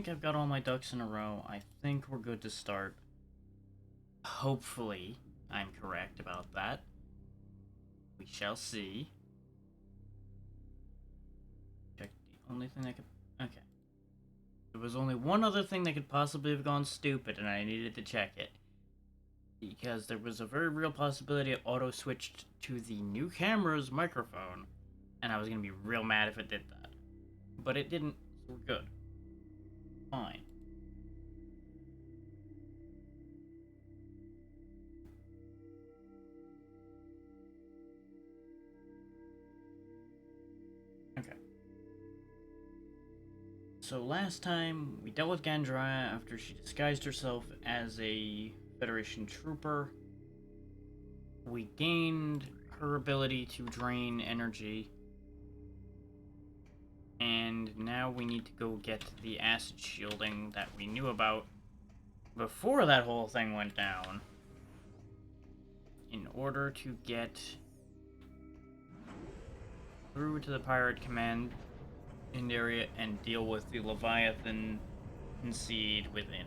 think I've got all my ducks in a row. I think we're good to start. Hopefully, I'm correct about that. We shall see. Check the only thing that could... Okay. There was only one other thing that could possibly have gone stupid, and I needed to check it. Because there was a very real possibility it auto-switched to the new camera's microphone, and I was going to be real mad if it did that. But it didn't, so we're good. Fine. Okay. So last time, we dealt with Gandra after she disguised herself as a Federation trooper. We gained her ability to drain energy. And now we need to go get the acid shielding that we knew about before that whole thing went down, in order to get through to the pirate command in area and deal with the Leviathan seed within.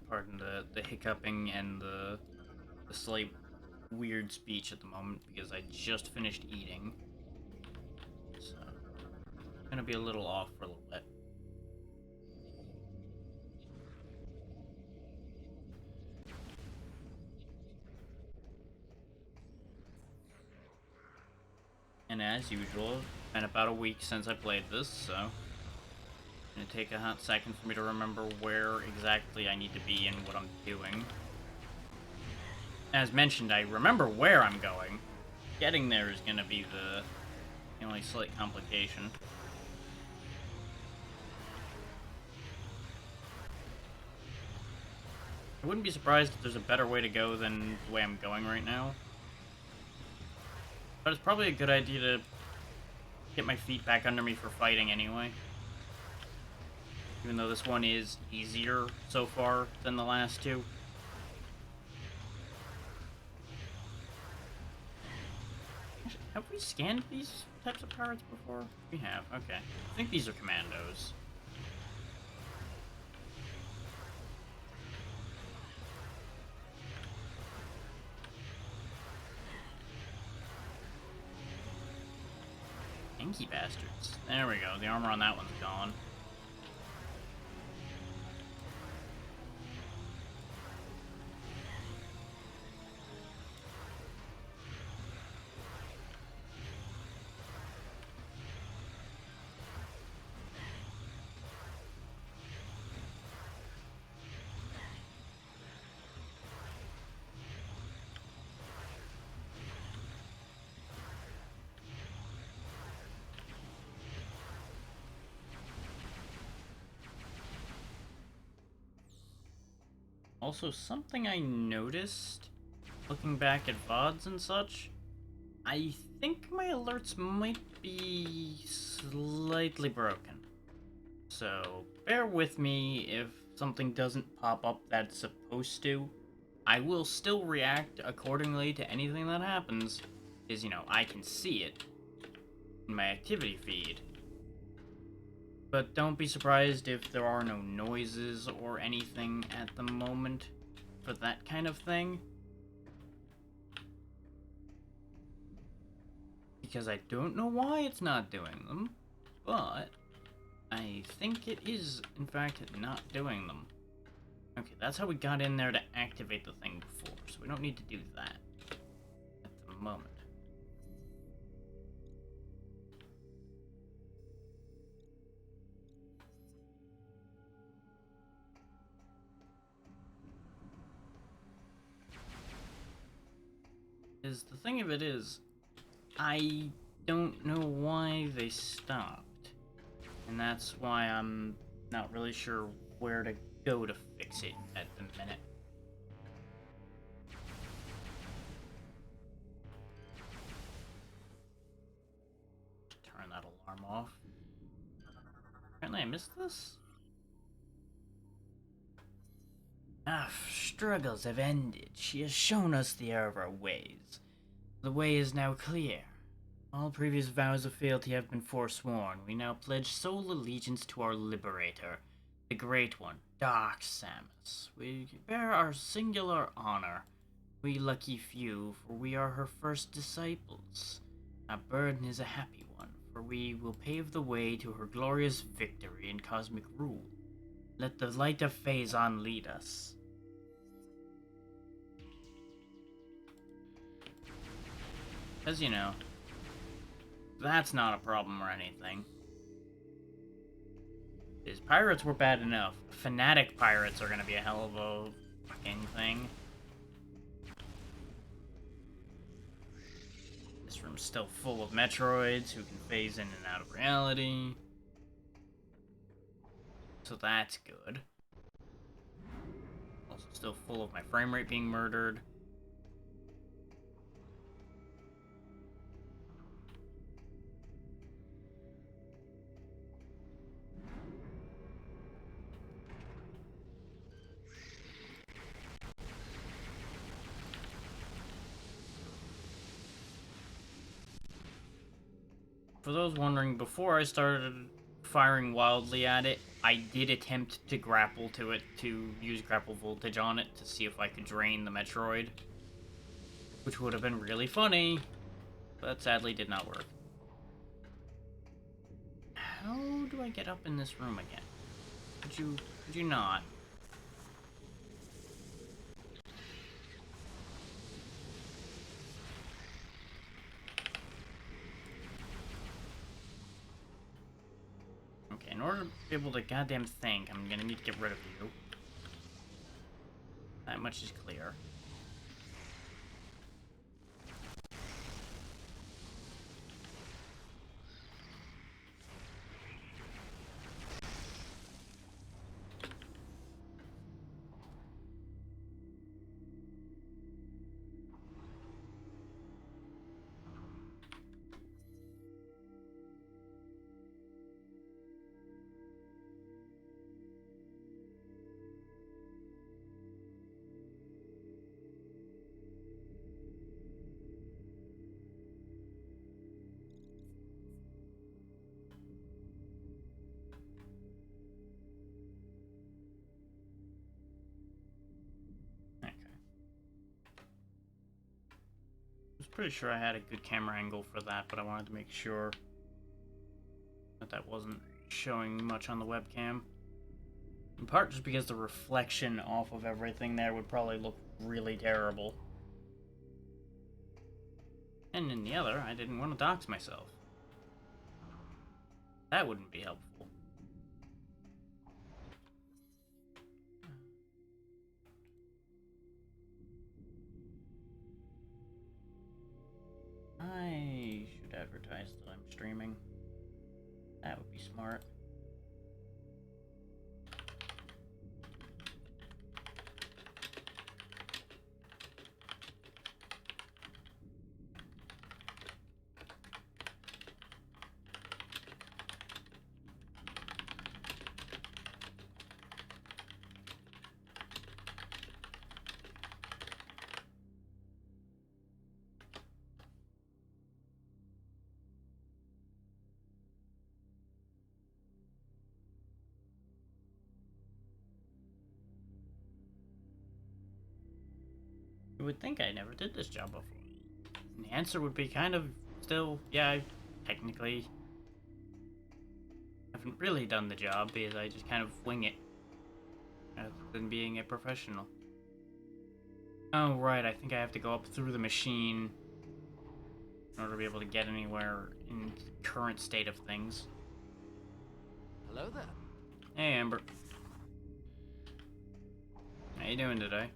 Pardon the hiccuping and the slight weird speech at the moment because I just finished eating. So I'm gonna be a little off for a little bit. And as usual, it's been about a week since I played this, so it's gonna take a hot second for me to remember where exactly I need to be and what I'm doing. As mentioned, I remember where I'm going. Getting there is gonna be the only slight complication. I wouldn't be surprised if there's a better way to go than the way I'm going right now. But it's probably a good idea to get my feet back under me for fighting anyway. Even though this one is easier so far than the last two. Have we scanned these types of pirates before? We have, okay. I think these are commandos. Inky bastards. There we go, the armor on that one's gone. Also, something I noticed, looking back at VODs and such, I think my alerts might be slightly broken. So, bear with me if something doesn't pop up that's supposed to. I will still react accordingly to anything that happens, because, you know, I can see it in my activity feed. But don't be surprised if there are no noises or anything at the moment for that kind of thing. Because I don't know why it's not doing them, but I think it is, in fact, not doing them. Okay, that's how we got in there to activate the thing before, so we don't need to do that at the moment. The thing of it is, I don't know why they stopped. And that's why I'm not really sure where to go to fix it at the minute. Turn that alarm off. Apparently I missed this? Struggles have ended. She has shown us the error of our ways. The way is now clear. All previous vows of fealty have been forsworn. We now pledge sole allegiance to our liberator, the Great One, Dark Samus. We bear our singular honor. We lucky few, for we are her first disciples. Our burden is a happy one, for we will pave the way to her glorious victory and cosmic rule. Let the light of Phazon lead us. As you know, that's not a problem or anything. His pirates were bad enough. Fanatic pirates are gonna be a hell of a fucking thing. This room's still full of Metroids who can phase in and out of reality. So that's good. Also still full of my frame rate being murdered. For those wondering, before I started firing wildly at it, I did attempt to grapple to it, to use grapple voltage on it to see if I could drain the Metroid. Which would have been really funny, but sadly did not work. How do I get up in this room again? Could you not? Okay, in order to be able to goddamn think, I'm gonna need to get rid of you. That much is clear. Pretty sure I had a good camera angle for that, but I wanted to make sure that wasn't showing much on the webcam. In part just because the reflection off of everything there would probably look really terrible. And in the other, I didn't want to dox myself. That wouldn't be helpful. I should advertise that I'm streaming. That would be smart. You would think I never did this job before. And the answer would be kind of still, yeah, I technically haven't really done the job because I just kind of wing it rather than being a professional. Oh, right, I think I have to go up through the machine in order to be able to get anywhere in current state of things. Hello there. Hey, Amber. How you doing today?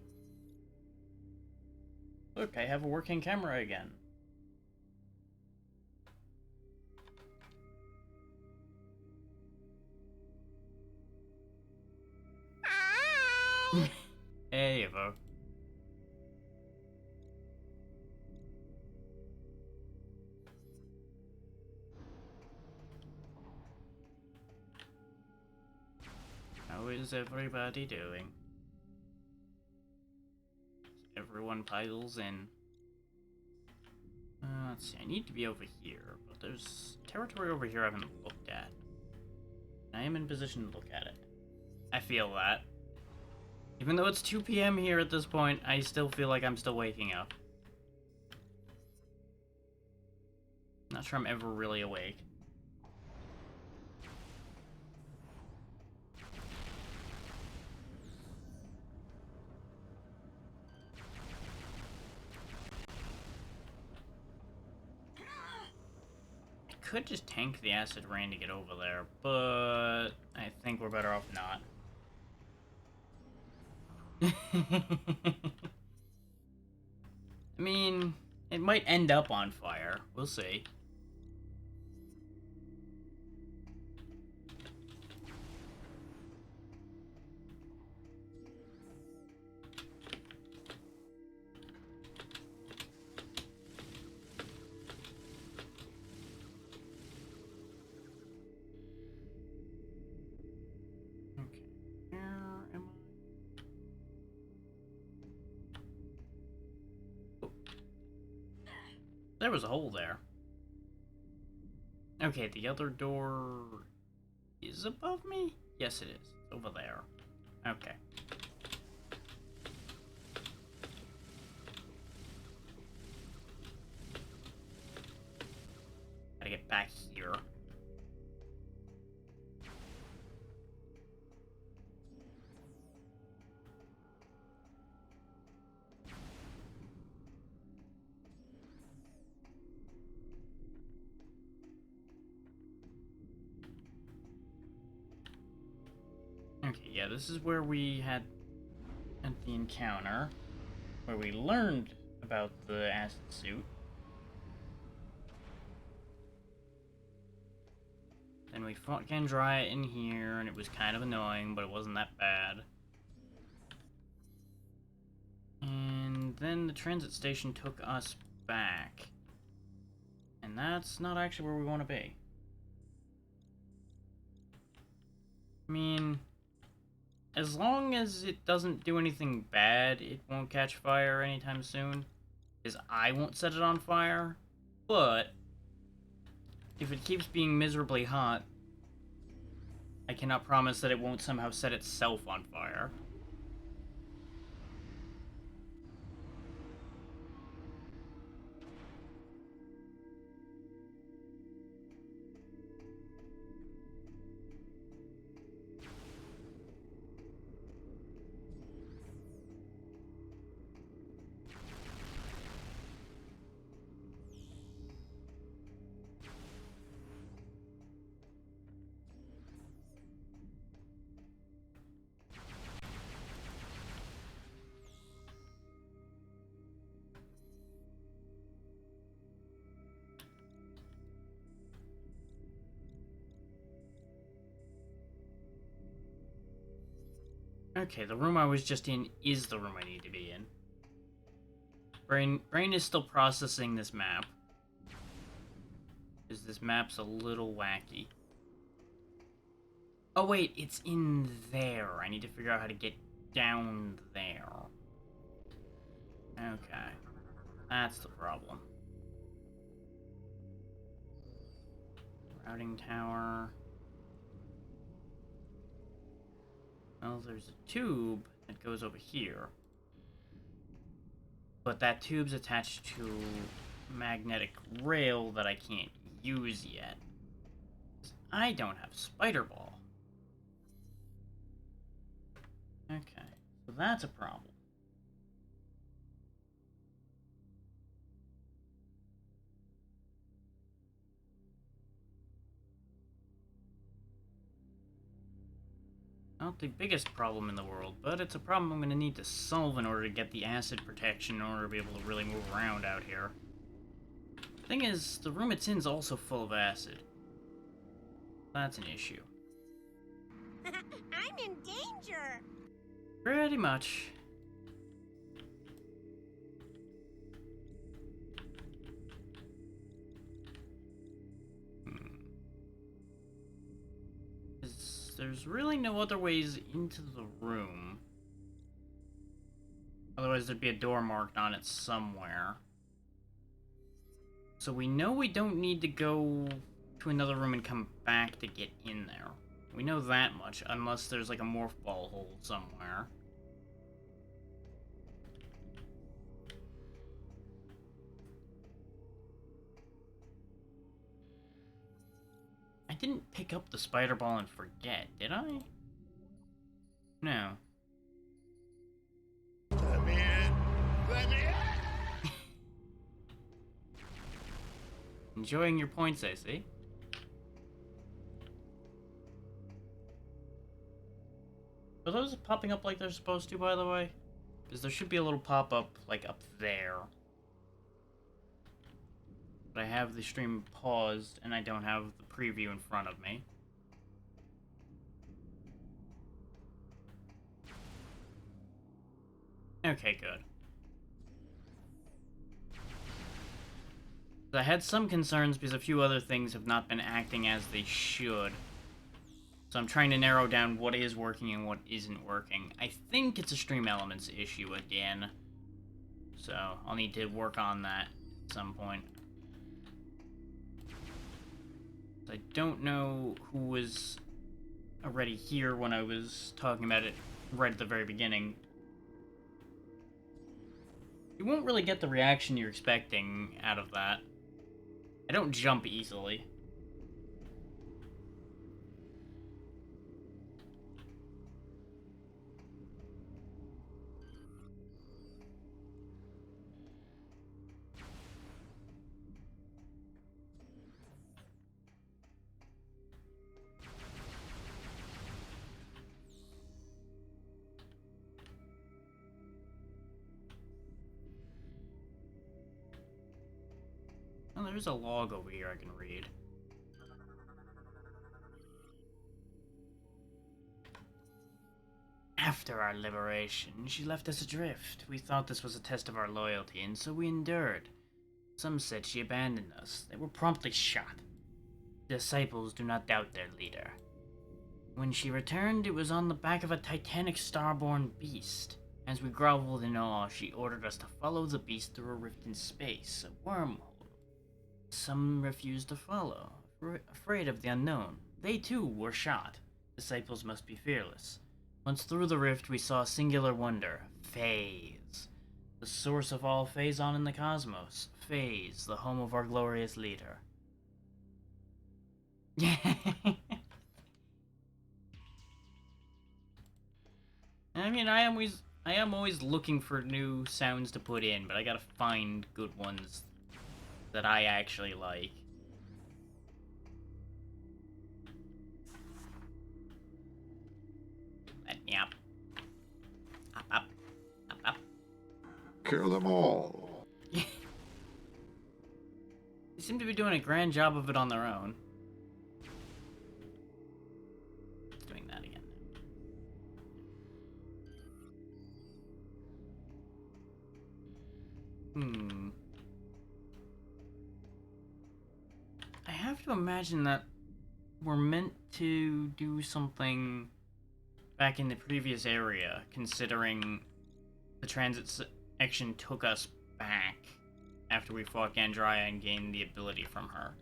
Look, I have a working camera again. Hey, Evo. How is everybody doing? Everyone piles in. Let's see, I need to be over here, but there's territory over here I haven't looked at. I am in position to look at it. I feel that. Even though it's 2 p.m. here at this point, I still feel like I'm still waking up. Not sure I'm ever really awake. I could just tank the acid rain to get over there, but I think we're better off not. I mean, it might end up on fire. We'll see. Okay, where am I? Oh. There was a hole there. Okay, the other door is above me? Yes, it is. It's over there. Okay. Gotta get back here. Okay, yeah, this is where we had the encounter, where we learned about the acid suit. Then we fought Gandria in here, and it was kind of annoying, but it wasn't that bad. And then the transit station took us back. And that's not actually where we want to be. I mean, as long as it doesn't do anything bad, it won't catch fire anytime soon. Because I won't set it on fire. But if it keeps being miserably hot, I cannot promise that it won't somehow set itself on fire. Okay, the room I was just in is the room I need to be in. Brain is still processing this map. Because this map's a little wacky. Oh wait, it's in there. I need to figure out how to get down there. Okay. That's the problem. Routing tower. Well, there's a tube that goes over here. But that tube's attached to a magnetic rail that I can't use yet. I don't have Spider Ball. Okay, so that's a problem. Not the biggest problem in the world, but it's a problem I'm going to need to solve in order to get the acid protection in order to be able to really move around out here. Thing is, the room it's in is also full of acid. That's an issue. I'm in danger! Pretty much. There's really no other ways into the room. Otherwise there'd be a door marked on it somewhere. So we know we don't need to go to another room and come back to get in there. We know that much, unless there's like a morph ball hole somewhere. I didn't pick up the spider ball and forget, did I? No. Let me in! Let me in! Enjoying your points, I see. Are those popping up like they're supposed to, by the way? Because there should be a little pop-up, like, up there. But I have the stream paused, and I don't have the preview in front of me. Okay, good. I had some concerns because a few other things have not been acting as they should. So I'm trying to narrow down what is working and what isn't working. I think it's a stream elements issue again. So I'll need to work on that at some point. I don't know who was already here when I was talking about it right at the very beginning. You won't really get the reaction you're expecting out of that. I don't jump easily. Oh, there's a log over here I can read. After our liberation, she left us adrift. We thought this was a test of our loyalty, and so we endured. Some said she abandoned us. They were promptly shot. The disciples do not doubt their leader. When she returned, it was on the back of a titanic starborn beast. As we groveled in awe, she ordered us to follow the beast through a rift in space, a wormhole. Some refused to follow, afraid of the unknown. They too were shot. Disciples must be fearless. Once through the rift, we saw a singular wonder, Phase. The source of all phazon in the cosmos. Phase, the home of our glorious leader. I mean, I am always looking for new sounds to put in, but I gotta find good ones that I actually like. Let me up. Up, up, up, up. Kill them all. They seem to be doing a grand job of it on their own. It's doing that again. I have to imagine that we're meant to do something back in the previous area, considering the transit section took us back after we fought Gandria and gained the ability from her.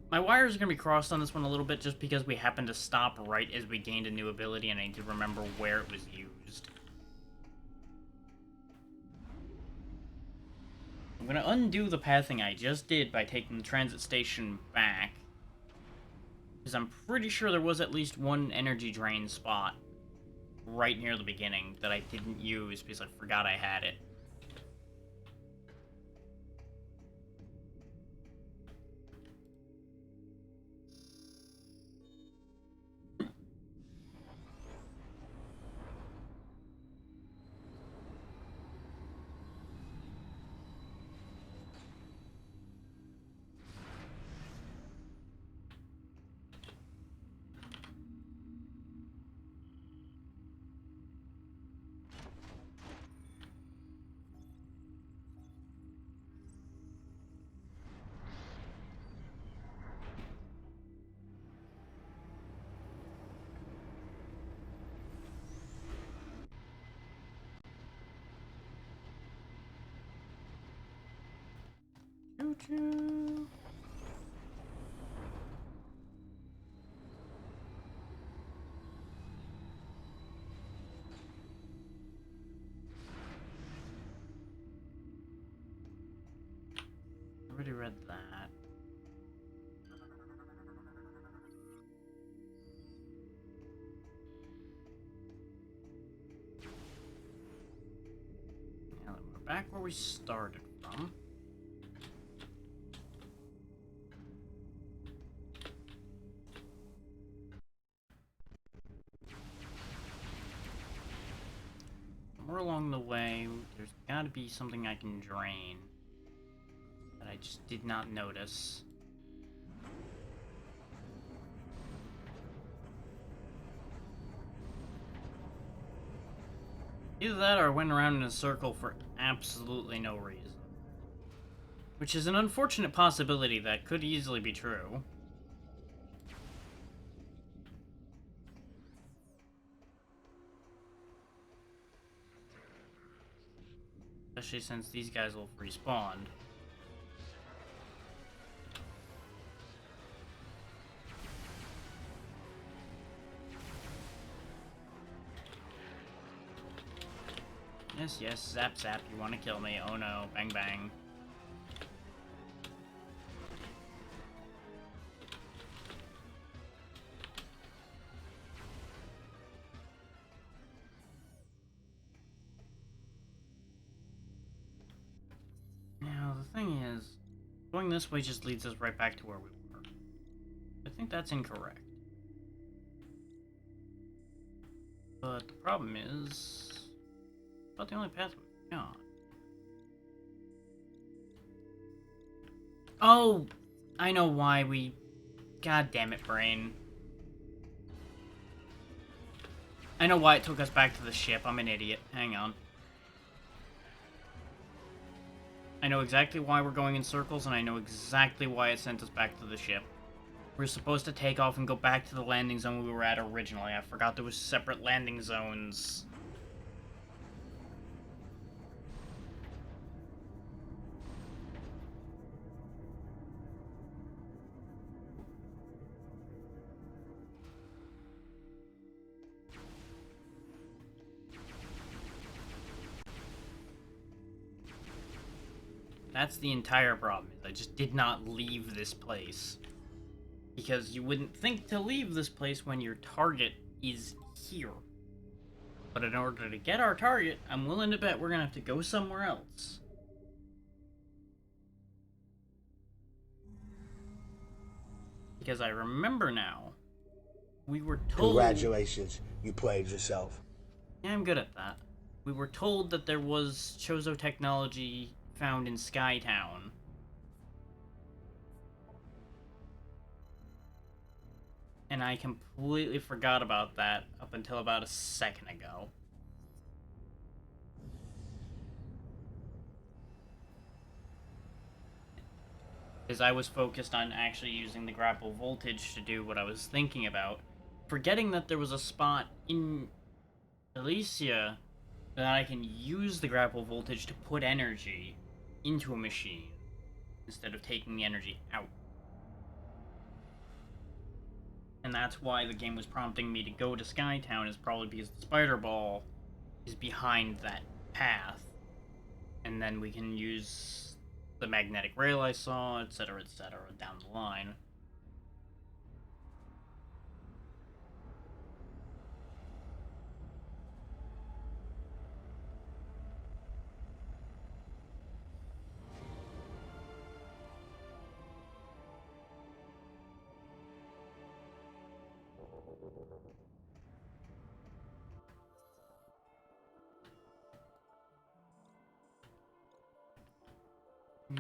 My wires are going to be crossed on this one a little bit just because we happened to stop right as we gained a new ability and I need to remember where it was used. I'm going to undo the pathing I just did by taking the transit station back. Because I'm pretty sure there was at least one energy drain spot right near the beginning that I didn't use because I forgot I had it. choo. Already read that. Now that we're back where we started from. Somewhere along the way, there's gotta be something I can drain that I just did not notice. Either that or I went around in a circle for absolutely no reason. Which is an unfortunate possibility that could easily be true. Especially since these guys will respawn. Yes, yes, zap zap, you want to kill me. Oh no, bang bang. Now, the thing is, going this way just leads us right back to where we were. I think that's incorrect. But the problem is, about the only path we've got. Oh! I know why we... God damn it, brain. I know why it took us back to the ship. I'm an idiot. Hang on. I know exactly why we're going in circles, and I know exactly why it sent us back to the ship. We're supposed to take off and go back to the landing zone we were at originally. I forgot there was separate landing zones. That's the entire problem. I just did not leave this place. Because you wouldn't think to leave this place when your target is here. But in order to get our target, I'm willing to bet we're gonna have to go somewhere else. Because I remember now, we were told... Congratulations, you played yourself. Yeah, I'm good at that. We were told that there was Chozo technology found in Skytown. And I completely forgot about that up until about a second ago. Because I was focused on actually using the grapple voltage to do what I was thinking about, forgetting that there was a spot in Elysia that I can use the grapple voltage to put energy into a machine instead of taking the energy out. And that's why the game was prompting me to go to Skytown, is probably because the spider ball is behind that path. And then we can use the magnetic rail I saw, etc., down the line.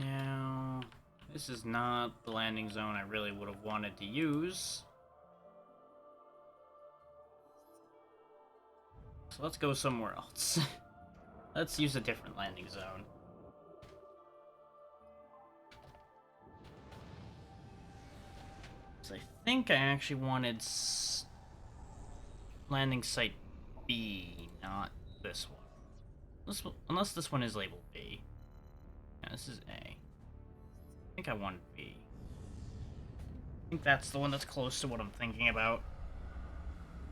Now, this is not the landing zone I really would have wanted to use. So let's go somewhere else. Let's use a different landing zone. So I think I actually wanted landing site B, not this one. Unless this one is labeled B. Yeah, this is A. think I want B. I think that's the one that's close to what I'm thinking about.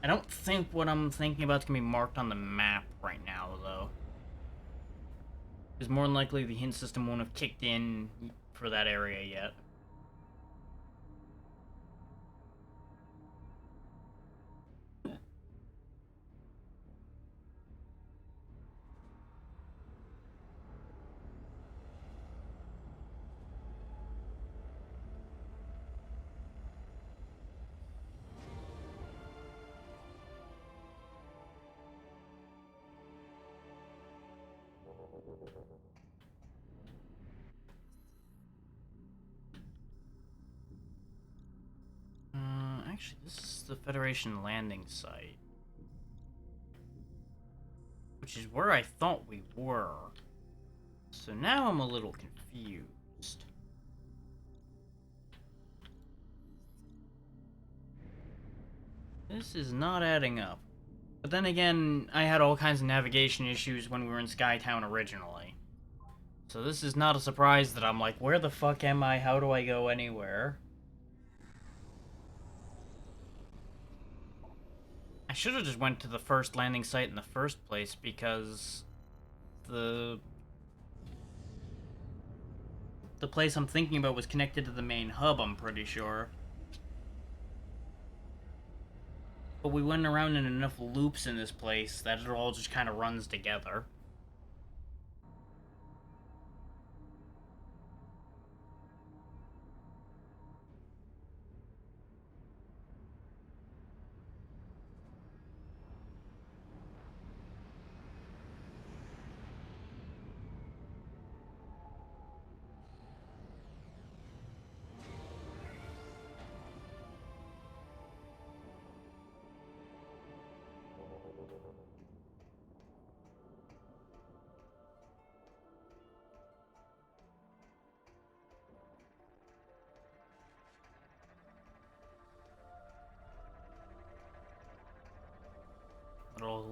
I don't think what I'm thinking about is going to be marked on the map right now, though. Because more than likely the hint system won't have kicked in for that area yet. Actually, this is the Federation landing site. Which is where I thought we were. So now I'm a little confused. This is not adding up. But then again, I had all kinds of navigation issues when we were in Skytown originally. So this is not a surprise that I'm like, where the fuck am I? How do I go anywhere? I should have just went to the first landing site in the first place because the place I'm thinking about was connected to the main hub, I'm pretty sure. But we went around in enough loops in this place that it all just kind of runs together.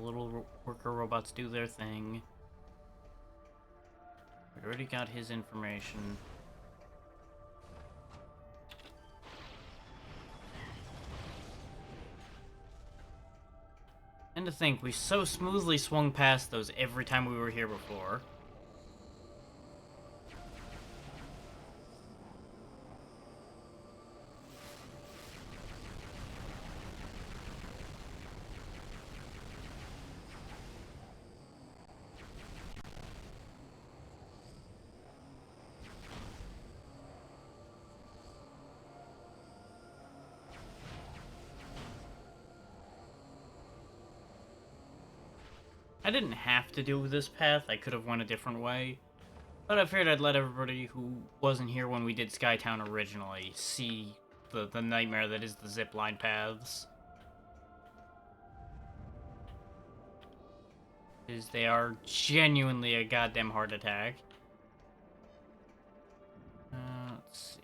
Little worker robots do their thing. We already got his information. And to think, we so smoothly swung past those every time we were here before. I didn't have to do this path, I could have went a different way. But I figured I'd let everybody who wasn't here when we did Skytown originally see the nightmare that is the zipline paths. Because they are genuinely a goddamn heart attack. Let's see.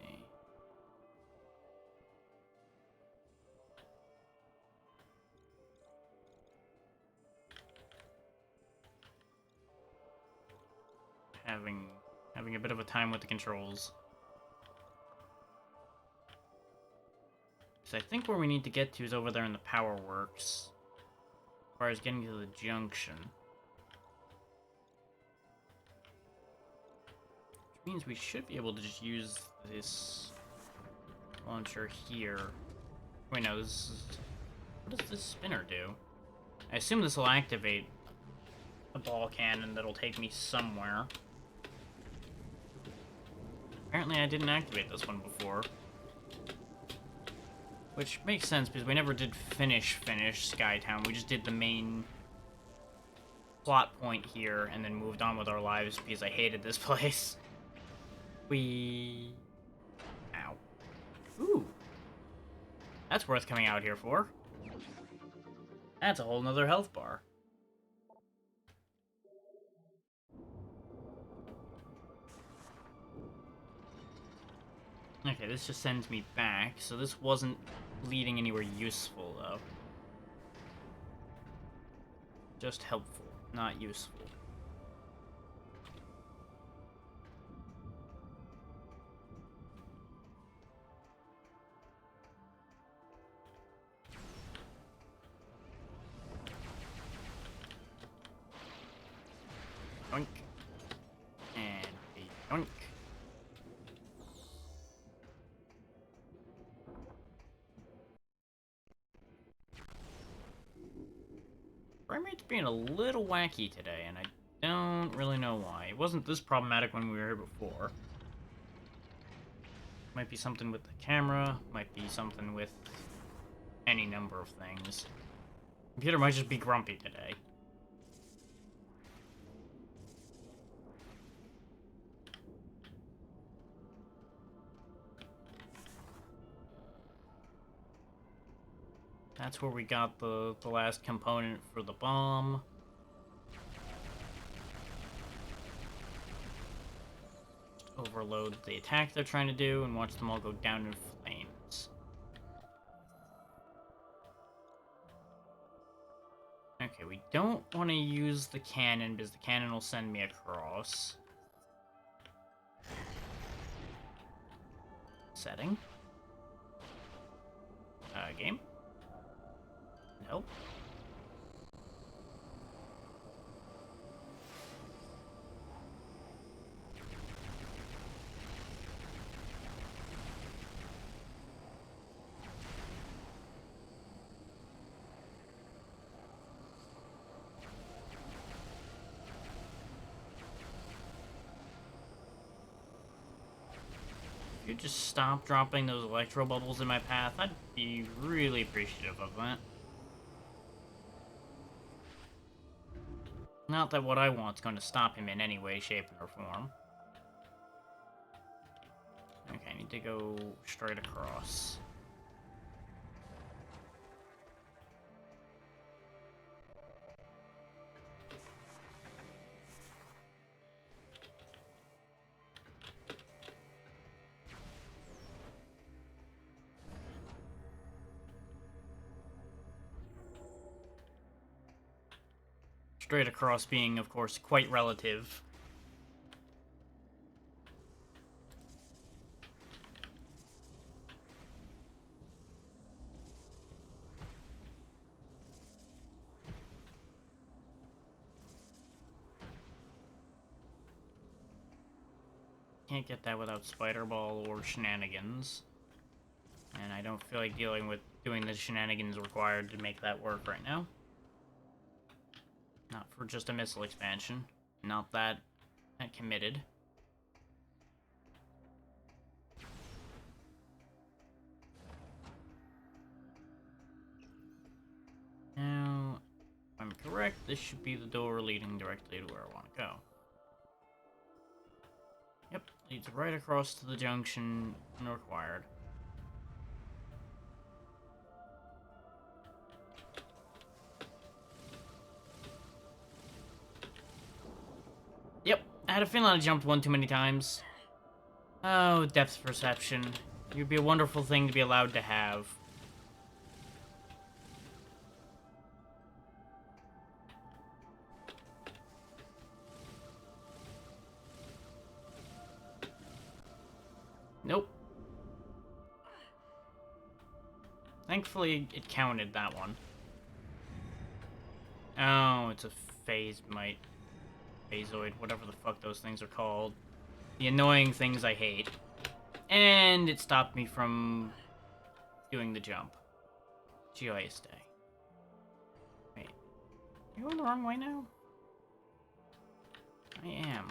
Having a bit of a time with the controls. So I think where we need to get to is over there in the power works. As far as getting to the junction. Which means we should be able to just use this launcher here. Wait, no, this is... What does this spinner do? I assume this will activate a ball cannon that'll take me somewhere. Apparently I didn't activate this one before. Which makes sense, because we never did finish Skytown. We just did the main plot point here, and then moved on with our lives, because I hated this place. Ow. Ooh. That's worth coming out here for. That's a whole nother health bar. Okay, this just sends me back, so this wasn't leading anywhere useful, though. Just helpful, not useful. Yoink. Frame rate's being a little wacky today, and I don't really know why. It wasn't this problematic when we were here before. Might be something with the camera, might be something with any number of things. Computer might just be grumpy today. That's where we got the last component for the bomb. Just overload the attack they're trying to do and watch them all go down in flames. Okay, we don't want to use the cannon because the cannon will send me across. Setting. Game. Nope. If you just stop dropping those electro bubbles in my path, I'd be really appreciative of that. Not that what I want's going to stop him in any way, shape, or form. Okay, I need to go straight across. Straight across being, of course, quite relative. Can't get that without Spider Ball or Shenanigans. And I don't feel like dealing with doing the shenanigans required to make that work right now. Not for just a missile expansion. Not that committed. Now, if I'm correct, this should be the door leading directly to where I want to go. Yep, leads right across to the junction when required. Yep, I had a feeling I jumped one too many times. Oh, depth perception. It would be a wonderful thing to be allowed to have. Nope. Thankfully, it counted that one. Oh, it's a phase-mite. Phasoid, whatever the fuck those things are called. The annoying things I hate. And it stopped me from doing the jump. Joyous day. Wait. Am I going the wrong way now? I am.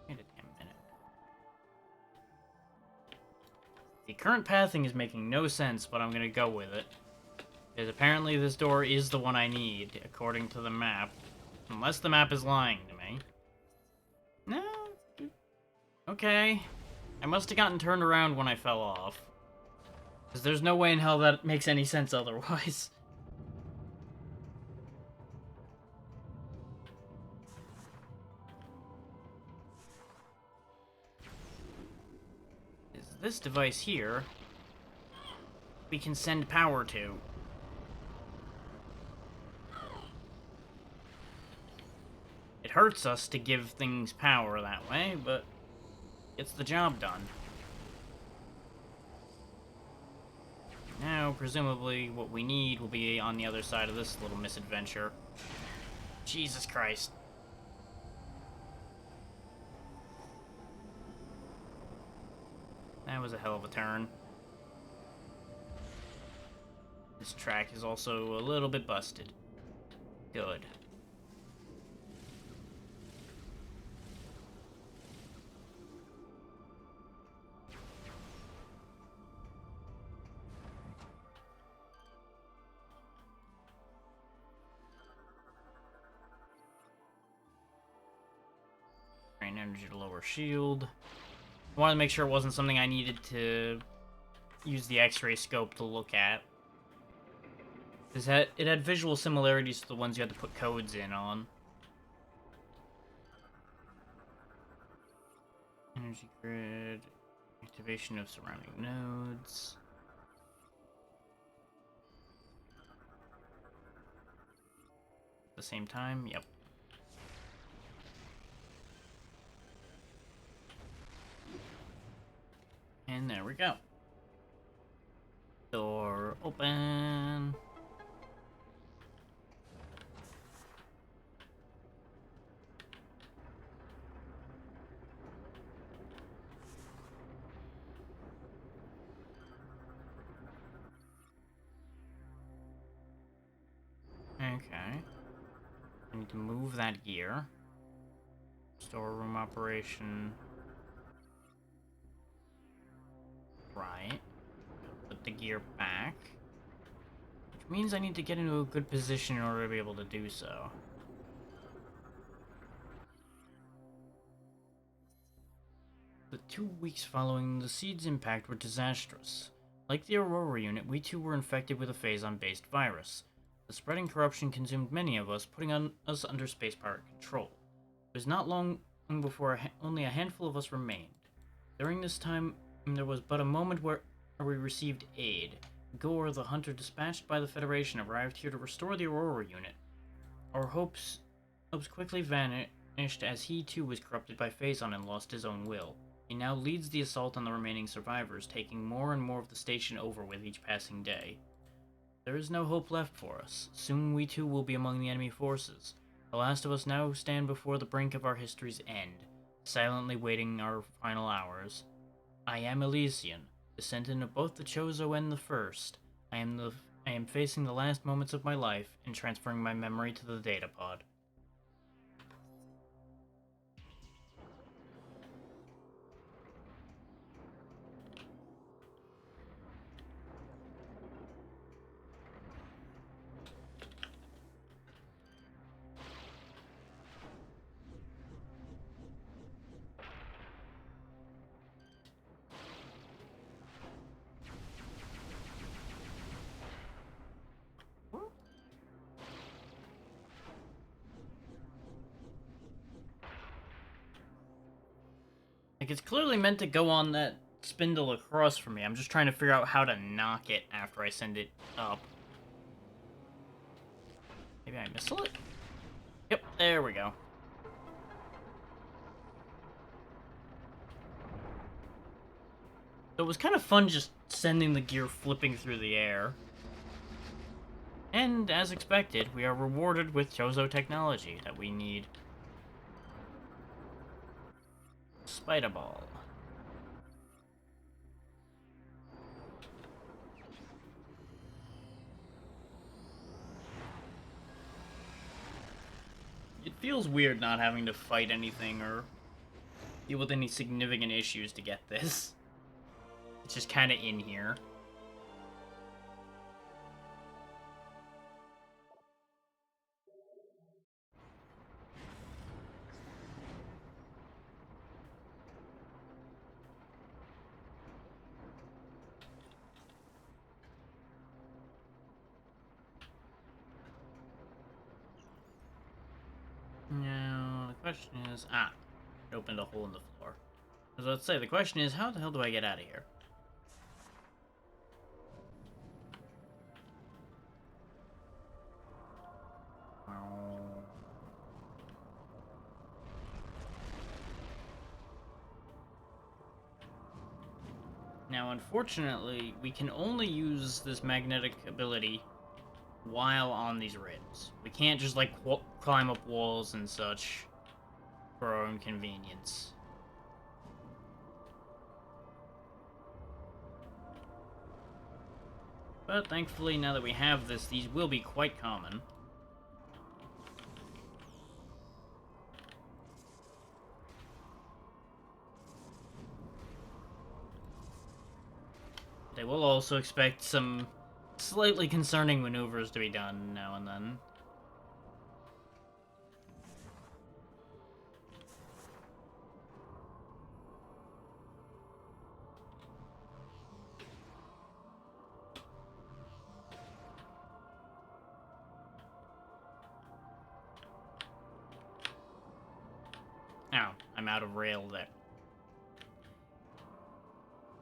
Wait a damn minute. The current pathing is making no sense, but I'm gonna go with it. Because apparently this door is the one I need, according to the map. Unless the map is lying to me. No. Okay. I must have gotten turned around when I fell off. Because there's no way in hell that makes any sense otherwise. Is this device here we can send power to. It hurts us to give things power that way, but gets the job done. Now, presumably what we need will be on the other side of this little misadventure. Jesus Christ. That was a hell of a turn. This track is also a little bit busted. Good. Drain energy to lower shield. I wanted to make sure it wasn't something I needed to use the X-ray scope to look at. It had visual similarities to the ones you had to put codes in on. Energy grid, activation of surrounding nodes. At the same time, yep. And there we go. Door open. Okay. I need to move that gear. Storeroom operation. Right. Put the gear back. Which means I need to get into a good position in order to be able to do so. The 2 weeks following the seed's impact were disastrous. Like the Aurora unit, we too were infected with a phazon-based virus. The spreading corruption consumed many of us, putting us under space pirate control. It was not long before only a handful of us remained. During this time, there was but a moment where we received aid. Gore, the hunter dispatched by the Federation, arrived here to restore the Aurora unit. Our hopes quickly vanished as he too was corrupted by Phazon and lost his own will. He now leads the assault on the remaining survivors, taking more and more of the station over with each passing day. There is no hope left for us. Soon we too will be among the enemy forces. The last of us now stand before the brink of our history's end, silently waiting our final hours. I am Elysian, descendant of both the Chozo and the First. I am facing the last moments of my life and transferring my memory to the datapod. Like, it's clearly meant to go on that spindle across from me. I'm just trying to figure out how to knock it after I send it up. Maybe I missile it? Yep, there we go. So it was kind of fun just sending the gear flipping through the air. And, as expected, we are rewarded with Chozo technology that we need. Spider Ball. It feels weird not having to fight anything or deal with any significant issues to get this. It's just kind of in here. Now, the question is... it opened a hole in the floor. As let's say, the question is, how the hell do I get out of here? Now, unfortunately, we can only use this magnetic ability while on these rails. We can't just, like, climb up walls and such for our own convenience. But thankfully, now that we have this, these will be quite common. They will also expect some slightly concerning maneuvers to be done now and then. Ow, I'm out of rail there.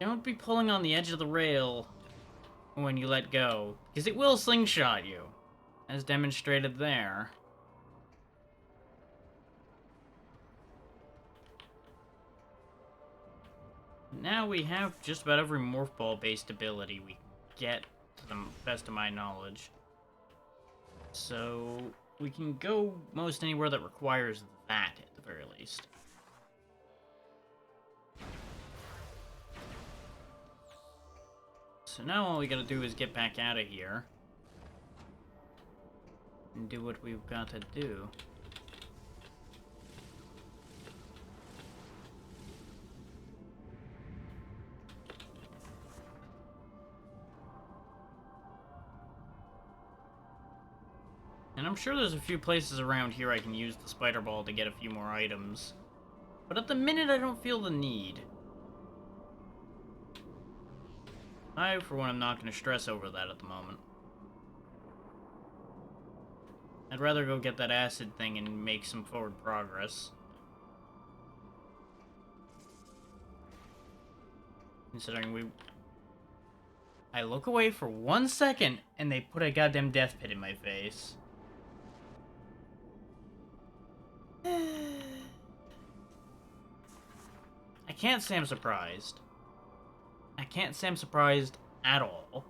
Don't be pulling on the edge of the rail when you let go, because it will slingshot you, as demonstrated there. Now we have just about every Morph Ball based ability we get, to the best of my knowledge. So we can go most anywhere that requires that, at the very least. So now all we gotta do is get back out of here. And do what we've got to do. And I'm sure there's a few places around here I can use the spider ball to get a few more items. But at the minute, I don't feel the need. I, for one, am not going to stress over that at the moment. I'd rather go get that acid thing and make some forward progress. Considering I look away for 1 second, and they put a goddamn death pit in my face. I can't say I'm surprised. I can't say I'm surprised at all.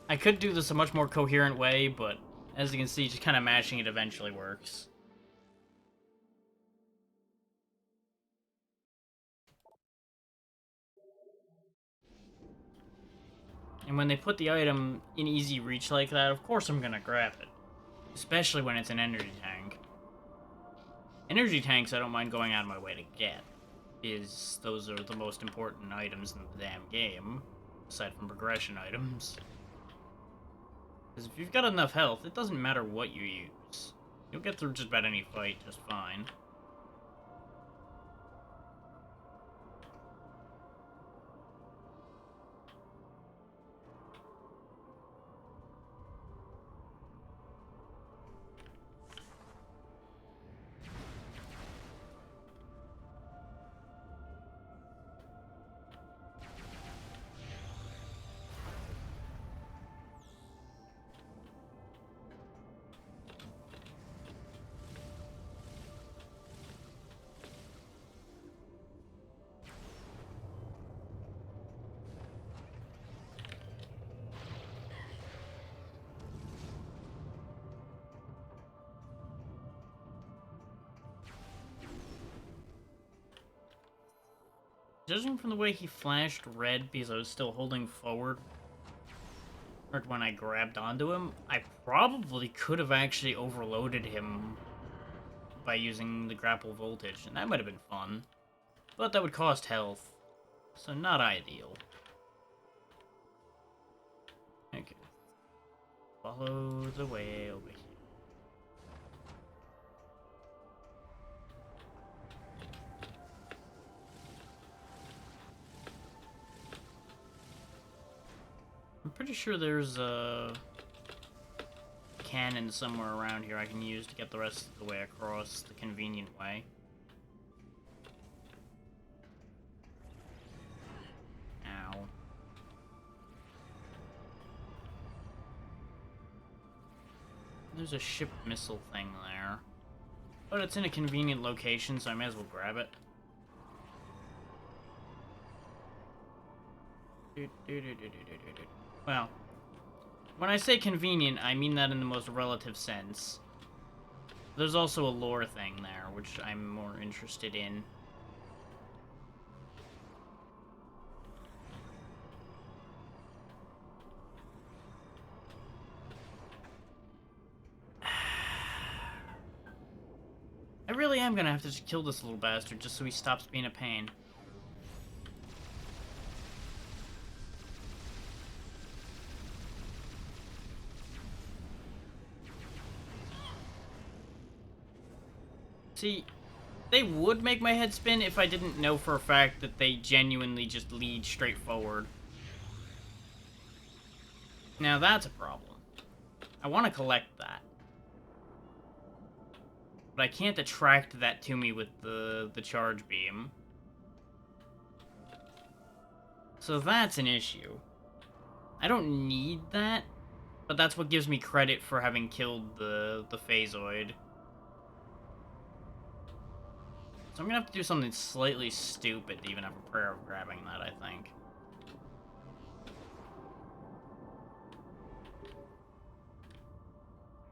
I could do this a much more coherent way, but as you can see, just kind of mashing it eventually works. And when they put the item in easy reach like that, of course I'm gonna grab it. Especially when it's an energy tank. Energy tanks I don't mind going out of my way to get, because those are the most important items in the damn game, aside from progression items. Because if you've got enough health, it doesn't matter what you use. You'll get through just about any fight just fine. Judging from the way he flashed red because I was still holding forward when I grabbed onto him, I probably could have actually overloaded him by using the grapple voltage, and that might have been fun. But that would cost health, so not ideal. Okay. Follow the way over here. I'm pretty sure there's a cannon somewhere around here I can use to get the rest of the way across the convenient way. Ow. There's a ship missile thing there. But it's in a convenient location, so I may as well grab it. Well, when I say convenient, I mean that in the most relative sense. There's also a lore thing there, which I'm more interested in. I really am gonna have to just kill this little bastard just so he stops being a pain. See, they would make my head spin if I didn't know for a fact that they genuinely just lead straight forward. Now that's a problem. I want to collect that. But I can't attract that to me with the charge beam. So that's an issue. I don't need that, but that's what gives me credit for having killed the phasoid. So I'm gonna have to do something slightly stupid to even have a prayer of grabbing that, I think.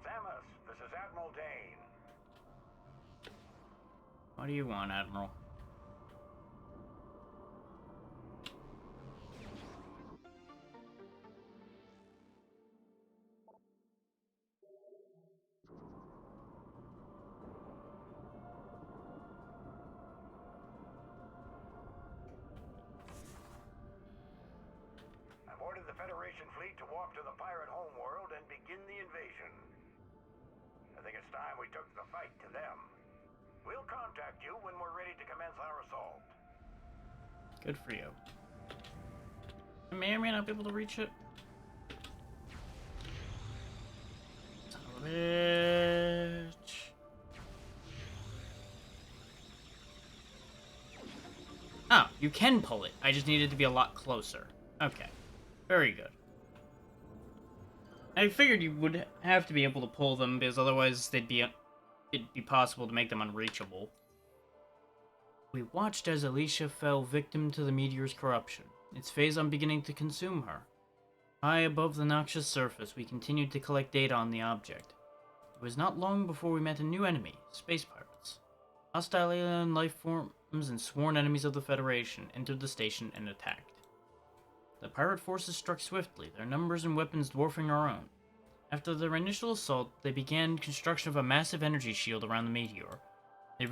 Samus, this is Admiral Dane. What do you want, Admiral? I've ordered the Federation fleet to walk to the pirate homeworld and begin the invasion. I think it's time we took the fight to them. We'll contact you when we're ready to commence our assault. Good for you. I may or may not be able to reach it. Son of a bitch. Oh, you can pull it. I just needed to be a lot closer. Okay. Very good. I figured you would have to be able to pull them, because otherwise it'd be possible to make them unreachable. We watched as Alicia fell victim to the meteor's corruption, its phazon beginning to consume her. High above the noxious surface, we continued to collect data on the object. It was not long before we met a new enemy, space pirates. Hostile alien life forms and sworn enemies of the Federation entered the station and attacked. The pirate forces struck swiftly, their numbers and weapons dwarfing our own. After their initial assault, they began construction of a massive energy shield around the meteor. They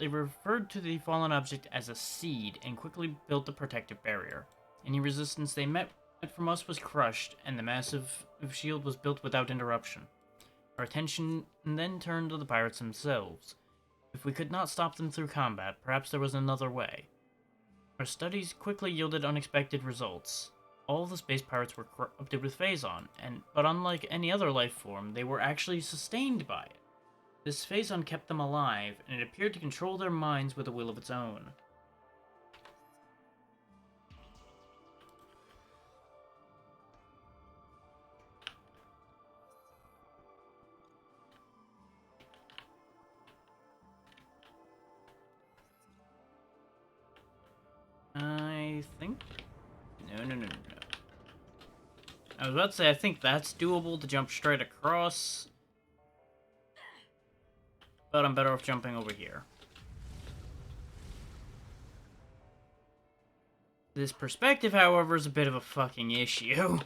referred to the fallen object as a seed and quickly built a protective barrier. Any resistance they met from us was crushed, and the massive shield was built without interruption. Our attention then turned to the pirates themselves. If we could not stop them through combat, perhaps there was another way. Our studies quickly yielded unexpected results. All of the space pirates were corrupted with phazon, but unlike any other life form, they were actually sustained by it. This phazon kept them alive, and it appeared to control their minds with a will of its own. I think... No. I was about to say, I think that's doable to jump straight across. But I'm better off jumping over here. This perspective, however, is a bit of a fucking issue.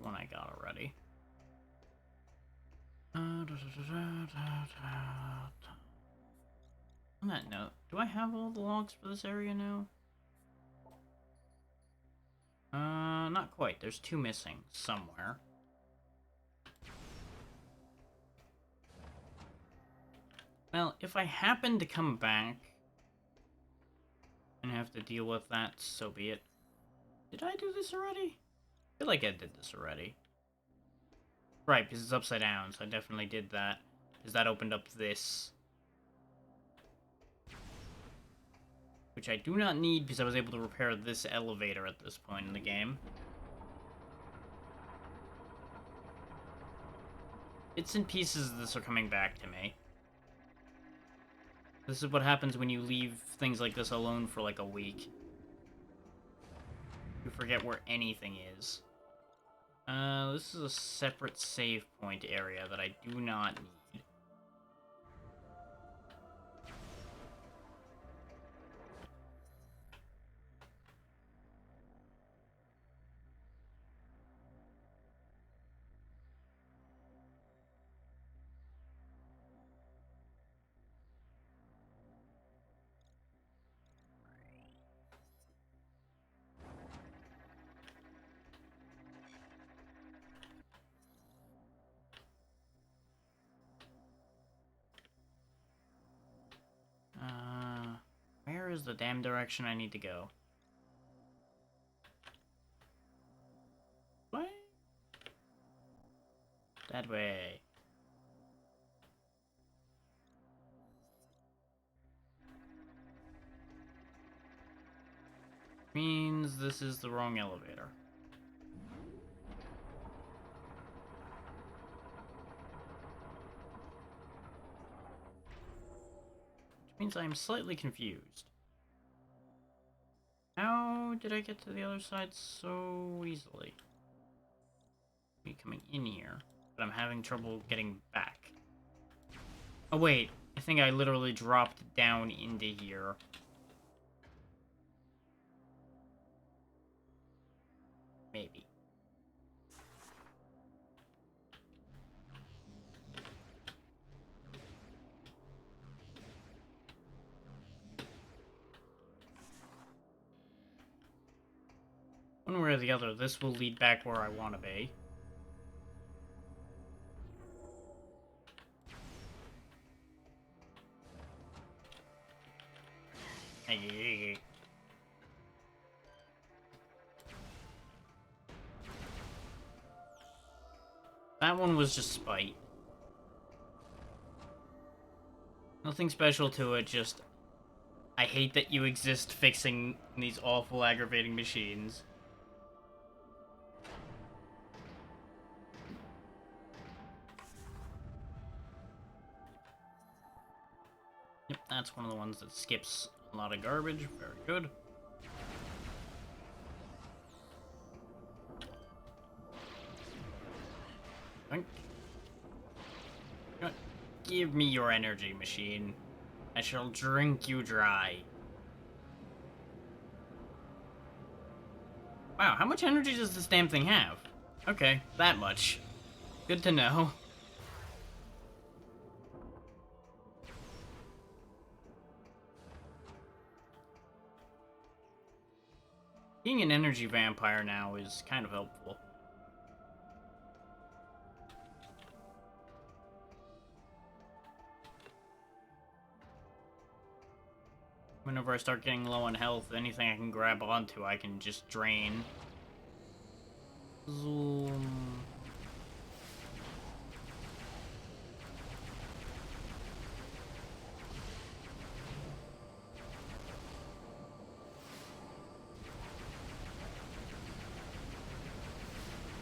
one I got already. On that note, do I have all the logs for this area now? Not quite. There's 2 missing somewhere. Well, if I happen to come back and have to deal with that, so be it. Did I do this already? I feel like I did this already. Right, because it's upside down, so I definitely did that. Because that opened up this. Which I do not need because I was able to repair this elevator at this point in the game. Bits and pieces of this are coming back to me. This is what happens when you leave things like this alone for like a week. You forget where anything is. This is a separate save point area that I do not need. Where is the damn direction I need to go? What? That way. Means this is the wrong elevator. Which means I'm slightly confused. How did I get to the other side so easily? Me coming in here, but I'm having trouble getting back. Oh wait, I think I literally dropped down into here. Maybe. One way or the other, this will lead back where I want to be. That one was just spite. Nothing special to it, just... I hate that you exist fixing these awful, aggravating machines. Yep, that's one of the ones that skips a lot of garbage. Very good. Give me your energy, machine. I shall drink you dry. Wow, how much energy does this damn thing have? Okay, that much. Good to know. Being an energy vampire now is kind of helpful. Whenever I start getting low on health, anything I can grab onto, I can just drain. Zoom.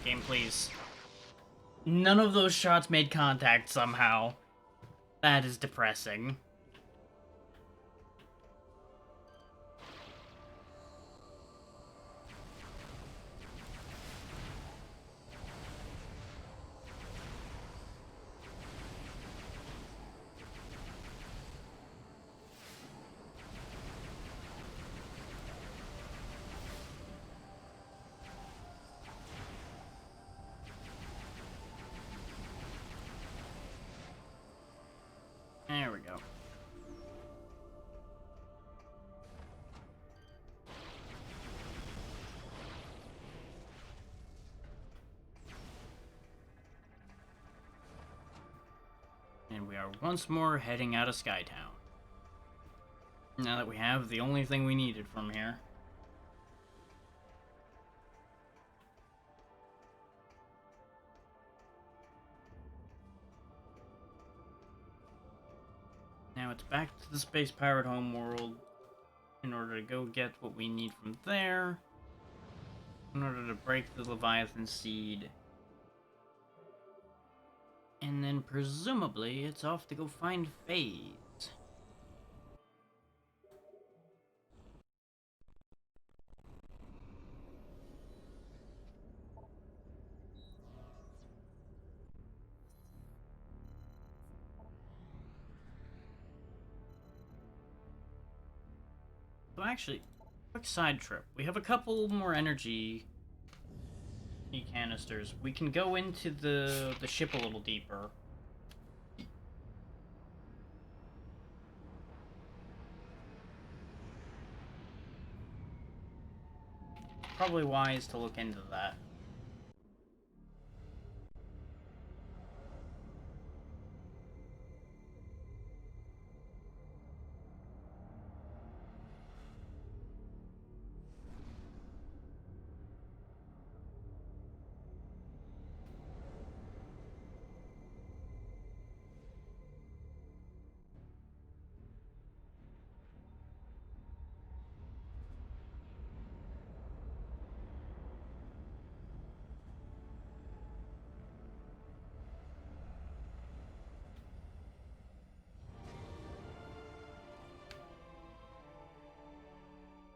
Game, please. None of those shots made contact somehow. That is depressing. And we are once more heading out of Skytown. Now that we have the only thing we needed from here. Now it's back to the Space Pirate homeworld in order to go get what we need from there. In order to break the Leviathan seed. And then presumably it's off to go find FaZe. So actually, quick side trip. We have a couple more energy canisters. We can go into the ship a little deeper. Probably wise to look into that.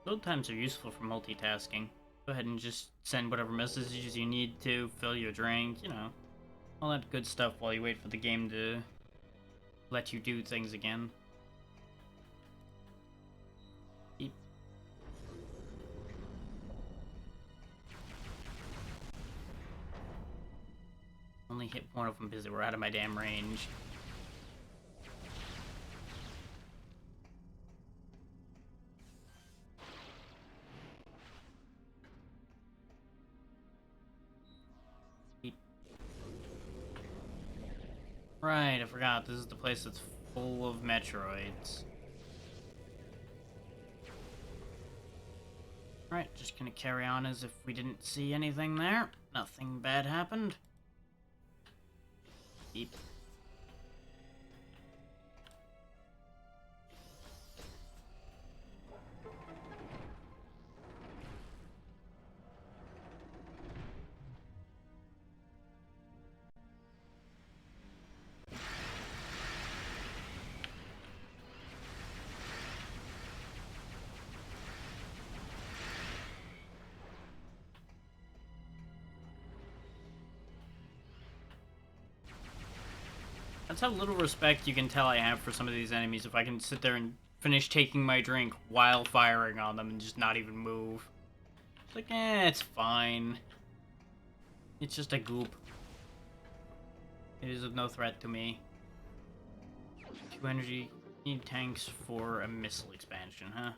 Load times are useful for multitasking. Go ahead and just send whatever messages you need to, fill your drink, you know. All that good stuff while you wait for the game to let you do things again. Beep. Only hit one of them because they were out of my damn range. Right, I forgot. This is the place that's full of Metroids. Right, just gonna carry on as if we didn't see anything there. Nothing bad happened. Beep. That's how little respect you can tell I have for some of these enemies if I can sit there and finish taking my drink while firing on them and just not even move. It's like, it's fine. It's just a goop. It is of no threat to me. 2 energy, need tanks for a missile expansion, huh?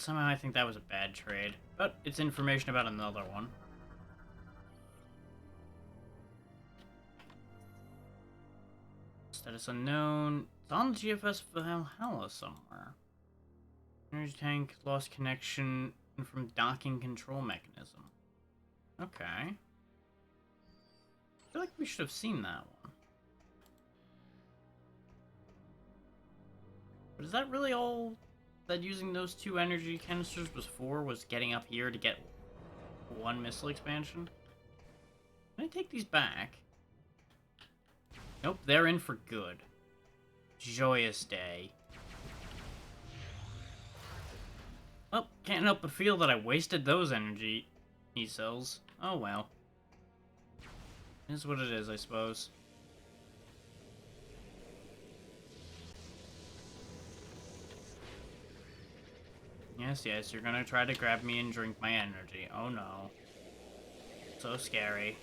Somehow I think that was a bad trade, but it's information about another one. Status unknown. It's on the GFS Valhalla somewhere. Energy tank, lost connection from docking control mechanism. Okay. I feel like we should have seen that one. But is that really all that using those 2 energy canisters was for? Was getting up here to get 1 missile expansion? Can I take these back? Nope, they're in for good. Joyous day. Well, can't help but feel that I wasted those energy E-cells. Oh well. It is what it is, I suppose. Yes, yes, you're gonna try to grab me and drink my energy. Oh no. So scary.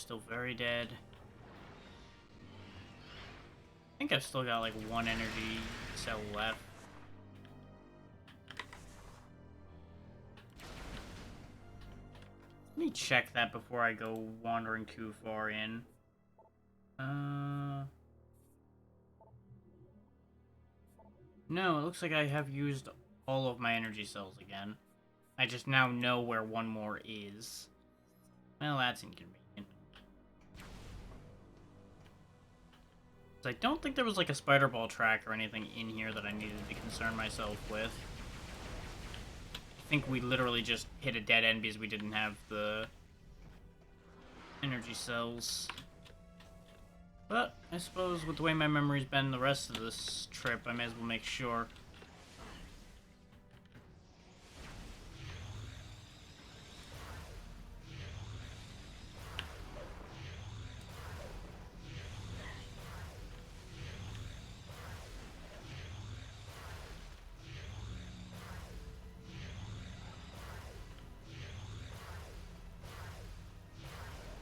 still very dead. I think I've still got like one energy cell left. Let me check that before I go wandering too far in. No, it looks like I have used all of my energy cells again. I just now know where one more is. Well, that's inconvenient. I don't think there was like a spider ball track or anything in here that I needed to concern myself with. I think we literally just hit a dead end because we didn't have the energy cells. But I suppose with the way my memory's been the rest of this trip, I may as well make sure.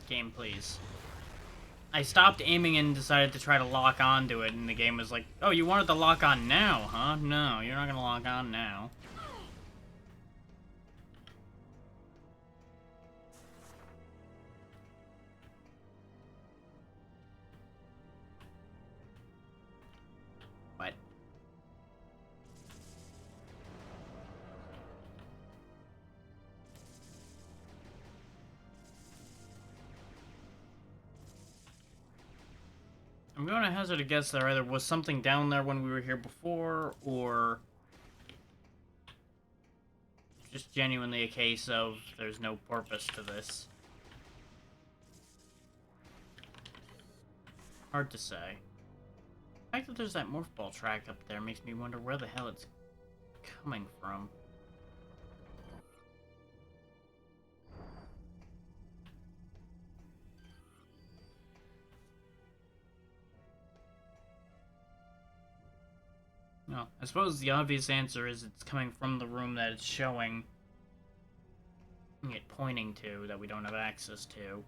Game, please. I stopped aiming and decided to try to lock onto it, and the game was like, oh, you wanted to lock on now, huh? No, you're not gonna lock on now. What? I'm going to hazard a guess there either was something down there when we were here before, or just genuinely a case of there's no purpose to this. Hard to say. The fact that there's that morph ball track up there makes me wonder where the hell it's coming from. No, I suppose the obvious answer is it's coming from the room that it's showing it pointing to that we don't have access to.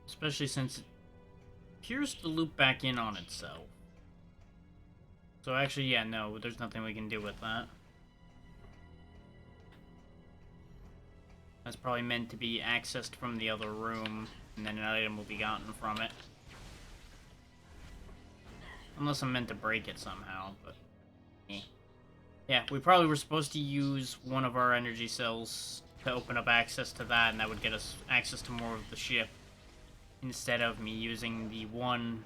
Especially since it appears to loop back in on itself. So actually, yeah, no, there's nothing we can do with that. That's probably meant to be accessed from the other room, and then an item will be gotten from it. Unless I'm meant to break it somehow, but... eh. Yeah, we probably were supposed to use one of our energy cells to open up access to that, and that would get us access to more of the ship. Instead of me using the one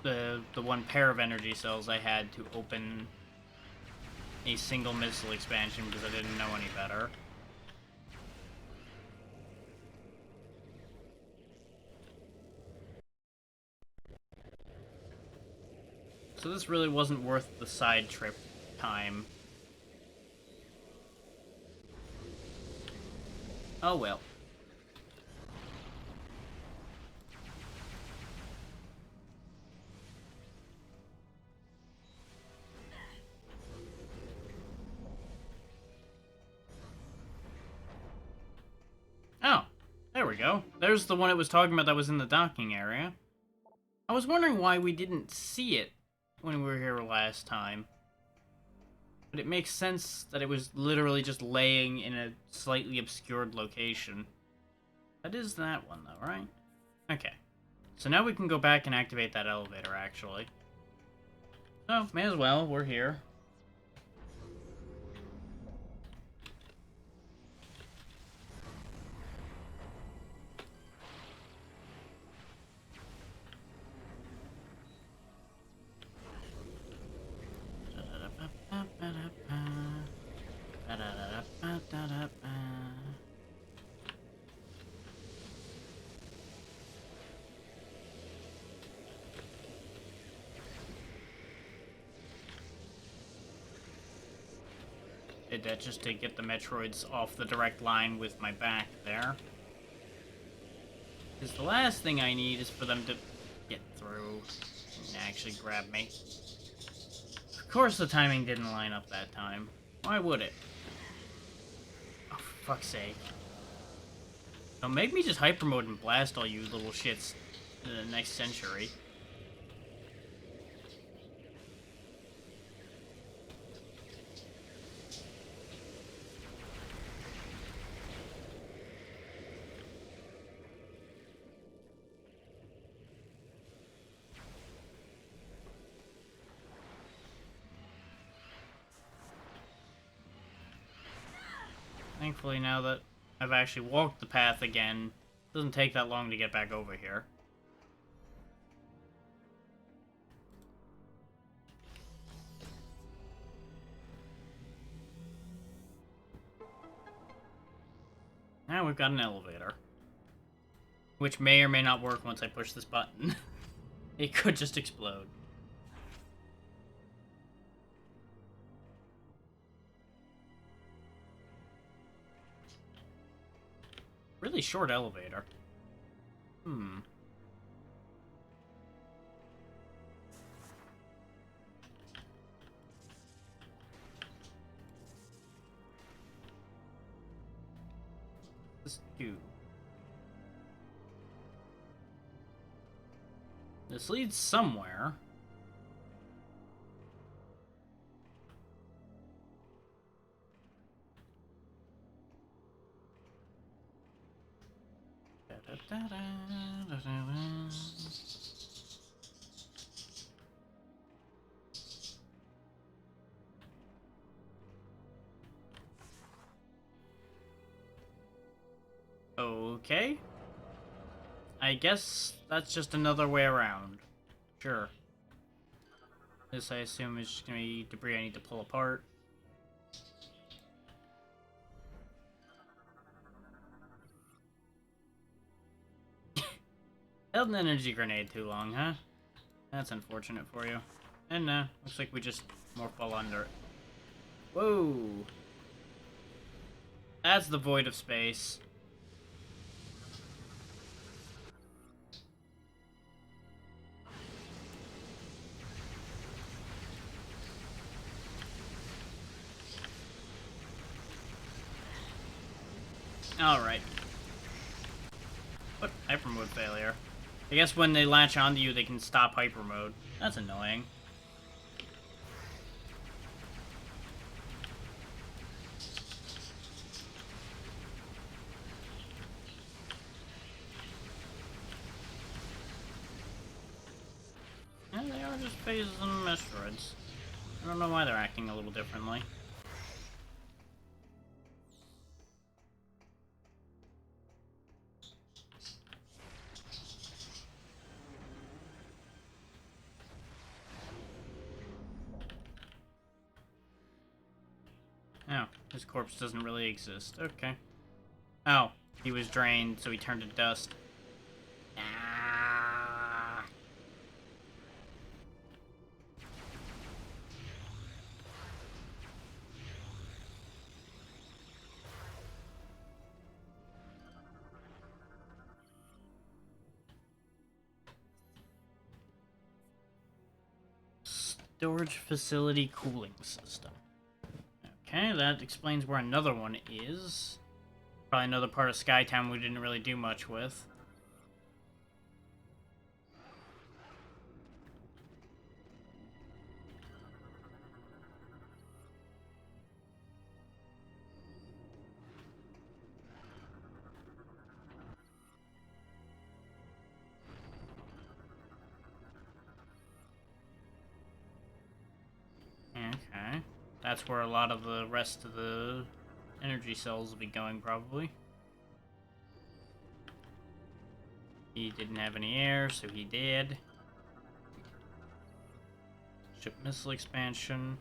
pair of energy cells I had to open a single missile expansion because I didn't know any better. So this really wasn't worth the side trip time. Oh well. Oh, there we go. There's the one it was talking about that was in the docking area. I was wondering why we didn't see it when we were here last time. But it makes sense that it was literally just laying in a slightly obscured location. That is that one, though, right? Okay. So now we can go back and activate that elevator, actually. So, may as well. We're here. Did that just to get the Metroids off the direct line with my back there. Because the last thing I need is for them to get through and actually grab me. Of course the timing didn't line up that time. Why would it? Oh, fuck's sake. Don't make me just hyper mode and blast all you little shits in the next century. Thankfully, now that I've actually walked the path again, it doesn't take that long to get back over here. Now we've got an elevator. Which may or may not work once I push this button. It could just explode. Really short elevator. This do. This leads somewhere. Okay. I guess that's just another way around. Sure. This, I assume, is just gonna be debris I need to pull apart. Held an energy grenade too long, huh? That's unfortunate for you. And looks like we just more fall under it. Whoa! That's the void of space. Alright. What? Hyper mode failure. I guess when they latch onto you, they can stop hyper mode. That's annoying. Yeah, they are just phases and asteroids. I don't know why they're acting a little differently. Oh, his corpse doesn't really exist. Okay. Oh, he was drained, so he turned to dust. Ah. Storage facility cooling system. Okay, that explains where another one is. Probably another part of Skytown we didn't really do much with. Okay. That's where a lot of the rest of the energy cells will be going, probably. He didn't have any air, so he did. Ship missile expansion.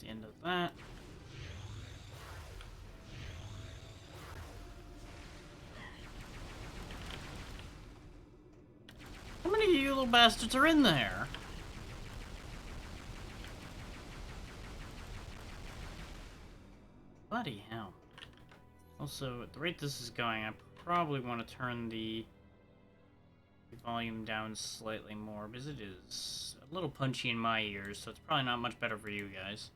end of that. How many of you little bastards are in there? Bloody hell. Also, at the rate this is going, I probably want to turn the volume down slightly more, because it is a little punchy in my ears, so it's probably not much better for you guys.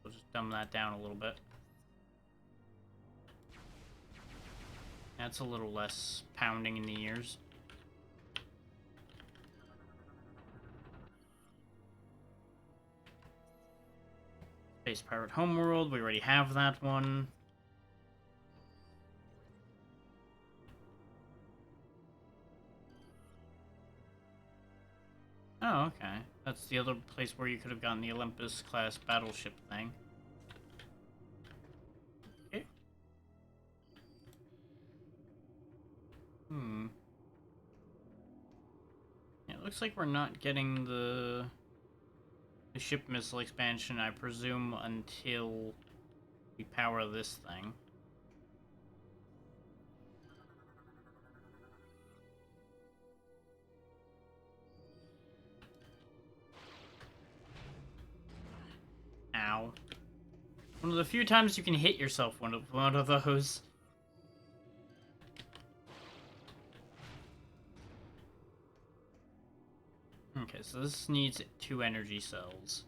We'll just dumb that down a little bit. That's a little less pounding in the ears. Space Pirate Homeworld, we already have that one. Oh, okay. That's the other place where you could have gotten the Olympus-class battleship thing. Okay. Yeah, it looks like we're not getting the ship missile expansion, I presume, until we power this thing. Ow. One of the few times you can hit yourself one of those. Okay, so this needs 2 energy cells.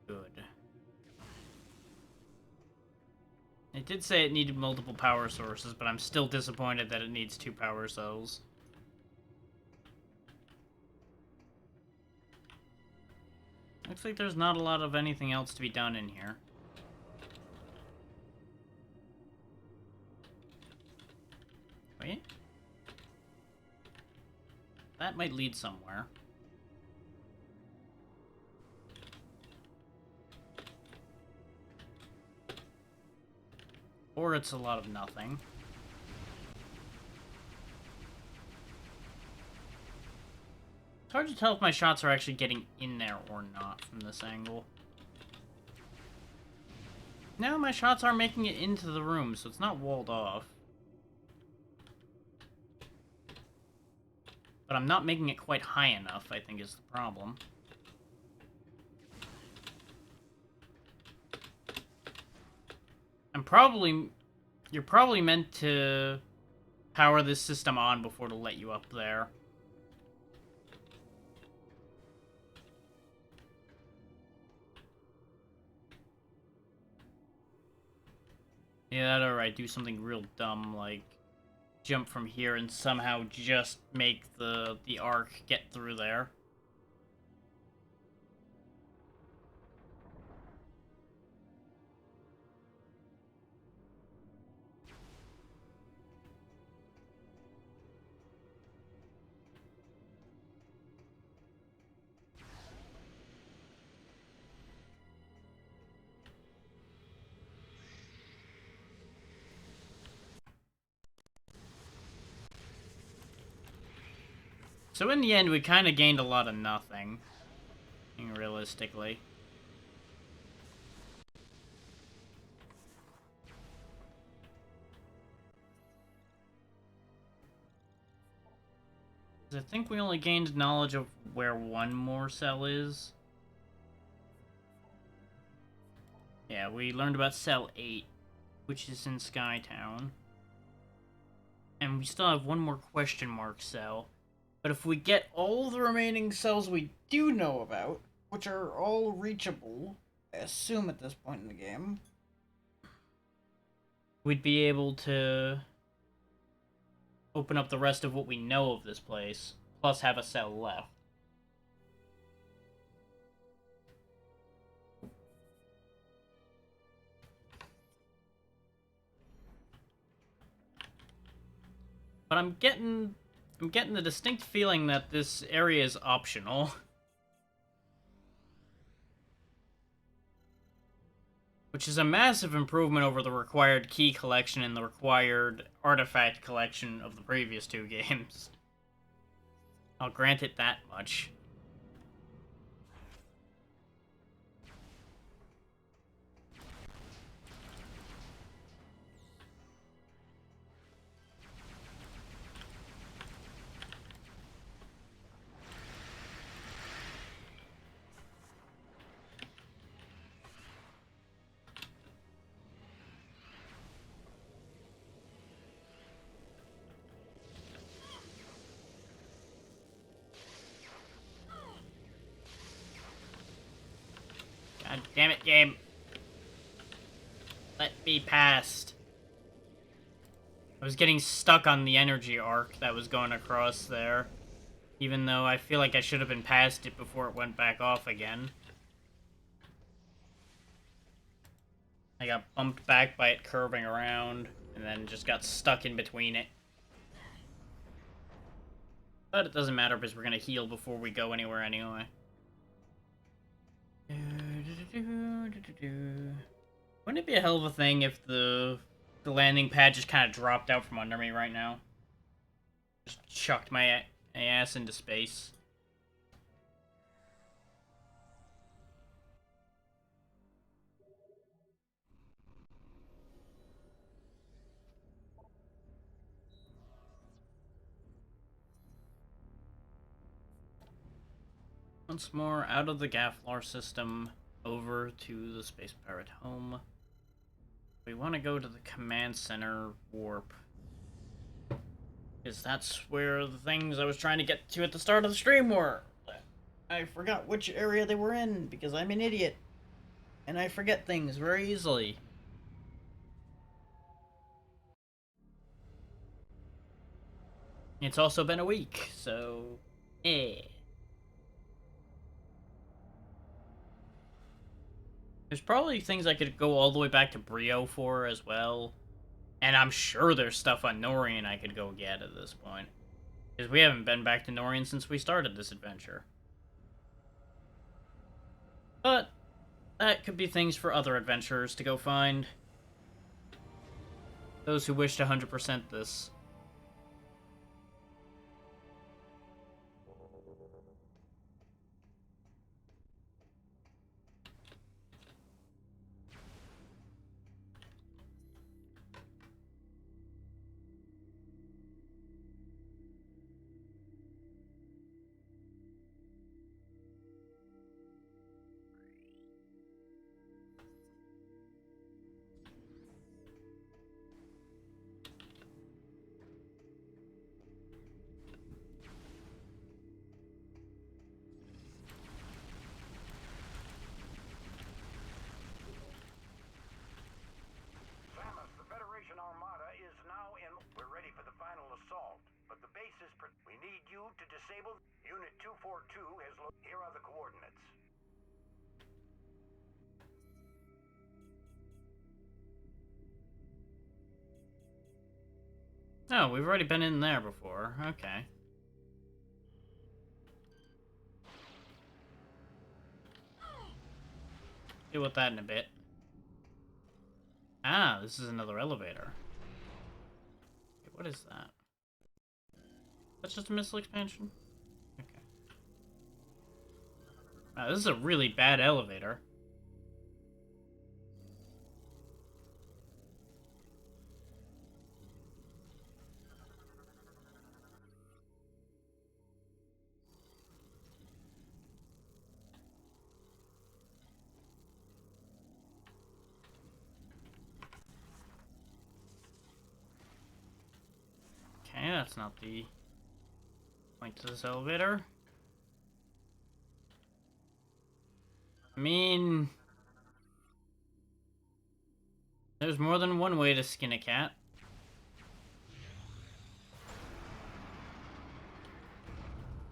Good. It did say it needed multiple power sources, but I'm still disappointed that it needs 2 power cells. Looks like there's not a lot of anything else to be done in here. Wait. That might lead somewhere. Or it's a lot of nothing. It's hard to tell if my shots are actually getting in there or not from this angle. No, my shots are making it into the room, so it's not walled off. But I'm not making it quite high enough, I think is the problem. You're probably meant to power this system on before to let you up there. Yeah, alright, do something real dumb, like jump from here and somehow just make the arc get through there. So in the end, we kind of gained a lot of nothing, realistically. I think we only gained knowledge of where one more cell is. Yeah, we learned about Cell 8, which is in Skytown. And we still have one more question mark cell. But if we get all the remaining cells we do know about, which are all reachable, I assume at this point in the game, we'd be able to open up the rest of what we know of this place, plus have a cell left. But I'm getting the distinct feeling that this area is optional. Which is a massive improvement over the required key collection and the required artifact collection of the previous 2 games. I'll grant it that much. God damn it, game. Let me past. I was getting stuck on the energy arc that was going across there. Even though I feel like I should have been past it before it went back off again. I got bumped back by it curving around, and then just got stuck in between it. But it doesn't matter because we're gonna heal before we go anywhere anyway. Wouldn't it be a hell of a thing if the landing pad just kind of dropped out from under me right now? Just chucked my ass into space. Once more, out of the Gaflar system, over to the Space Pirate home. We want to go to the Command Center warp. Because that's where the things I was trying to get to at the start of the stream were. I forgot which area they were in, because I'm an idiot. And I forget things very easily. It's also been a week, so... eh. There's probably things I could go all the way back to Brio for as well. And I'm sure there's stuff on Norian I could go get at this point. Because we haven't been back to Norian since we started this adventure. But that could be things for other adventurers to go find. Those who wish to 100% this. Samus, the Federation Armada is now in. We're ready for the final assault, but the base is. We need you to disable. Unit 242 has. Here are the coordinates. Oh, we've already been in there before. Okay. Deal with that in a bit. Ah, this is another elevator. Okay, what is that? That's just a missile expansion? Okay. Wow, this is a really bad elevator. Okay, that's not the point to this elevator. I mean... there's more than one way to skin a cat.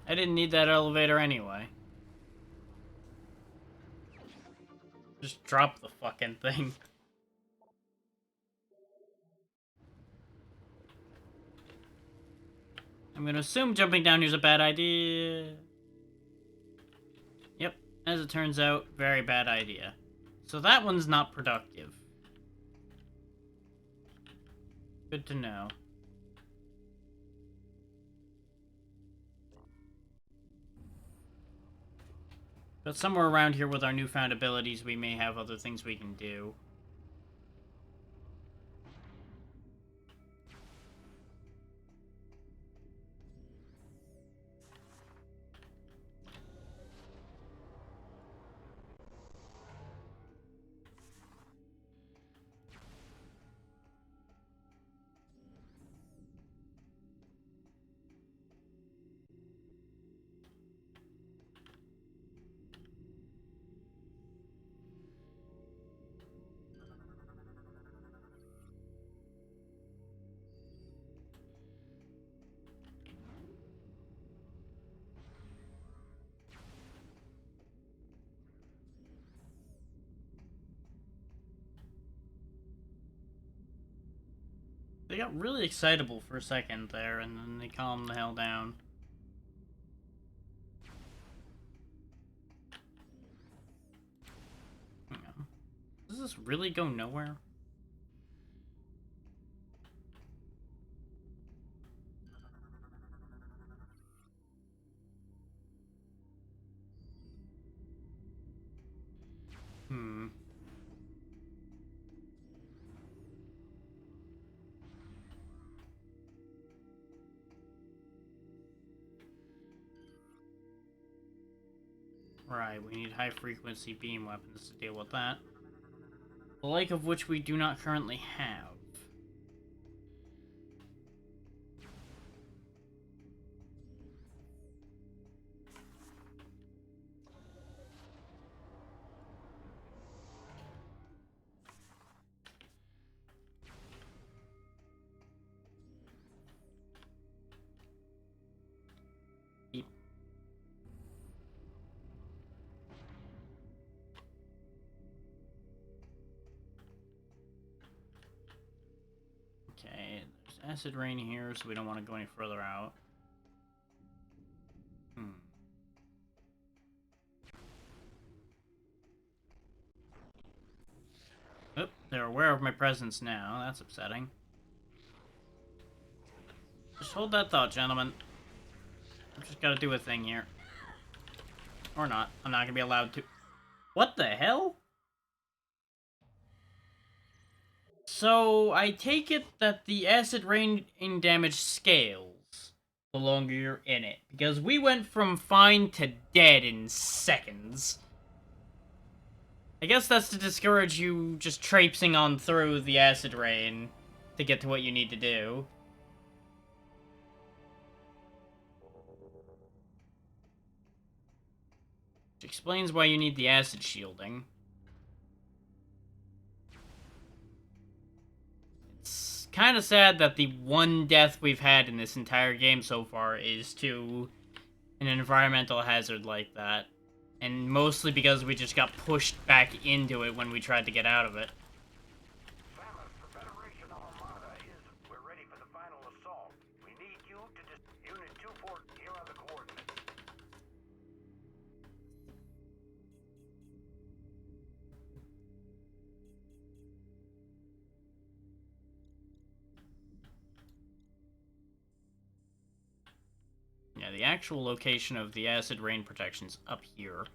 I didn't need that elevator anyway. Just drop the fucking thing. I'm gonna assume jumping down here's a bad idea. Yep, as it turns out, very bad idea. So that one's not productive. Good to know. But somewhere around here with our newfound abilities, we may have other things we can do. They got really excitable for a second there, and then they calmed the hell down. Hang on. Does this really go nowhere? Hmm. Right, we need high-frequency beam weapons to deal with that. The like of which we do not currently have. Okay, there's acid rain here, so we don't want to go any further out. Hmm. Oh, they're aware of my presence now. That's upsetting. Just hold that thought, gentlemen. I've just gotta do a thing here. Or not. I'm not gonna be allowed to. What the hell? So, I take it that the acid rain damage scales the longer you're in it. Because we went from fine to dead in seconds. I guess that's to discourage you just traipsing on through the acid rain to get to what you need to do. Which explains why you need the acid shielding. It's kind of sad that the one death we've had in this entire game so far is to an environmental hazard like that. And mostly because we just got pushed back into it when we tried to get out of it. Samus, the Federation Armada we're ready for the final assault. We need you to Unit 2-4, here are the coordinates. Yeah, the actual location of the acid rain protection's up here.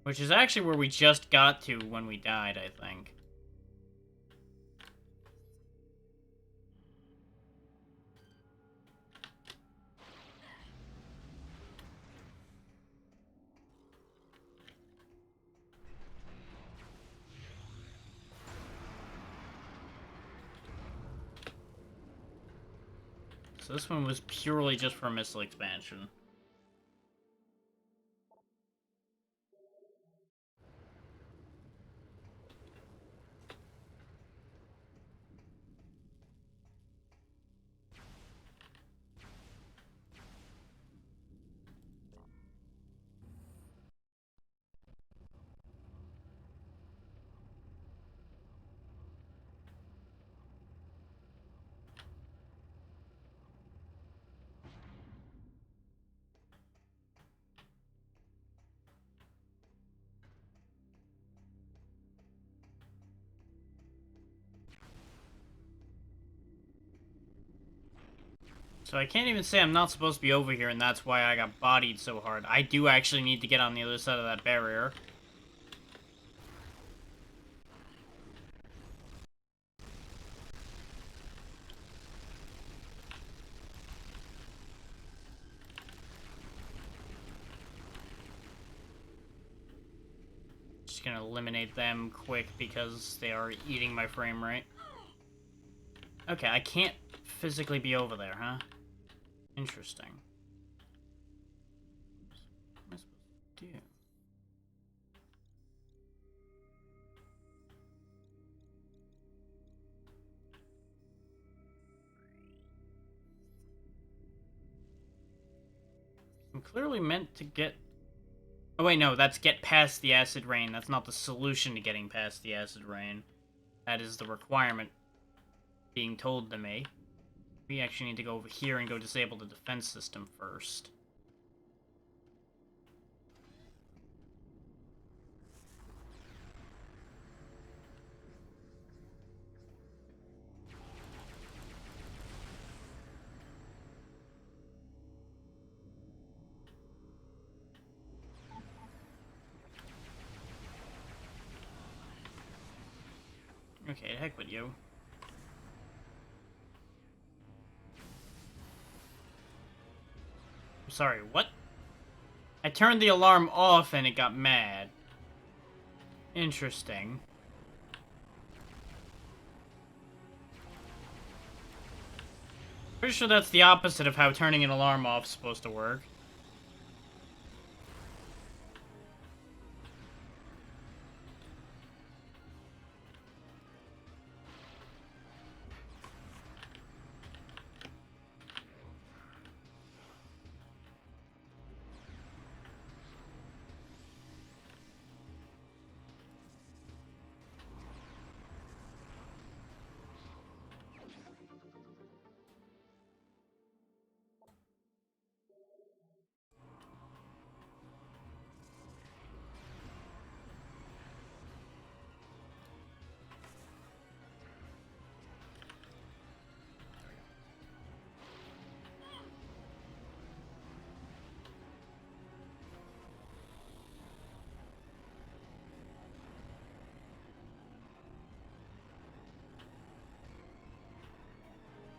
Which is actually where we just got to when we died, I think. So this one was purely just for missile expansion. So I can't even say I'm not supposed to be over here, and that's why I got bodied so hard. I do actually need to get on the other side of that barrier. Just gonna eliminate them quick because they are eating my frame rate. Okay, I can't physically be over there, huh? Interesting. What am I supposed to do? I'm clearly meant to get... Oh wait, no, that's get past the acid rain. That's not the solution to getting past the acid rain. That is the requirement being told to me. We actually need to go over here and go disable the defense system first. Okay, heck with you. I'm sorry, what? I turned the alarm off and it got mad. Interesting. Pretty sure that's the opposite of how turning an alarm off is supposed to work.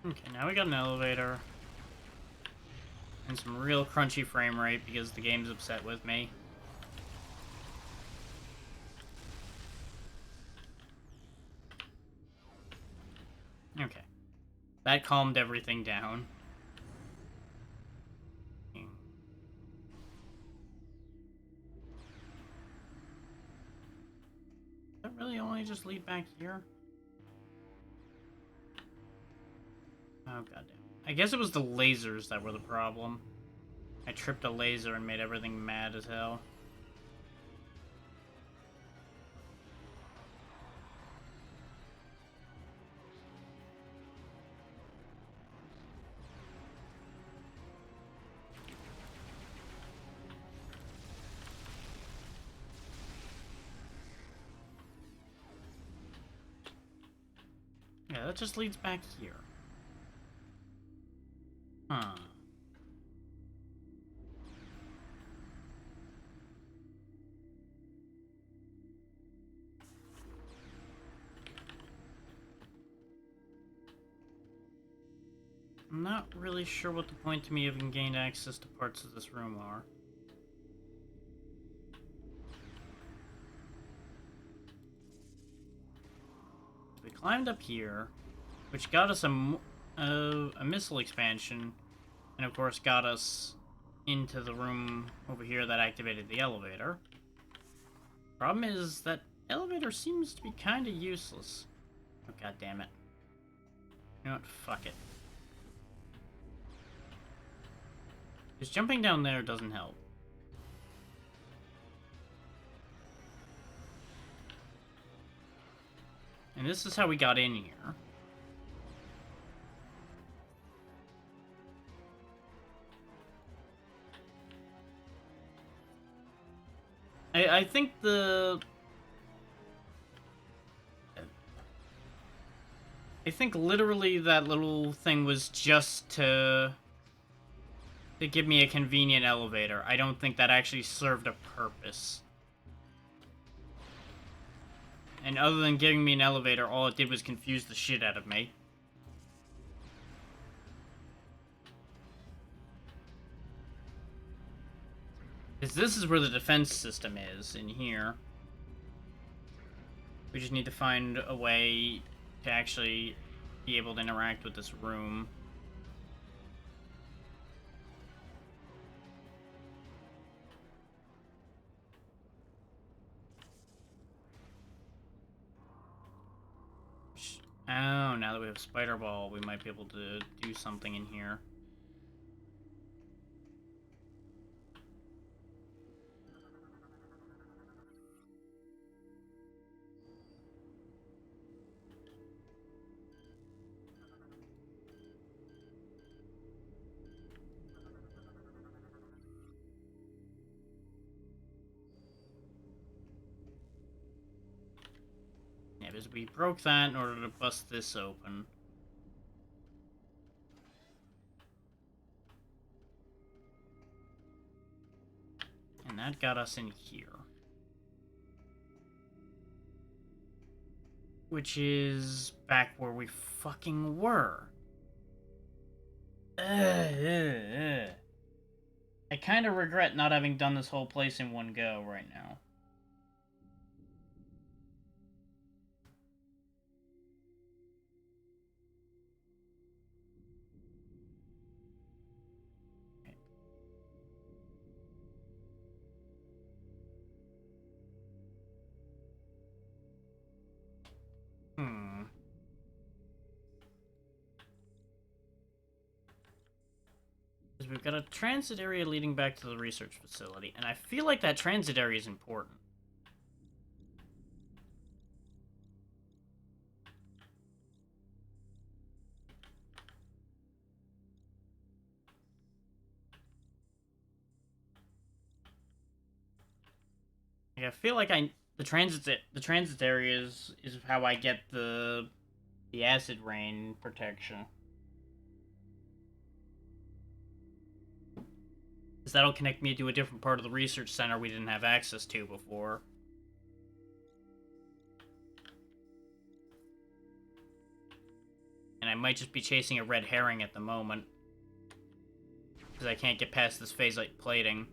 Okay, now we got an elevator. And some real crunchy frame rate because the game's upset with me. Okay. That calmed everything down. Does that really only just lead back here? Oh, goddamn. I guess it was the lasers that were the problem. I tripped a laser and made everything mad as hell. Yeah, that just leads back here. Huh. I'm not really sure what the point to me of having gained access to parts of this room are. We climbed up here, which got us a missile expansion, and of course got us into the room over here that activated the elevator. Problem is that elevator seems to be kind of useless. Oh, god damn it. You know what? Fuck it. Just jumping down there doesn't help. And this is how we got in here. I think I think literally that little thing was just to give me a convenient elevator. I don't think that actually served a purpose. And other than giving me an elevator, all it did was confuse the shit out of me. Because this is where the defense system is, in here. We just need to find a way to actually be able to interact with this room. Oh, now that we have Spider Ball, we might be able to do something in here. because we broke that in order to bust this open. And that got us in here. Which is back where we fucking were. I kind of regret not having done this whole place in one go right now. Because we've got a transit area leading back to the research facility, and I feel like that transit area is important. Like, I feel like the transit areas is how I get the acid rain protection. Because that'll connect me to a different part of the research center we didn't have access to before. And I might just be chasing a red herring at the moment. Because I can't get past this phasite plating.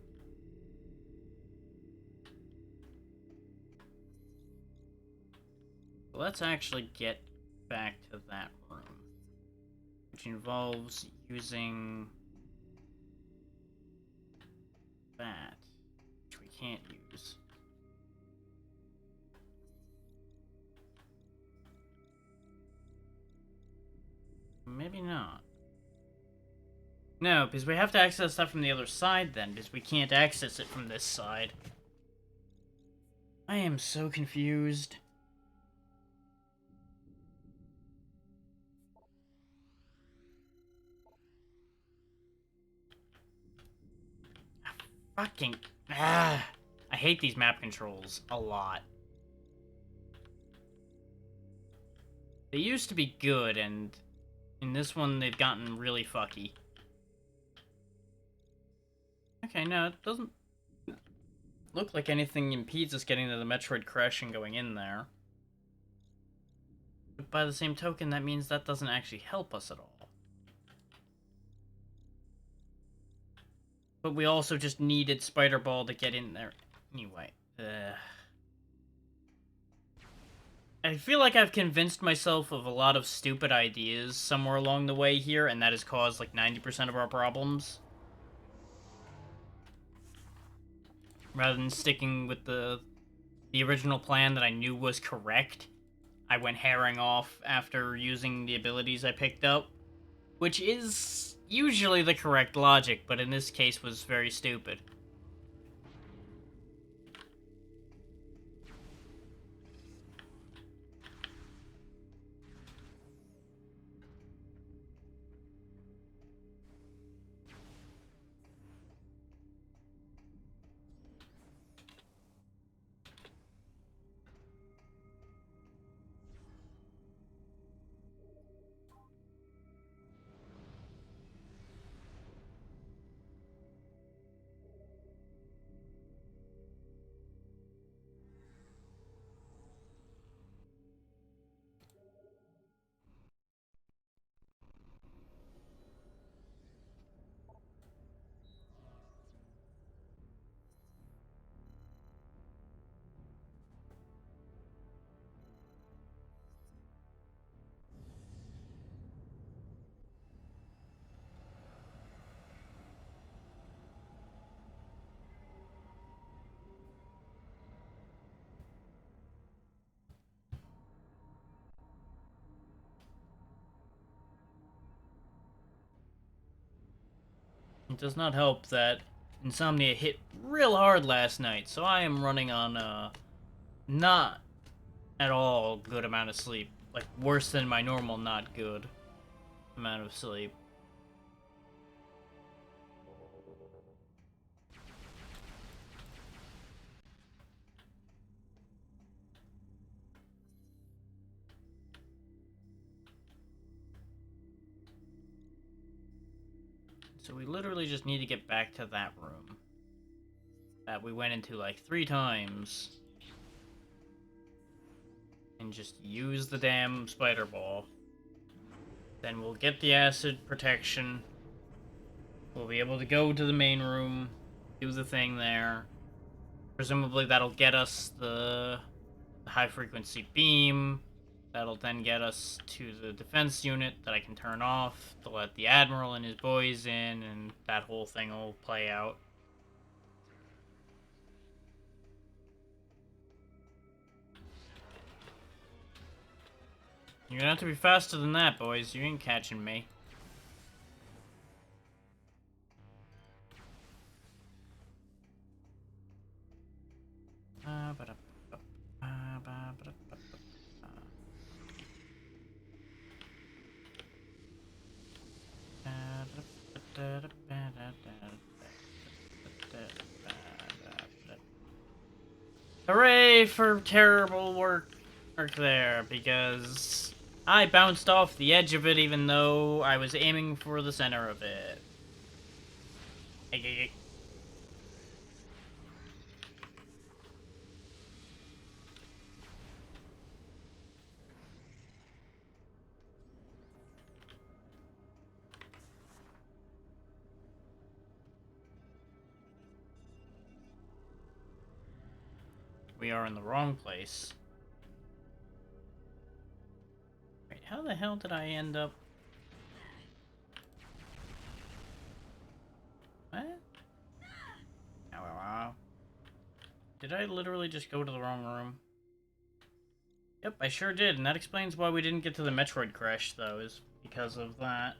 Let's actually get back to that room. Which involves using that, which we can't use. Maybe not. No, because we have to access that from the other side then, because we can't access it from this side. I am so confused. Fucking... I hate these map controls a lot. They used to be good, and in this one they've gotten really fucky. Okay, no, it doesn't look like anything impedes us getting to the Metroid crash and going in there. But by the same token, that means that doesn't actually help us at all. But we also just needed Spider Ball to get in there. Anyway, I feel like I've convinced myself of a lot of stupid ideas somewhere along the way here, and that has caused like 90% of our problems. Rather than sticking with the original plan that I knew was correct, I went herring off after using the abilities I picked up, which is usually the correct logic, but in this case was very stupid. It does not help that insomnia hit real hard last night, so I am running on not at all good amount of sleep. Like, worse than my normal not good amount of sleep. So we literally just need to get back to that room that we went into like 3 times. And just use the damn spider ball. Then we'll get the acid protection. We'll be able to go to the main room, do the thing there. Presumably that'll get us the high frequency beam. That'll then get us to the defense unit that I can turn off to let the Admiral and his boys in, and that whole thing will play out. You're gonna have to be faster than that, boys. You ain't catching me. Hooray for terrible work there, because I bounced off the edge of it even though I was aiming for the center of it. We are in the wrong place. Wait, how the hell did I end up... What? Ow, ow, ow. Did I literally just go to the wrong room? Yep, I sure did, and that explains why we didn't get to the Metroid crash, though, is because of that.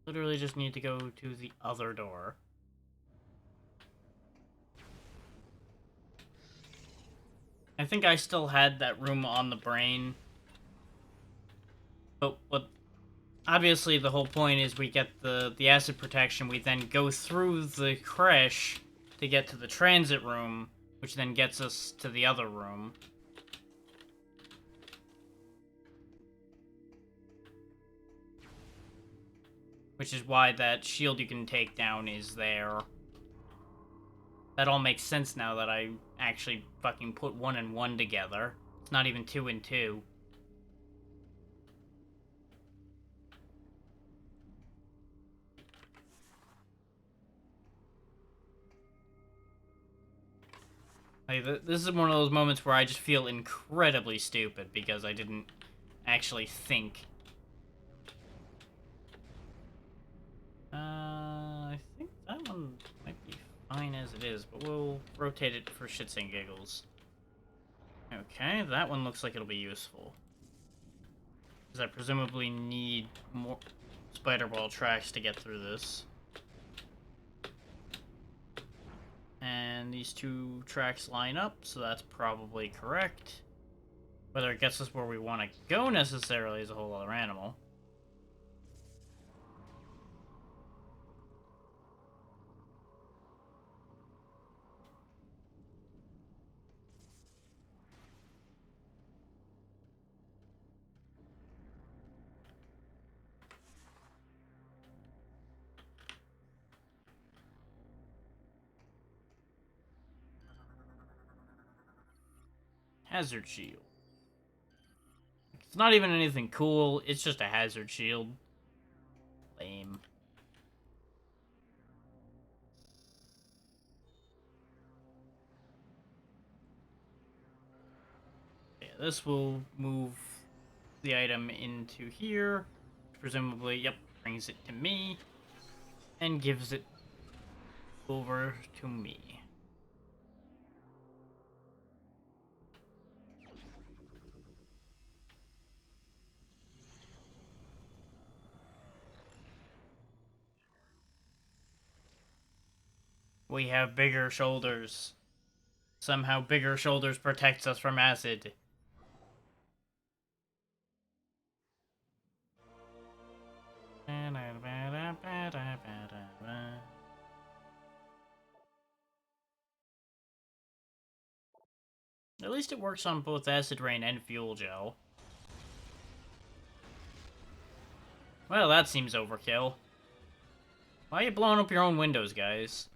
Literally just need to go to the other door. I think I still had that room on the brain. But what... Obviously, the whole point is we get the acid protection, we then go through the crash to get to the transit room, which then gets us to the other room. Which is why that shield you can take down is there. That all makes sense now that I actually fucking put 1 and 1 together. It's not even 2 and 2. Like, this is one of those moments where I just feel incredibly stupid because I didn't actually think. I think that one might be fine as it is, but we'll rotate it for shits and giggles. Okay, that one looks like it'll be useful. Because I presumably need more spider ball tracks to get through this. And these 2 tracks line up, so that's probably correct. Whether it gets us where we want to go necessarily is a whole other animal. Hazard shield. It's not even anything cool, it's just a hazard shield. Lame. Yeah, this will move the item into here. Presumably, yep, brings it to me. And gives it over to me. We have bigger shoulders. Somehow bigger shoulders protects us from acid. At least it works on both acid rain and fuel gel. Well, that seems overkill. Why are you blowing up your own windows, guys?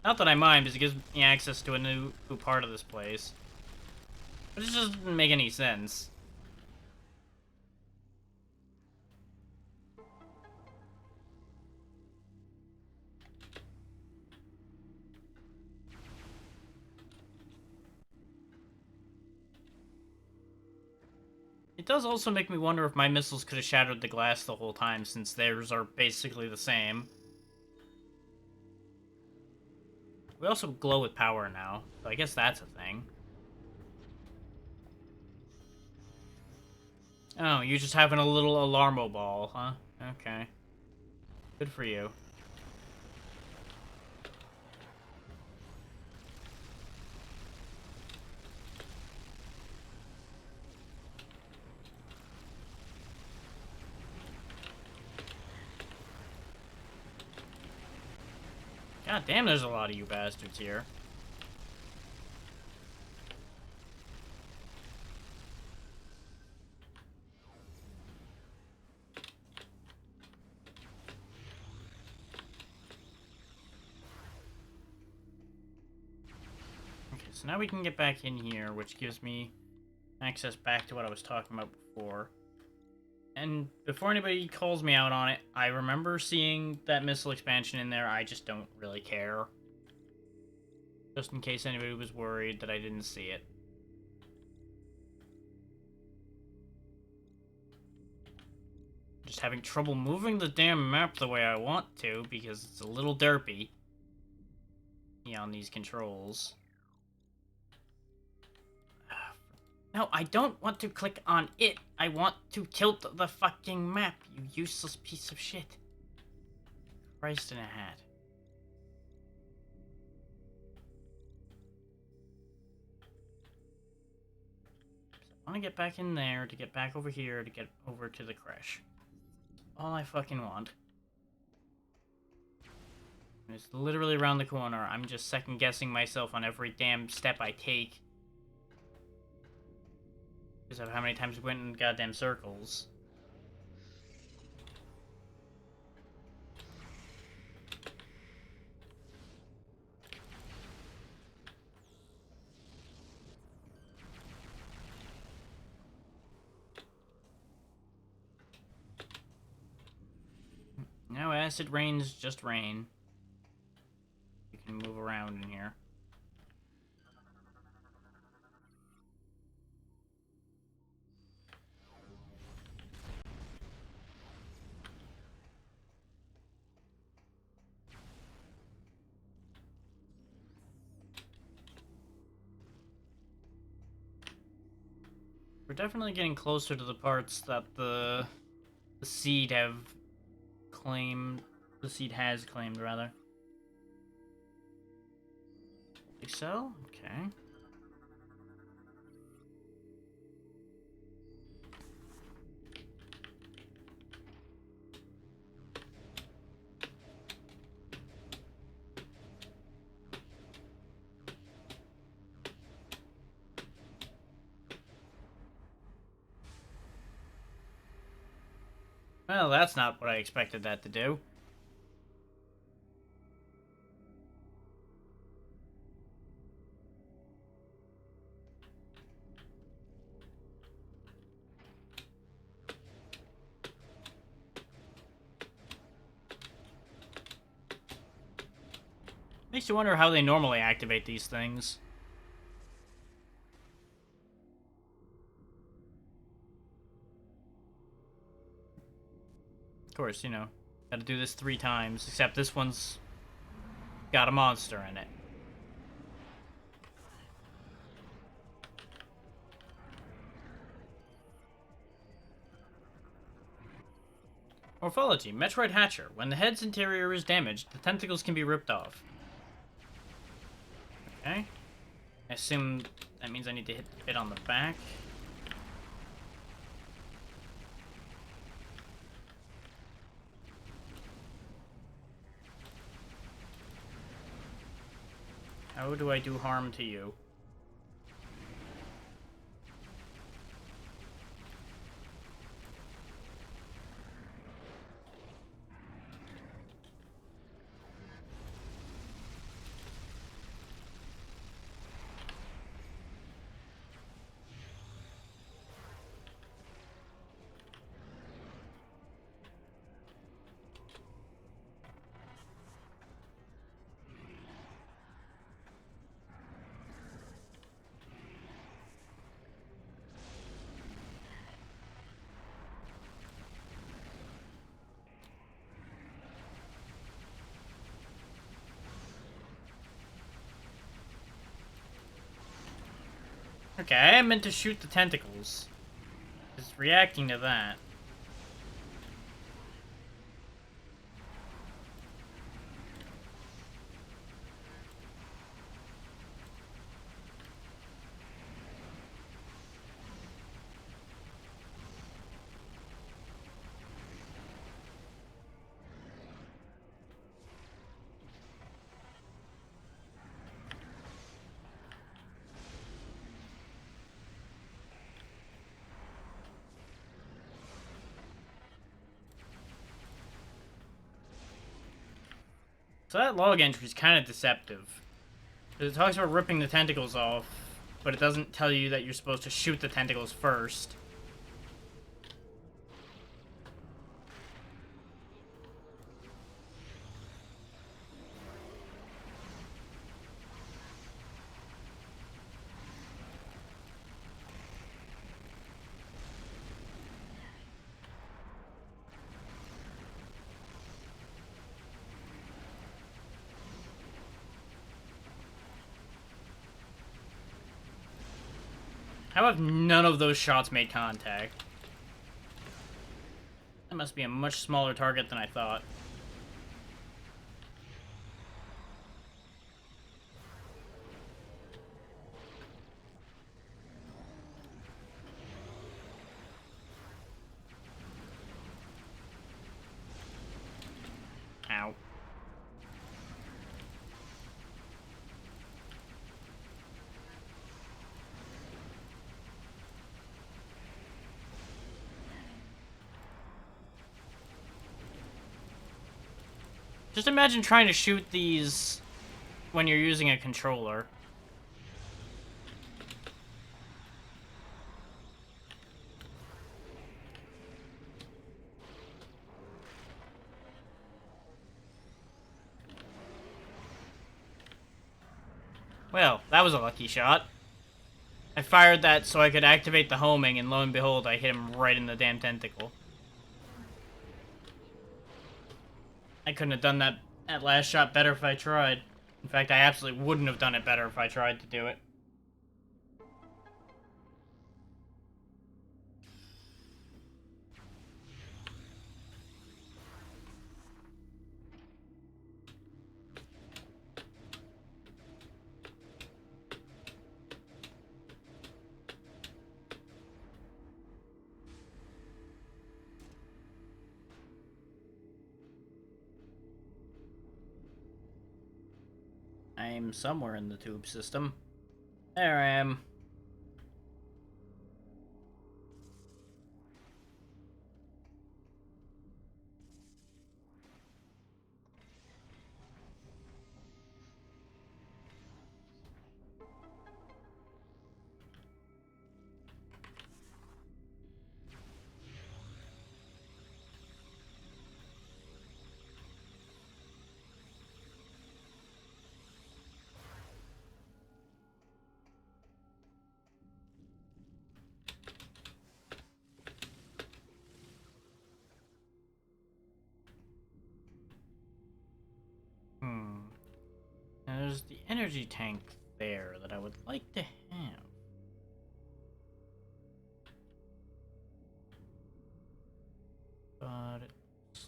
Not that I mind, because it gives me access to a new part of this place. But it just doesn't make any sense. It does also make me wonder if my missiles could have shattered the glass the whole time, since theirs are basically the same. We also glow with power now, so I guess that's a thing. Oh, you're just having a little alarmo ball, huh? Okay. Good for you. God damn, there's a lot of you bastards here. Okay, so now we can get back in here, which gives me access back to what I was talking about before. And before anybody calls me out on it, I remember seeing that missile expansion in there. I just don't really care. Just in case anybody was worried that I didn't see it. Just having trouble moving the damn map the way I want to, because it's a little derpy. Yeah, on these controls. No, I don't want to click on it. I want to tilt the fucking map, you useless piece of shit. Christ in a hat. So I want to get back in there, to get back over here, to get over to the crash. All I fucking want. And it's literally around the corner. I'm just second-guessing myself on every damn step I take. Because of how many times we went in goddamn circles. Now acid rain's just rain. You can move around in here. We're definitely getting closer to the parts that the seed have claimed. The seed has claimed, rather. Think so? Okay. Well, that's not what I expected that to do. Makes you wonder how they normally activate these things. Of course, you know, gotta do this 3 times, except this one's got a monster in it. Morphology, Metroid Hatcher. When the head's interior is damaged, the tentacles can be ripped off. Okay. I assume that means I need to hit the bit on the back. How do I do harm to you? Okay, I meant to shoot the tentacles. It's reacting to that. So that log entry is kind of deceptive. It talks about ripping the tentacles off, but it doesn't tell you that you're supposed to shoot the tentacles first. How have none of those shots made contact? That must be a much smaller target than I thought. Ow. Just imagine trying to shoot these when you're using a controller. Well, that was a lucky shot. I fired that so I could activate the homing, and lo and behold, I hit him right in the damn tentacle. I couldn't have done that last shot better if I tried. In fact, I absolutely wouldn't have done it better if I tried to do it. I'm somewhere in the tube system. There I am. There's the energy tank there that I would like to have. But it's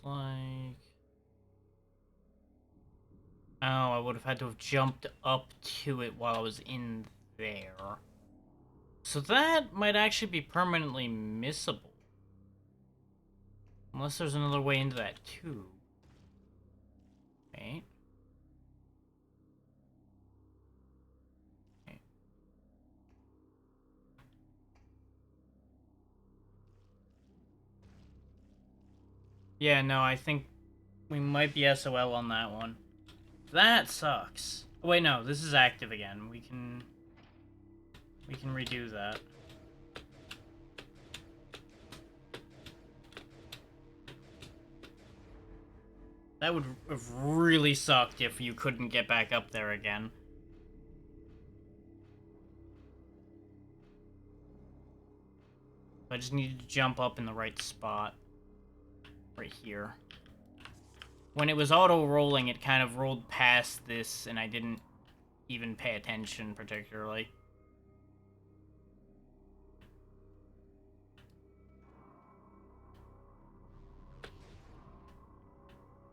I would have had to have jumped up to it while I was in there. So that might actually be permanently missable. Unless there's another way into that tube. Right? Okay. Yeah, no, I think we might be SOL on that one. That sucks. Oh, wait, no, this is active again. We can redo that. That would have really sucked if you couldn't get back up there again. I just needed to jump up in the right spot. Right here. When it was auto-rolling, it kind of rolled past this, and I didn't even pay attention particularly.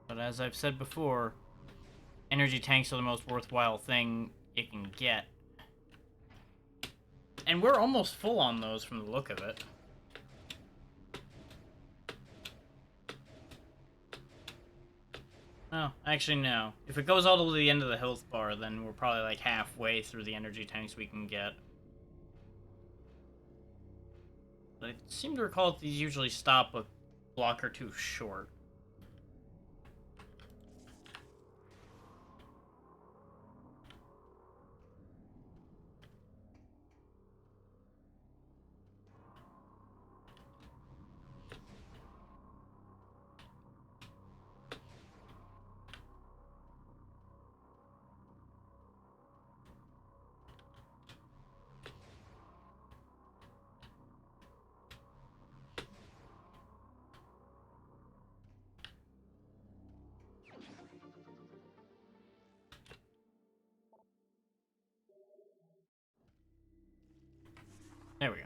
But as I've said before, energy tanks are the most worthwhile thing it can get. And we're almost full on those from the look of it. Oh, actually no. If it goes all the way to the end of the health bar, then we're probably like halfway through the energy tanks we can get. But I seem to recall that these usually stop a block or two short. There we go.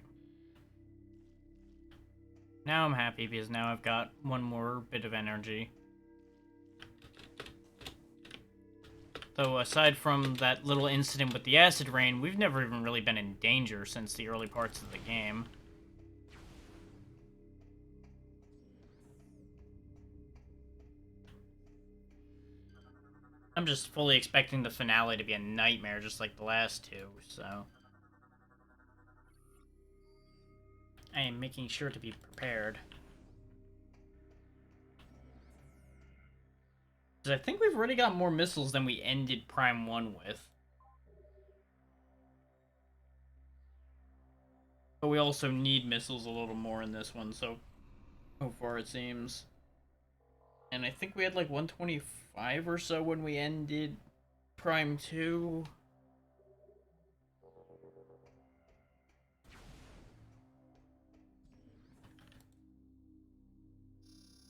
Now I'm happy because now I've got one more bit of energy. Though aside from that little incident with the acid rain, we've never even really been in danger since the early parts of the game. I'm just fully expecting the finale to be a nightmare just like the last two, so... I am making sure to be prepared. Because I think we've already got more missiles than we ended Prime 1 with. But we also need missiles a little more in this one, so far it seems. And I think we had like 125 or so when we ended Prime 2.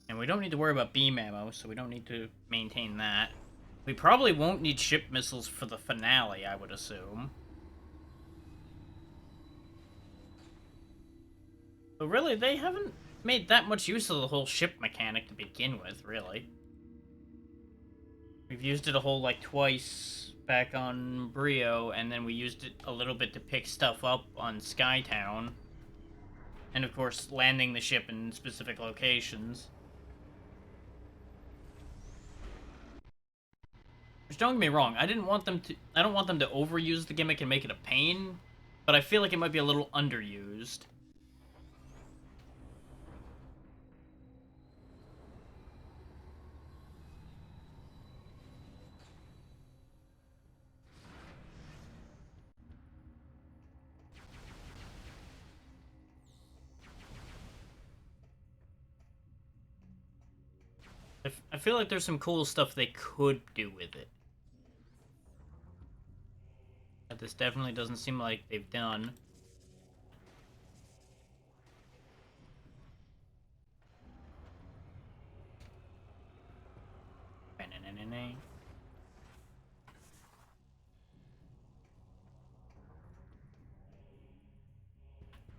And we don't need to worry about beam ammo, so we don't need to maintain that. We probably won't need ship missiles for the finale, I would assume. But really, they haven't made that much use of the whole ship mechanic to begin with, really. We've used it a whole, like, twice back on Brio, and then we used it a little bit to pick stuff up on Skytown. And, of course, landing the ship in specific locations. Which, don't get me wrong, I don't want them to overuse the gimmick and make it a pain, but I feel like it might be a little underused. I feel like there's some cool stuff they could do with it. But this definitely doesn't seem like they've done.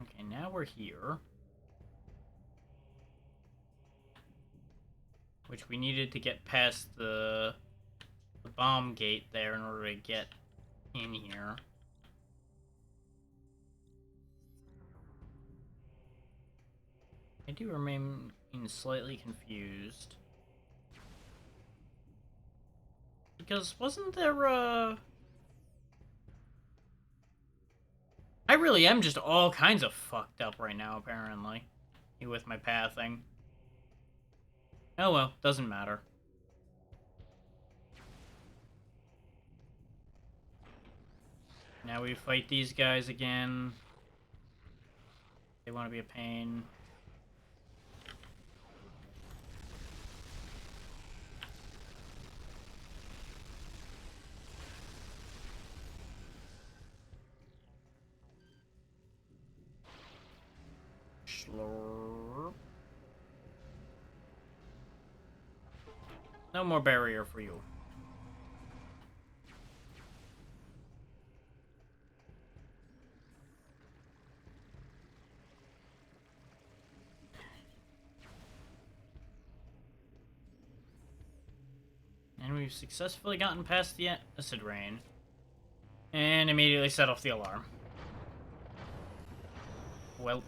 Okay, now we're here. Which we needed to get past the the bomb gate there in order to get in here. I do remain slightly confused. Because wasn't there a... I really am just all kinds of fucked up right now, apparently. With my pathing. Oh well, doesn't matter. Now we fight these guys again. They want to be a pain. Slurp. No more barrier for you. And we've successfully gotten past the acid rain. And immediately set off the alarm. Well.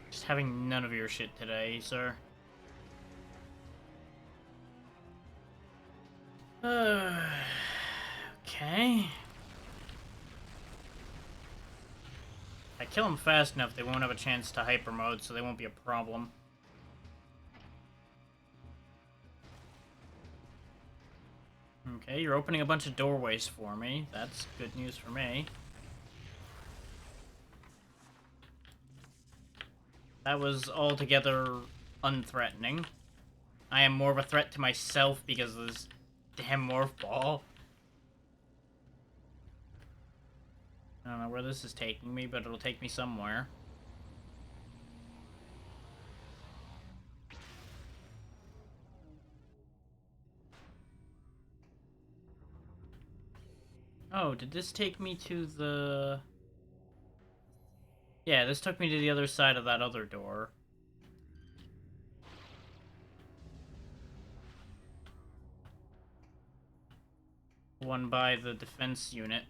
Just having none of your shit today, sir. Okay. I kill them fast enough, they won't have a chance to hyper mode, so they won't be a problem. Okay, you're opening a bunch of doorways for me. That's good news for me. That was altogether unthreatening. I am more of a threat to myself because of this damn morph ball. I don't know where this is taking me, but it'll take me somewhere. Oh, did this take me to the... Yeah, this took me to the other side of that other door. One by the defense unit.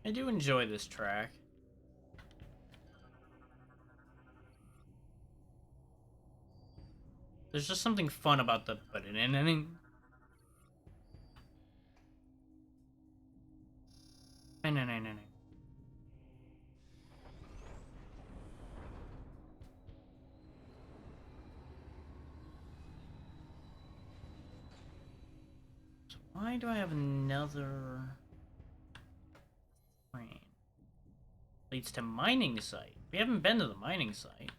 I do enjoy this track. There's just something fun about the put it in ending. No. So why do I have another train? Leads to mining site. We haven't been to the mining site.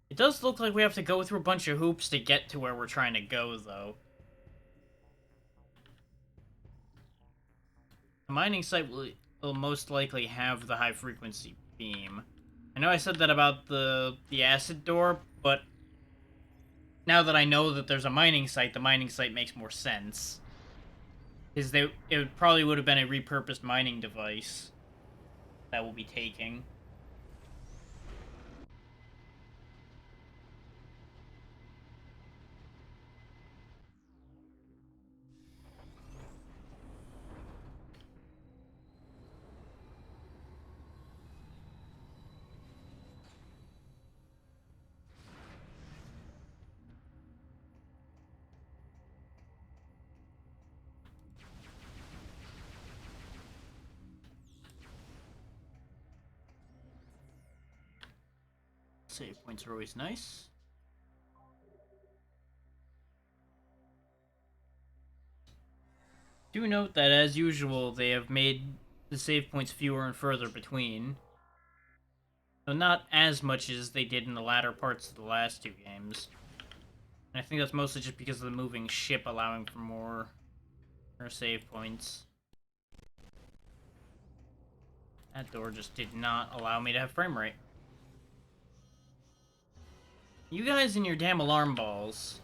It does look like we have to go through a bunch of hoops to get to where we're trying to go, though. The mining site will most likely have the high-frequency beam. I know I said that about the acid door, but now that I know that there's a mining site, the mining site makes more sense. Because it probably would have been a repurposed mining device that we'll be taking. Save points are always nice. Do note that, as usual, they have made the save points fewer and further between. Though not as much as they did in the latter parts of the last two games. And I think that's mostly just because of the moving ship allowing for more save points. That door just did not allow me to have frame rate. You guys and your damn alarm balls.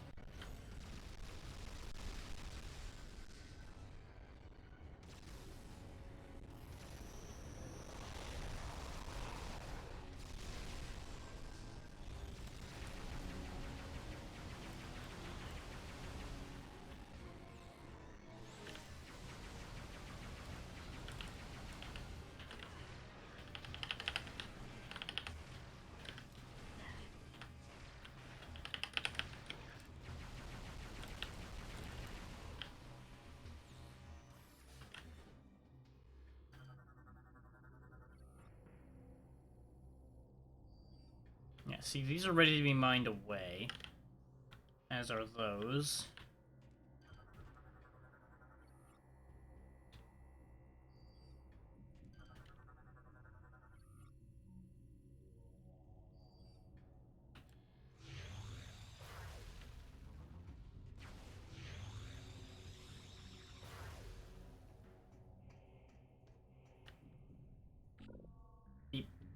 Yeah, see, these are ready to be mined away. As are those.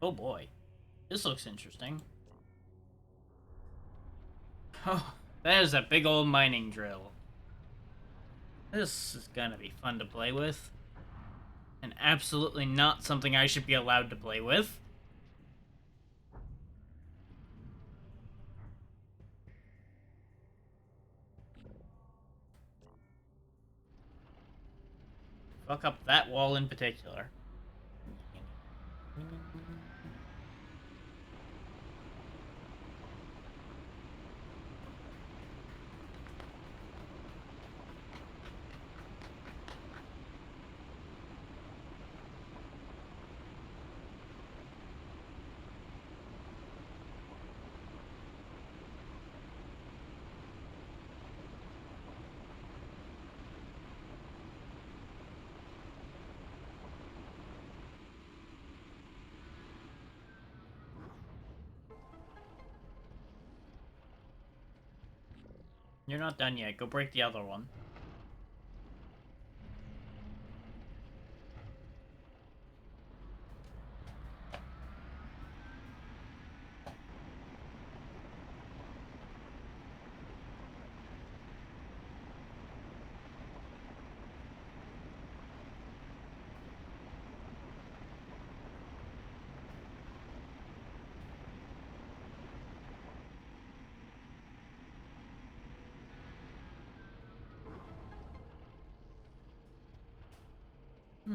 Oh boy. This looks interesting. Oh, that is a big old mining drill. This is gonna be fun to play with. And absolutely not something I should be allowed to play with. Fuck up that wall in particular. You're not done yet. Go break the other one.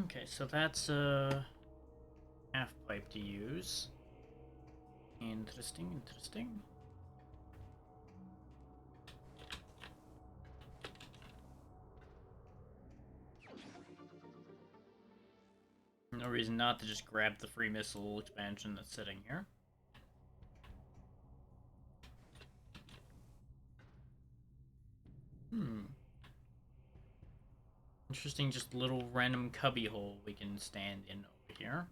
Okay, so that's a half pipe to use. Interesting, interesting. No reason not to just grab the free missile expansion that's sitting here. Interesting, just little random cubby hole we can stand in over here.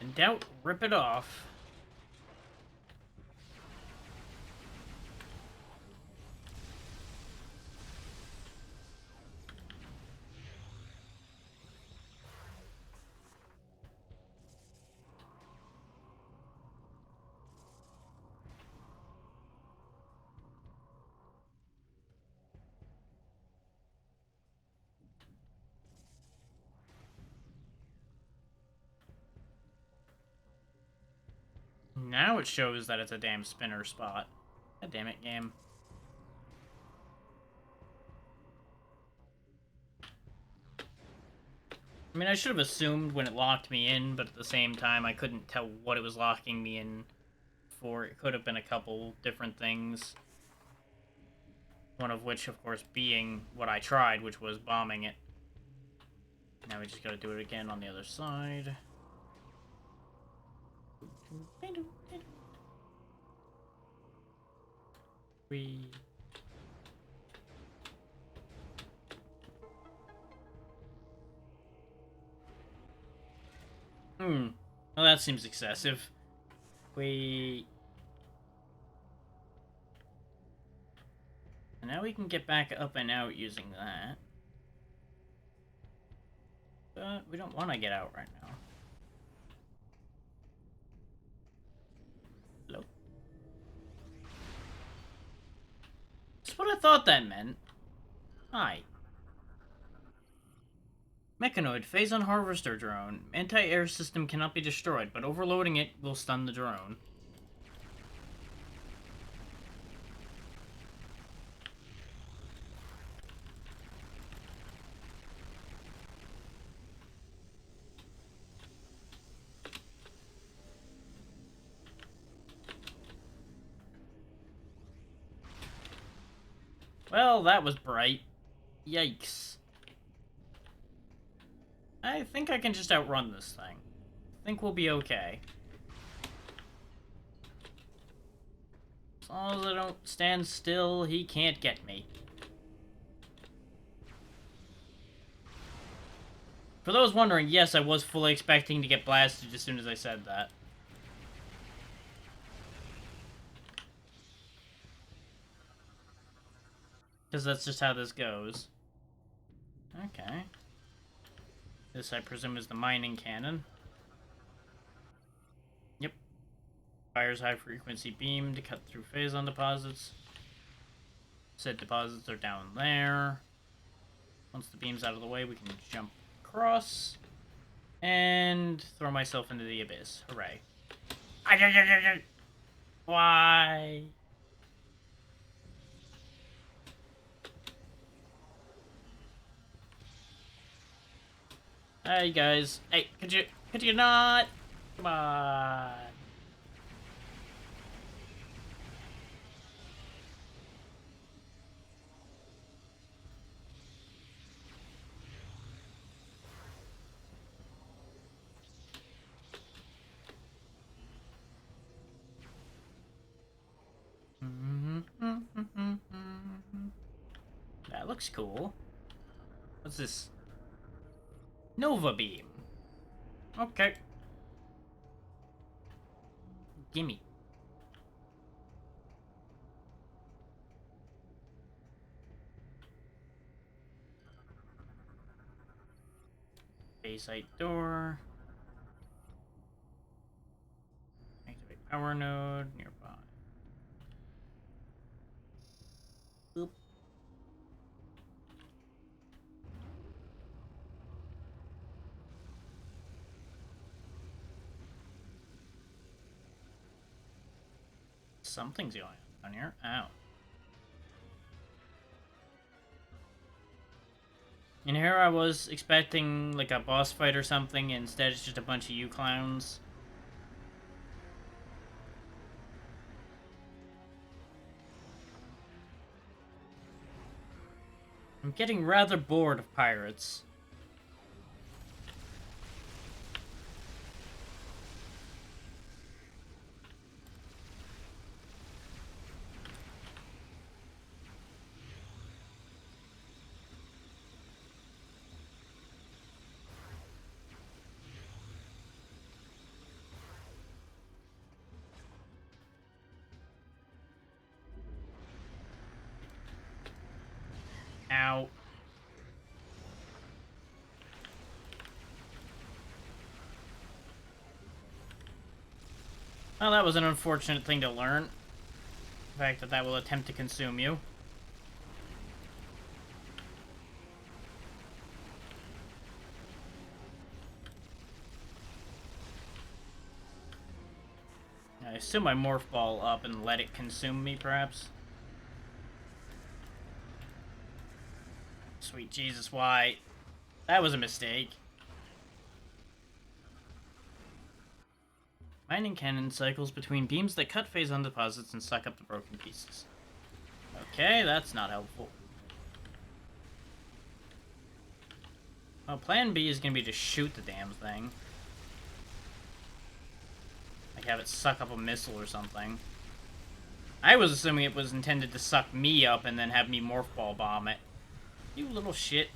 In doubt, rip it off. Now it shows that it's a damn spinner spot. God damn it, game. I mean, I should have assumed when it locked me in, but at the same time, I couldn't tell what it was locking me in for. It could have been a couple different things. One of which, of course, being what I tried, which was bombing it. Now we just gotta do it again on the other side. We... Well, that seems excessive. And now we can get back up and out using that. But we don't want to get out right now. Hello? That's what I thought that meant. Hi. Mechanoid, Phazon Harvester Drone. Anti-air system cannot be destroyed, but overloading it will stun the drone. Well, that was bright. Yikes. I think I can just outrun this thing. I think we'll be okay. As long as I don't stand still, he can't get me. For those wondering, yes, I was fully expecting to get blasted as soon as I said that. Because that's just how this goes. Okay. This, I presume, is the mining cannon. Yep. Fires high-frequency beam to cut through Phazon deposits. Said deposits are down there. Once the beam's out of the way, we can jump across. And throw myself into the abyss. Hooray. Why? Hey guys, hey, could you not? Come on. That looks cool. What's this? Nova Beam. Okay. Gimme. Bayside door. Activate power node nearby. Boop. Something's going on here. Ow. And here I was expecting like a boss fight or something, instead it's just a bunch of you clowns. I'm getting rather bored of pirates. Ow. Well, that was an unfortunate thing to learn. The fact that that will attempt to consume you. I assume I morph ball up and let it consume me, perhaps. Sweet Jesus, why? That was a mistake. Mining cannon cycles between beams that cut phase on deposits and suck up the broken pieces. Okay, that's not helpful. Well, plan B is gonna be to shoot the damn thing. Like have it suck up a missile or something. I was assuming it was intended to suck me up and then have me morph ball bomb it. You little shit.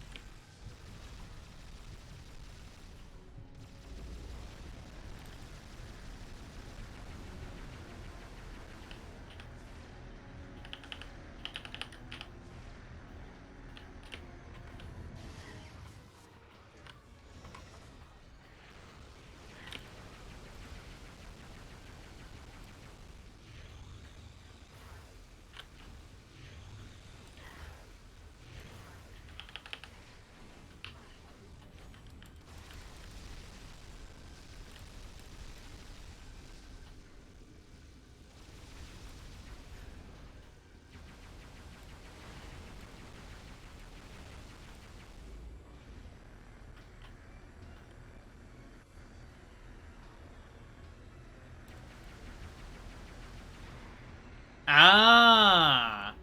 Ah!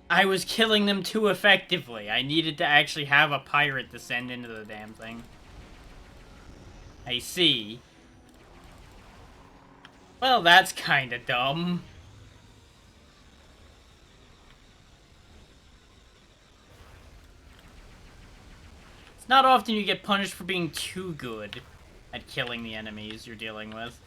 I was killing them too effectively. I needed to actually have a pirate descend into the damn thing. I see. Well, that's kinda dumb. It's not often you get punished for being too good at killing the enemies you're dealing with.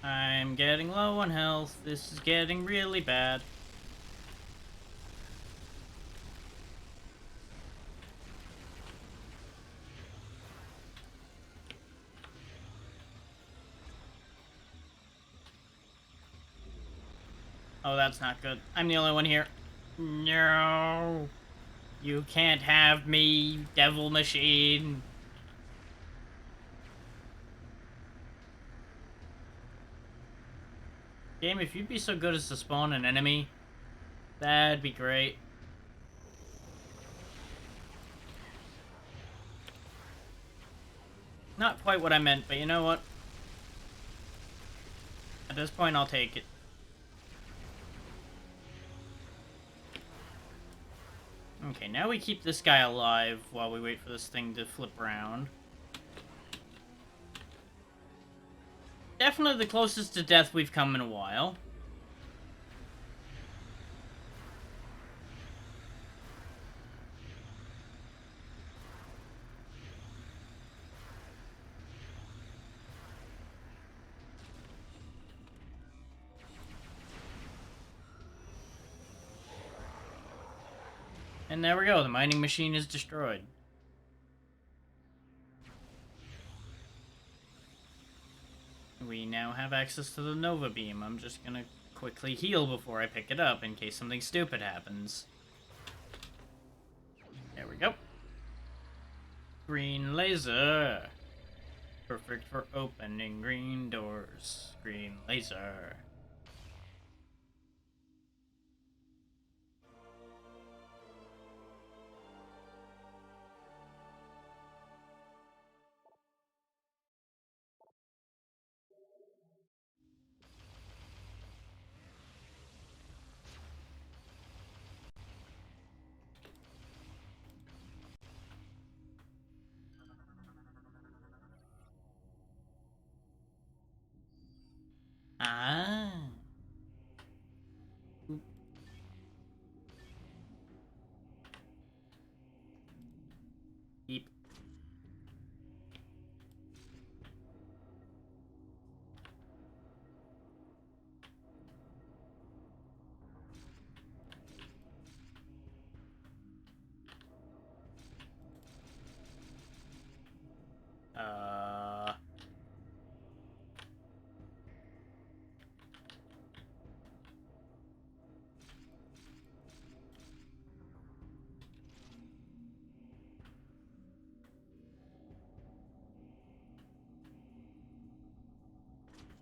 I'm getting low on health. This is getting really bad. Oh, that's not good. I'm the only one here. No. You can't have me, devil machine. Game, if you'd be so good as to spawn an enemy, that'd be great. Not quite what I meant, but you know what? At this point, I'll take it. Okay, now we keep this guy alive while we wait for this thing to flip around. Definitely the closest to death we've come in a while. And there we go, the mining machine is destroyed. We now have access to the Nova Beam. I'm just gonna quickly heal before I pick it up in case something stupid happens. There we go. Green laser. Perfect for opening green doors. Green laser.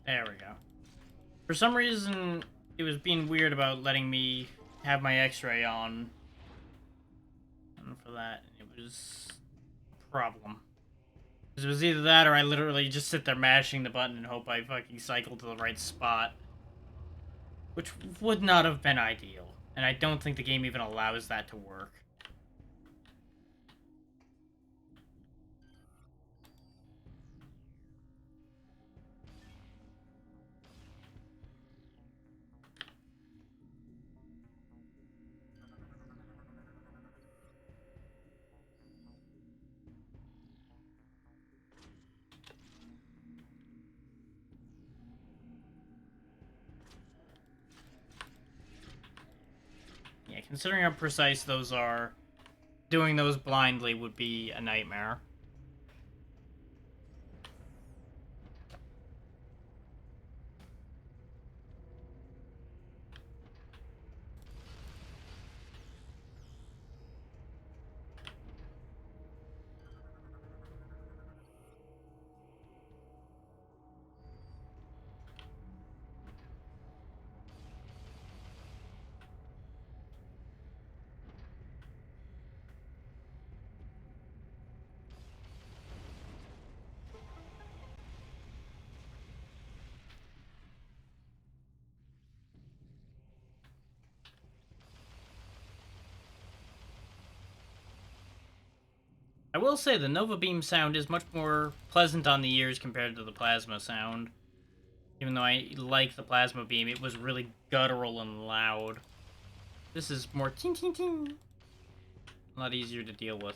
There we go. For some reason, it was being weird about letting me have my X-ray on. And for that, it was a problem. Because it was either that or I literally just sit there mashing the button and hope I fucking cycle to the right spot. Which would not have been ideal. And I don't think the game even allows that to work. Yeah, considering how precise those are, doing those blindly would be a nightmare. I will say the Nova Beam sound is much more pleasant on the ears compared to the Plasma sound. Even though I like the Plasma Beam, it was really guttural and loud. This is more ting ting ting. A lot easier to deal with.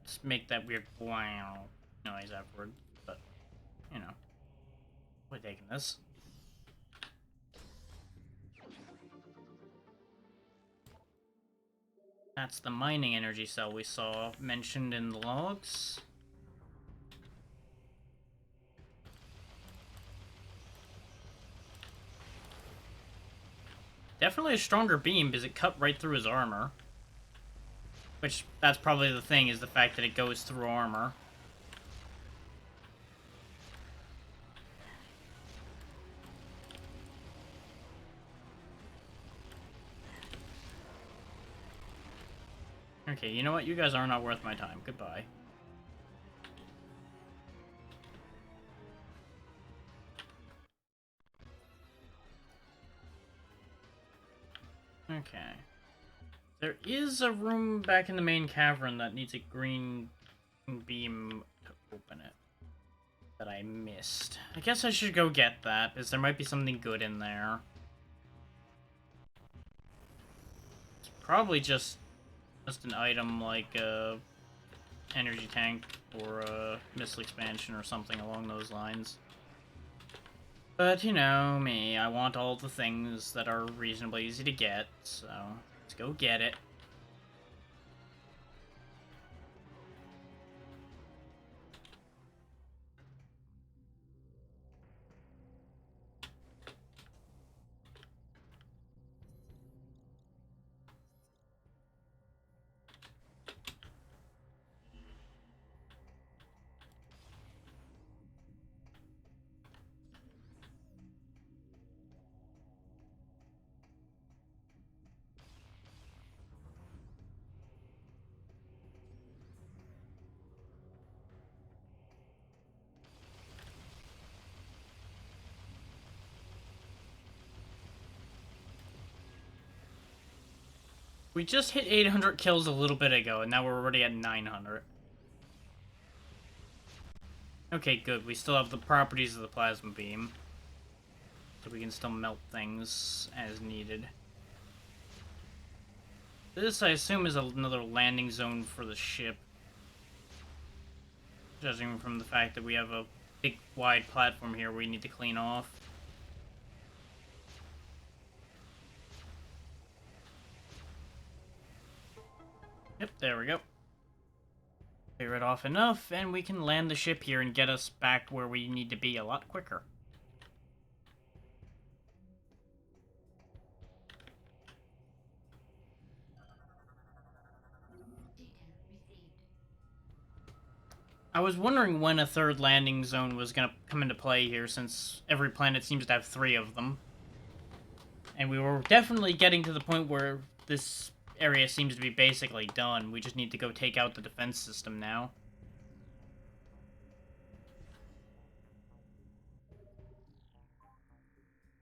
Just make that weird wow noise afterward, but, you know. We're taking this. That's the mining energy cell we saw mentioned in the logs. Definitely a stronger beam because it cut right through his armor. Which, that's probably the thing, is the fact that it goes through armor. Okay, you know what? You guys are not worth my time. Goodbye. Okay. There is a room back in the main cavern that needs a green beam to open it. That I missed. I guess I should go get that, because there might be something good in there. It's probably just an item like a energy tank or a missile expansion or something along those lines. But, you know, me, I want all the things that are reasonably easy to get, so let's go get it. We just hit 800 kills a little bit ago, and now we're already at 900. Okay, good. We still have the properties of the plasma beam. So we can still melt things as needed. This, I assume, is another landing zone for the ship. Judging from the fact that we have a big, wide platform here we need to clean off. Yep, there we go. Clear it off enough, and we can land the ship here and get us back where we need to be a lot quicker. I was wondering when a third landing zone was gonna come into play here, since every planet seems to have 3 of them. And we were definitely getting to the point where this area seems to be basically done. We just need to go take out the defense system now.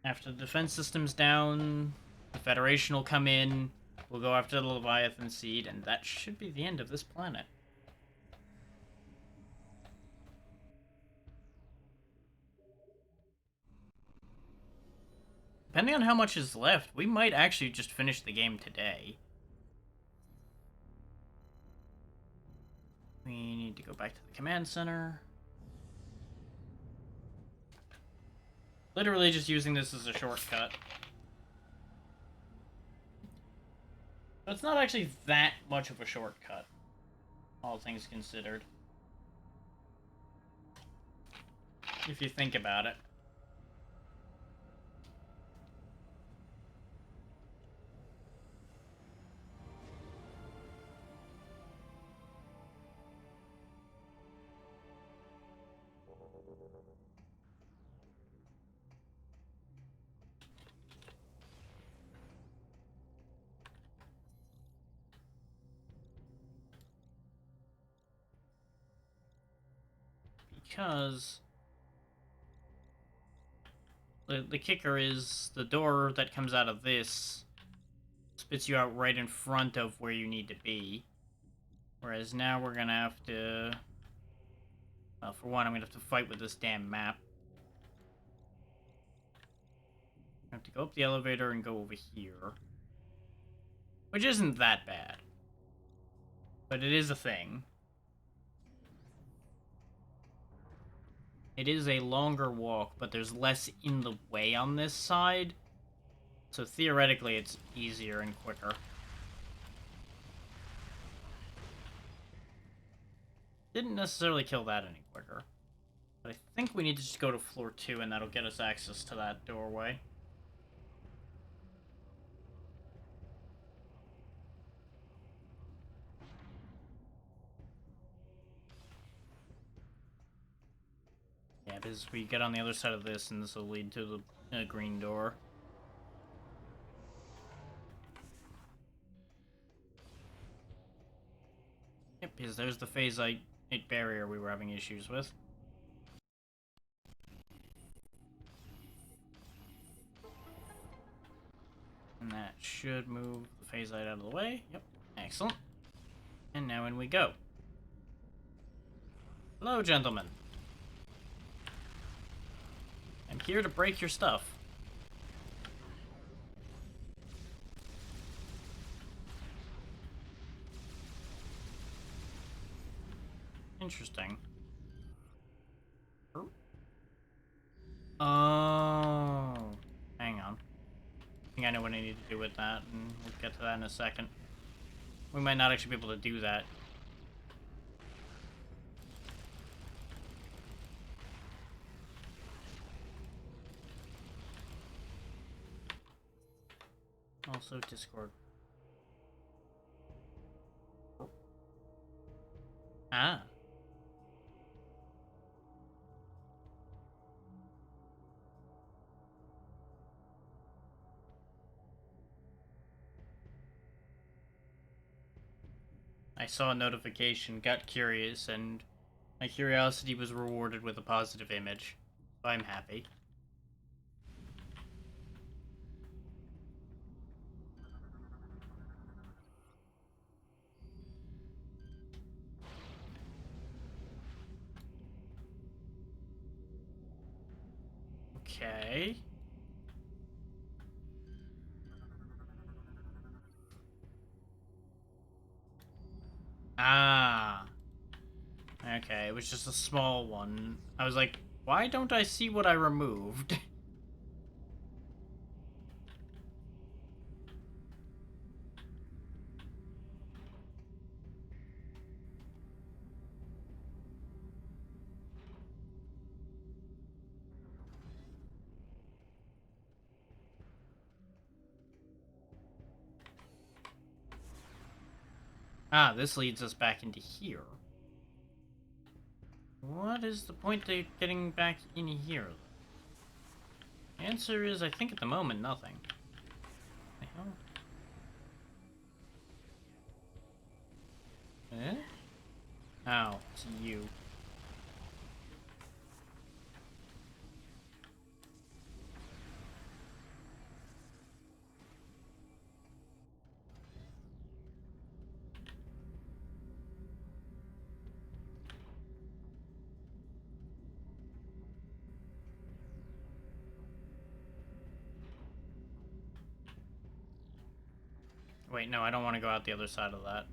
After the defense system's down, the Federation will come in, we'll go after the Leviathan Seed, and that should be the end of this planet. Depending on how much is left, we might actually just finish the game today. We need to go back to the command center. Literally just using this as a shortcut. But it's not actually that much of a shortcut, all things considered. If you think about it. Because the kicker is the door that comes out of this spits you out right in front of where you need to be. Whereas now we're gonna have to... Well, for one, I'm gonna have to fight with this damn map. I have to go up the elevator and go over here. Which isn't that bad. But it is a thing. It is a longer walk, but there's less in the way on this side. So theoretically, it's easier and quicker. Didn't necessarily kill that any quicker. But I think we need to just go to floor 2, and that'll get us access to that doorway. Yeah, because we get on the other side of this, and this will lead to the green door. Yep, because there's the phasite barrier we were having issues with. And that should move the phasite out of the way. Yep, excellent. And now in we go. Hello, gentlemen. I'm here to break your stuff. Interesting. Oh. Hang on. I think I know what I need to do with that, and we'll get to that in a second. We might not actually be able to do that. Also, Discord. Ah. I saw a notification, got curious, and my curiosity was rewarded with a positive image. So I'm happy. Okay. Ah. Okay, it was just a small one. I was like, why don't I see what I removed? Ah, this leads us back into here. What is the point of getting back in here? The answer is, I think at the moment, nothing. The hell? Eh? Oh, it's you. Wait, no, I don't want to go out the other side of that.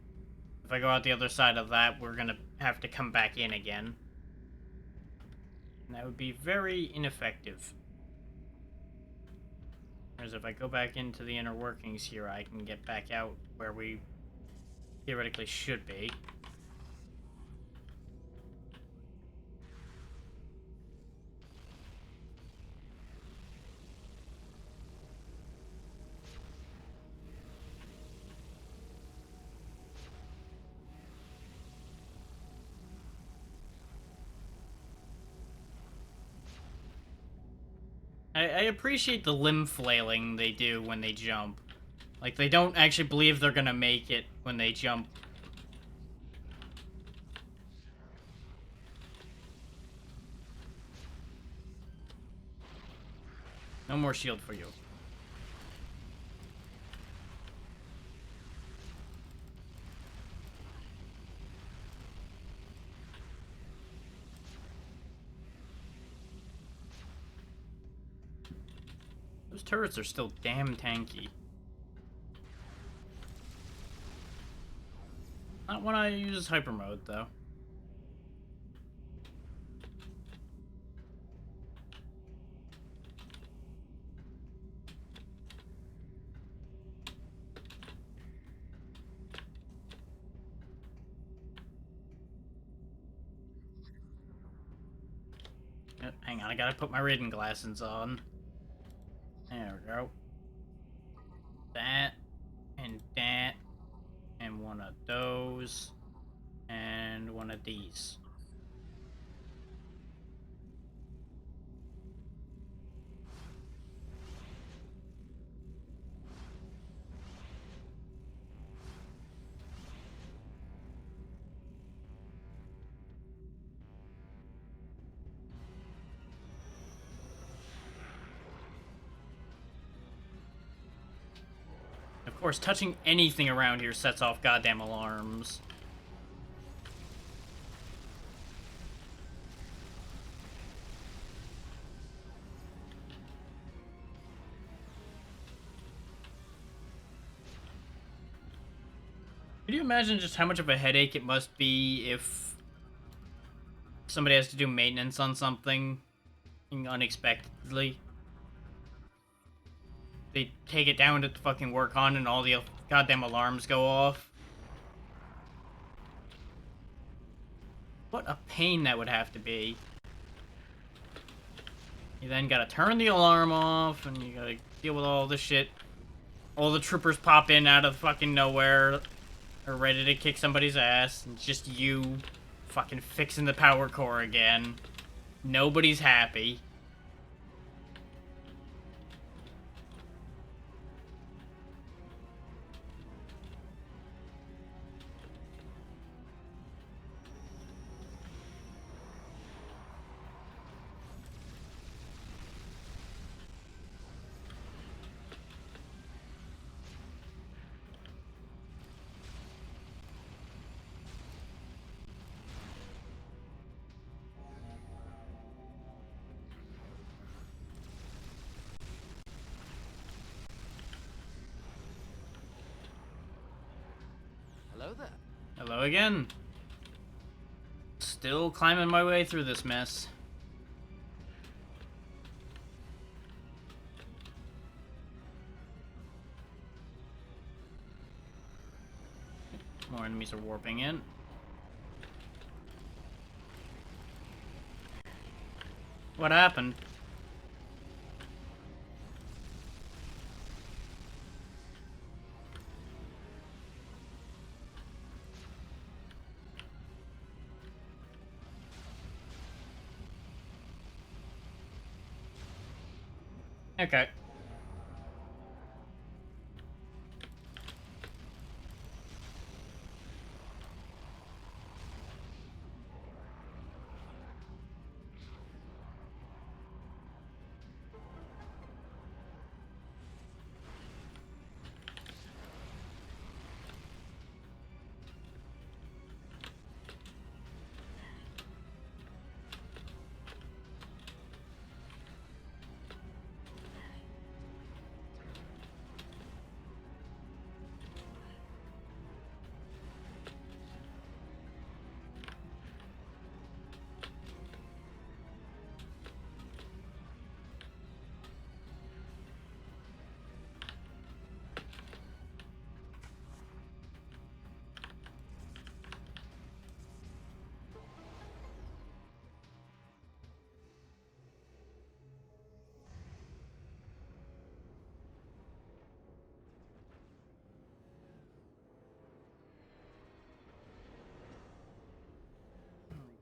If I go out the other side of that, we're gonna have to come back in again. And that would be very ineffective. Whereas if I go back into the inner workings here, I can get back out where we theoretically should be. I appreciate the limb flailing they do when they jump. Like, they don't actually believe they're gonna make it when they jump. No more shield for you. Those turrets are still damn tanky. Not when I use hyper mode, though. Hang on, I gotta put my reading glasses on. There we go. That, and one of those, and one of these. Of course, touching anything around here sets off goddamn alarms. Can you imagine just how much of a headache it must be if somebody has to do maintenance on something unexpectedly? They take it down to fucking work on and all the goddamn alarms go off. What a pain that would have to be. You then gotta turn the alarm off, and you gotta deal with all this shit. All the troopers pop in out of fucking nowhere, are ready to kick somebody's ass, and it's just you fucking fixing the power core again. Nobody's happy. Hello there. Hello again. Still climbing my way through this mess. More enemies are warping in. What happened? Okay.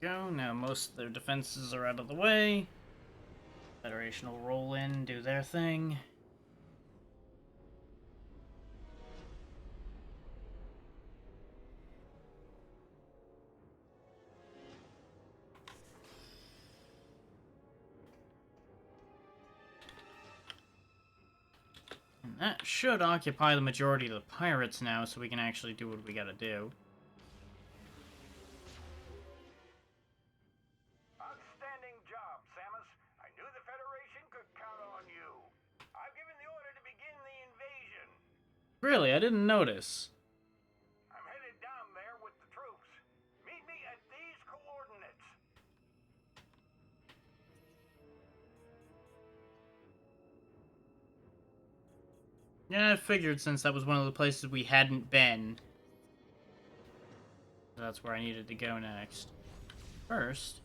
Go. Now most of their defenses are out of the way. Federation will roll in, do their thing. And that should occupy the majority of the pirates now, so we can actually do what we gotta do. Outstanding job, Samus. I knew the Federation could count on you. I've given the order to begin the invasion. Really, I didn't notice. I'm headed down there with the troops. Meet me at these coordinates. Yeah, I figured since that was one of the places we hadn't been. That's where I needed to go next. First.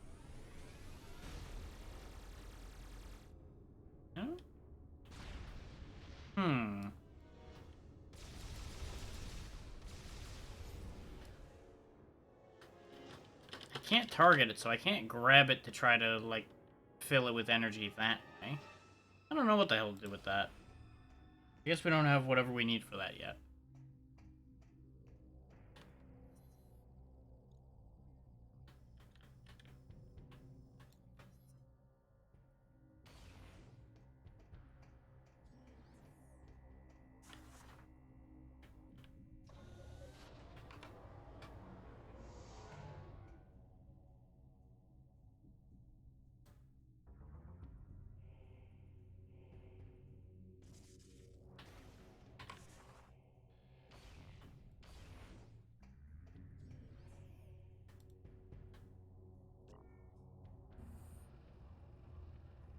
No? I can't target it, so I can't grab it to try to, like, fill it with energy that way. I don't know what the hell to do with that. I guess we don't have whatever we need for that yet.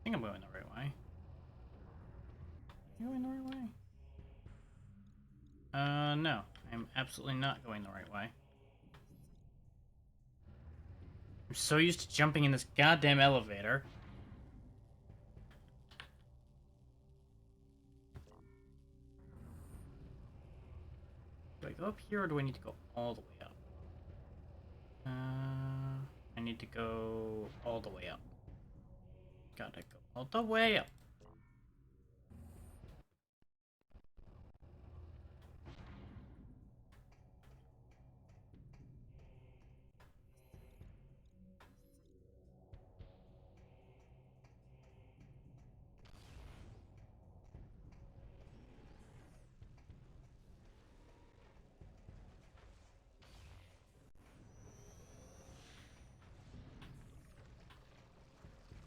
I think I'm going the right way. Am I going the right way? No. I'm absolutely not going the right way. I'm so used to jumping in this goddamn elevator. Do I go up here, or do I need to go all the way up? I need to go all the way up. Gotta go all the way up.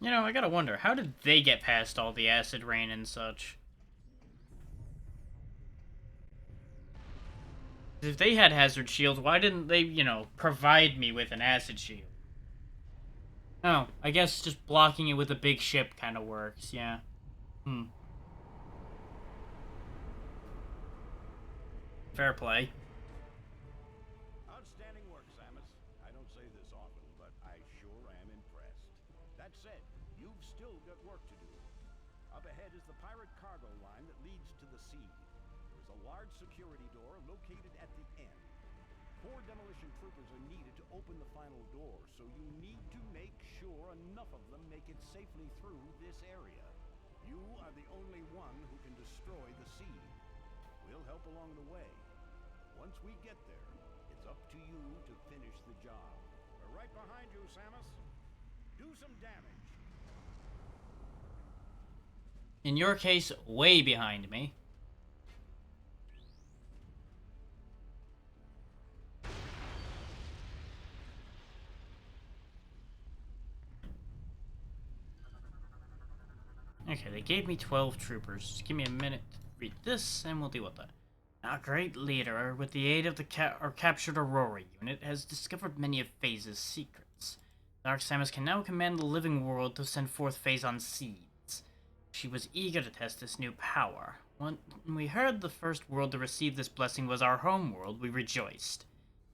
You know, I gotta wonder, how did they get past all the acid rain and such? If they had hazard shields, why didn't they, you know, provide me with an acid shield? Oh, I guess just blocking it with a big ship kind of works, yeah. Fair play. Outstanding work, Samus. I don't say this often, but I sure am impressed. That said, you've still got work to do. Up ahead is the pirate cargo line that leads to the sea. There is a large security door located at the end. 4 demolition troopers are needed to open the final door, so you need to make sure enough of them make it safely through this area. You are the only destroy the seed. We'll help along the way. Once we get there, it's up to you to finish the job. We're right behind you, Samus. Do some damage. In your case, way behind me. Okay, they gave me 12 troopers. Just give me a minute to read this, and we'll deal with that. Our great leader, with the aid of the captured Aurora unit, has discovered many of Phase's secrets. Dark Samus can now command the living world to send forth Phase-on seeds. She was eager to test this new power. When we heard the first world to receive this blessing was our home world, we rejoiced.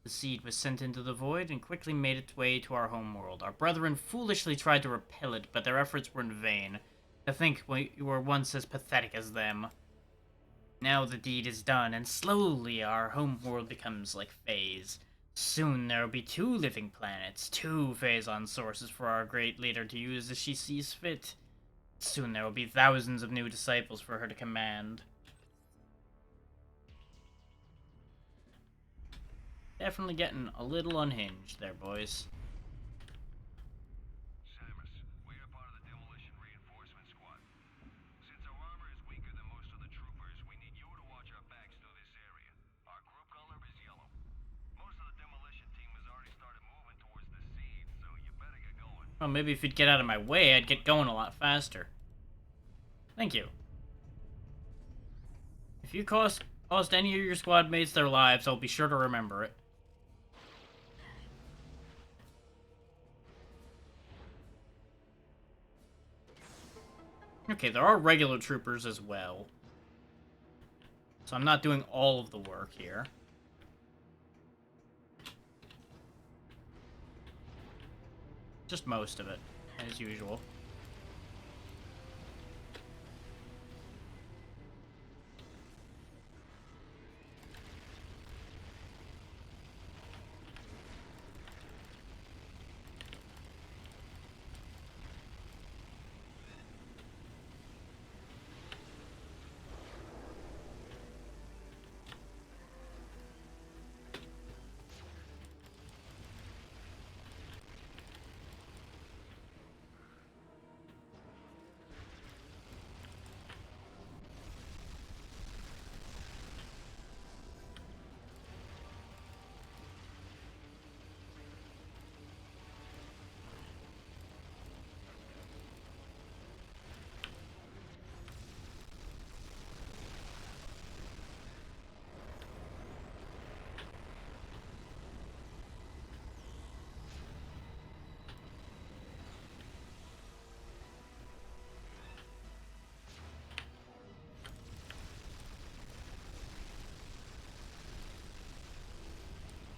The seed was sent into the void and quickly made its way to our home world. Our brethren foolishly tried to repel it, but their efforts were in vain. To think we were once as pathetic as them. Now the deed is done, and slowly our home world becomes like Phase. Soon there will be 2 living planets, 2 Phase-on sources for our great leader to use as she sees fit. Soon there will be thousands of new disciples for her to command. Definitely getting a little unhinged there, boys. Samus, we are part of the Demolition Reinforcement Squad. Since our armor is weaker than most of the troopers, we need you to watch our backs through this area. Our group color is yellow. Most of the demolition team has already started moving towards the seed, so you better get going. Well, maybe if you'd get out of my way, I'd get going a lot faster. Thank you. If you cost any of your squad mates their lives, I'll be sure to remember it. Okay, there are regular troopers as well. So I'm not doing all of the work here. Just most of it, as usual.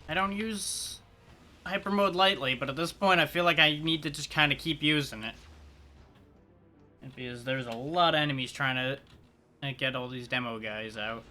I don't use hyper mode lightly, but at this point I feel like I need to just kind of keep using it. Because there's a lot of enemies trying to get all these demo guys out.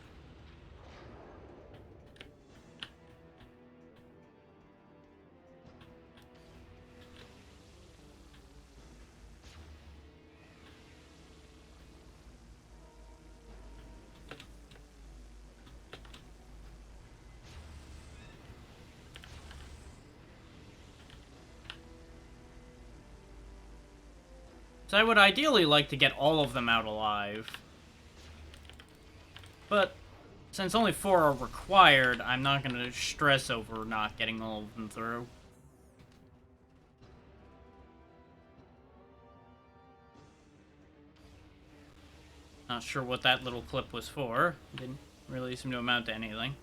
So I would ideally like to get all of them out alive. But since only 4 are required, I'm not going to stress over not getting all of them through. Not sure what that little clip was for. Didn't really seem to amount to anything.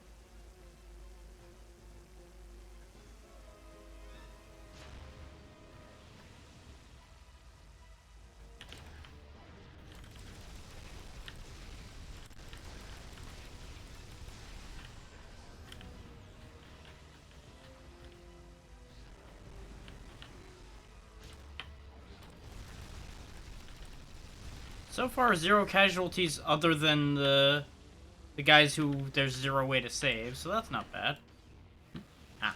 So far, 0 casualties other than the guys who there's 0 way to save, so that's not bad. Ah.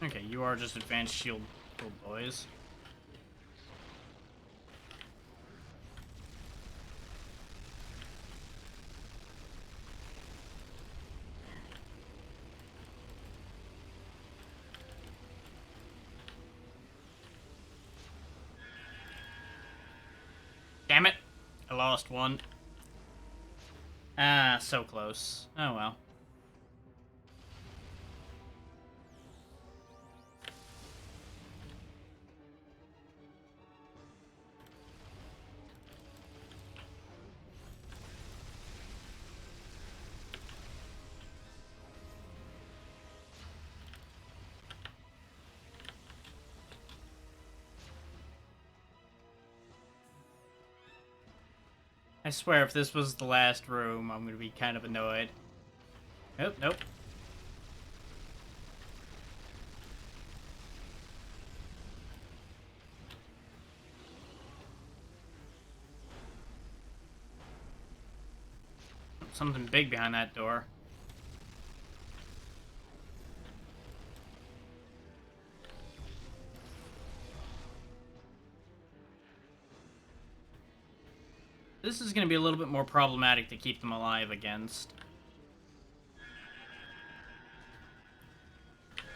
Okay, you are just advanced shield boys. Damn it! I lost one. Ah, so close. Oh well. I swear, if this was the last room, I'm gonna be kind of annoyed. Nope, nope. Something big behind that door. This is gonna be a little bit more problematic to keep them alive against.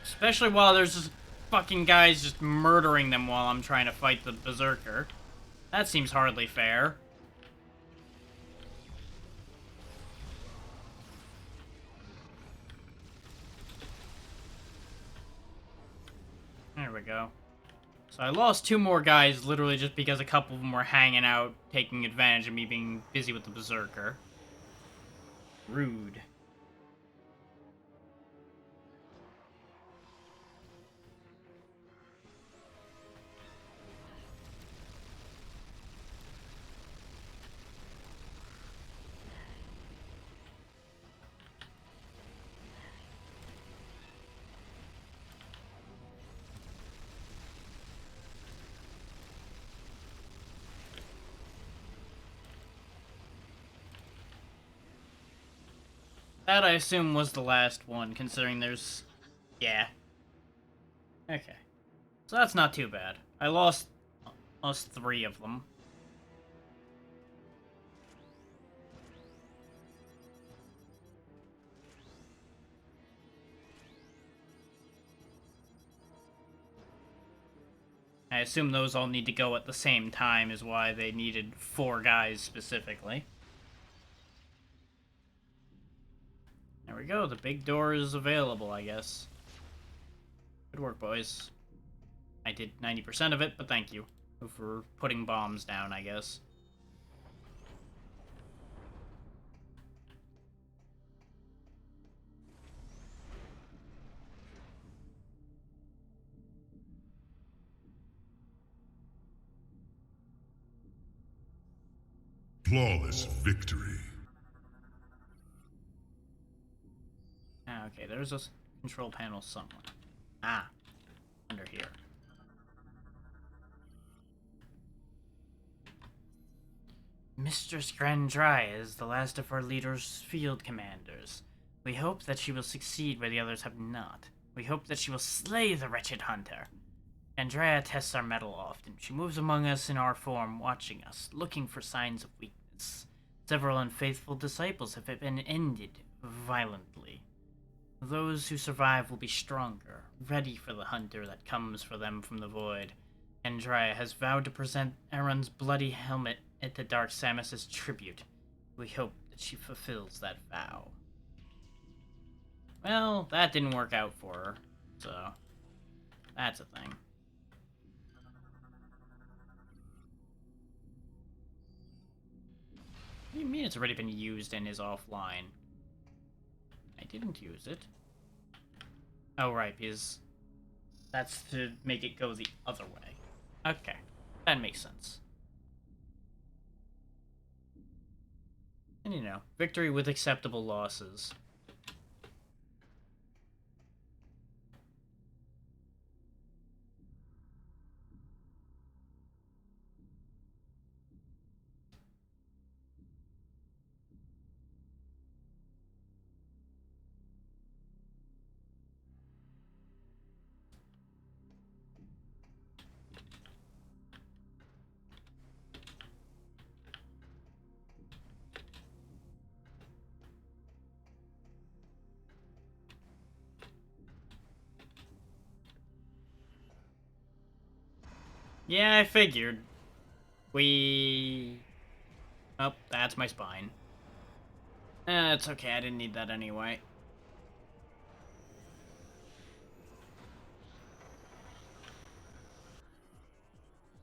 Especially while there's just fucking guys just murdering them while I'm trying to fight the berserker. That seems hardly fair. There we go. So I lost 2 more guys literally just because a couple of them were hanging out, taking advantage of me being busy with the berserker. Rude. That, I assume, was the last one, considering there's... Yeah. Okay. So that's not too bad. I lost 3 of them. I assume those all need to go at the same time is why they needed 4 guys specifically. There we go, the big door is available, I guess. Good work, boys. I did 90% of it, but thank you for putting bombs down, I guess. Flawless victory. Ah, okay, there's a control panel somewhere. Ah, under here. Mistress Grandria is the last of our leader's field commanders. We hope that she will succeed where the others have not. We hope that she will slay the wretched hunter. Grandria tests our mettle often. She moves among us in our form, watching us, looking for signs of weakness. Several unfaithful disciples have been ended violently. Those who survive will be stronger, ready for the hunter that comes for them from the void. Grandria has vowed to present Aaron's bloody helmet at the Dark Samus' tribute. We hope that she fulfills that vow. Well, that didn't work out for her, so that's a thing. What do you mean it's already been used and is offline? I didn't use it. Oh, right, because that's to make it go the other way. Okay, that makes sense. And you know, victory with acceptable losses. Yeah, I figured. Oh, that's my spine. It's okay, I didn't need that anyway.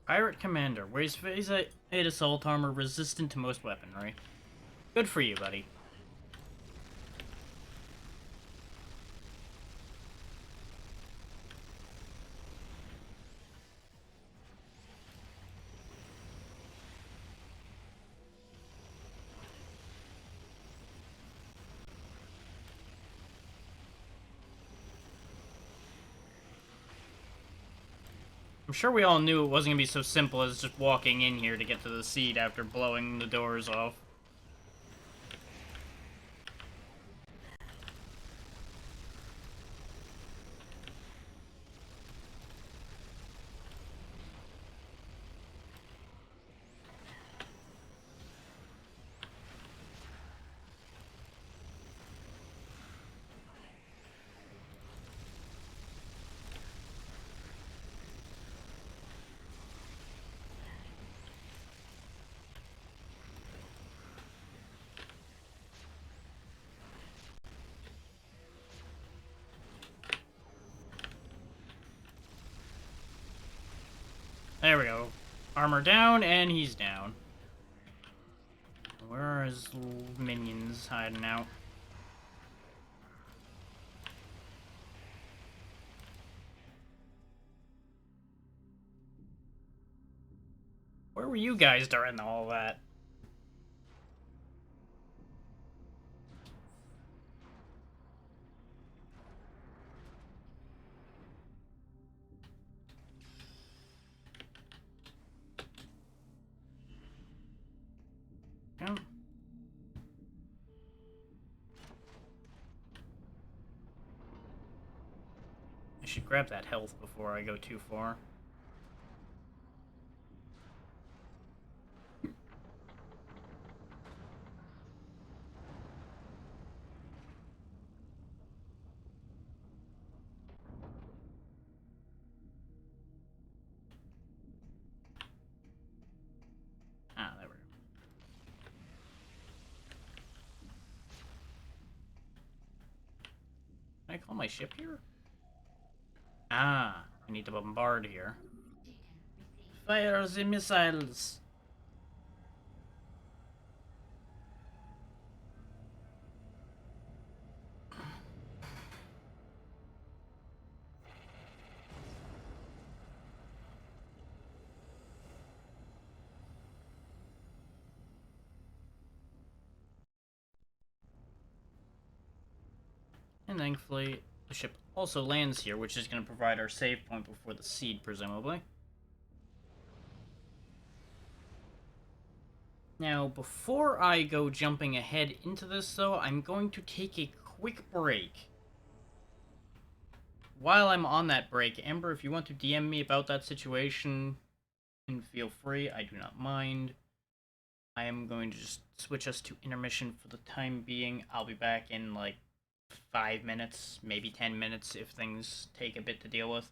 Pirate Commander. Wears phase 8 assault armor resistant to most weaponry. Good for you, buddy. I'm sure we all knew it wasn't gonna be so simple as just walking in here to get to the seat after blowing the doors off. There we go. Armor down, and he's down. Where are his minions hiding out? Where were you guys during all that? Oh. I should grab that health before I go too far. Ah, there we go. Can I call my ship here? Ah, I need to bombard here. Fire the missiles! And thankfully, the ship also lands here, which is going to provide our save point before the seed, presumably. Now, before I go jumping ahead into this, though, I'm going to take a quick break. While I'm on that break, Amber, if you want to DM me about that situation, then feel free. I do not mind. I am going to just switch us to intermission for the time being. I'll be back in like 5 minutes, maybe 10 minutes if things take a bit to deal with.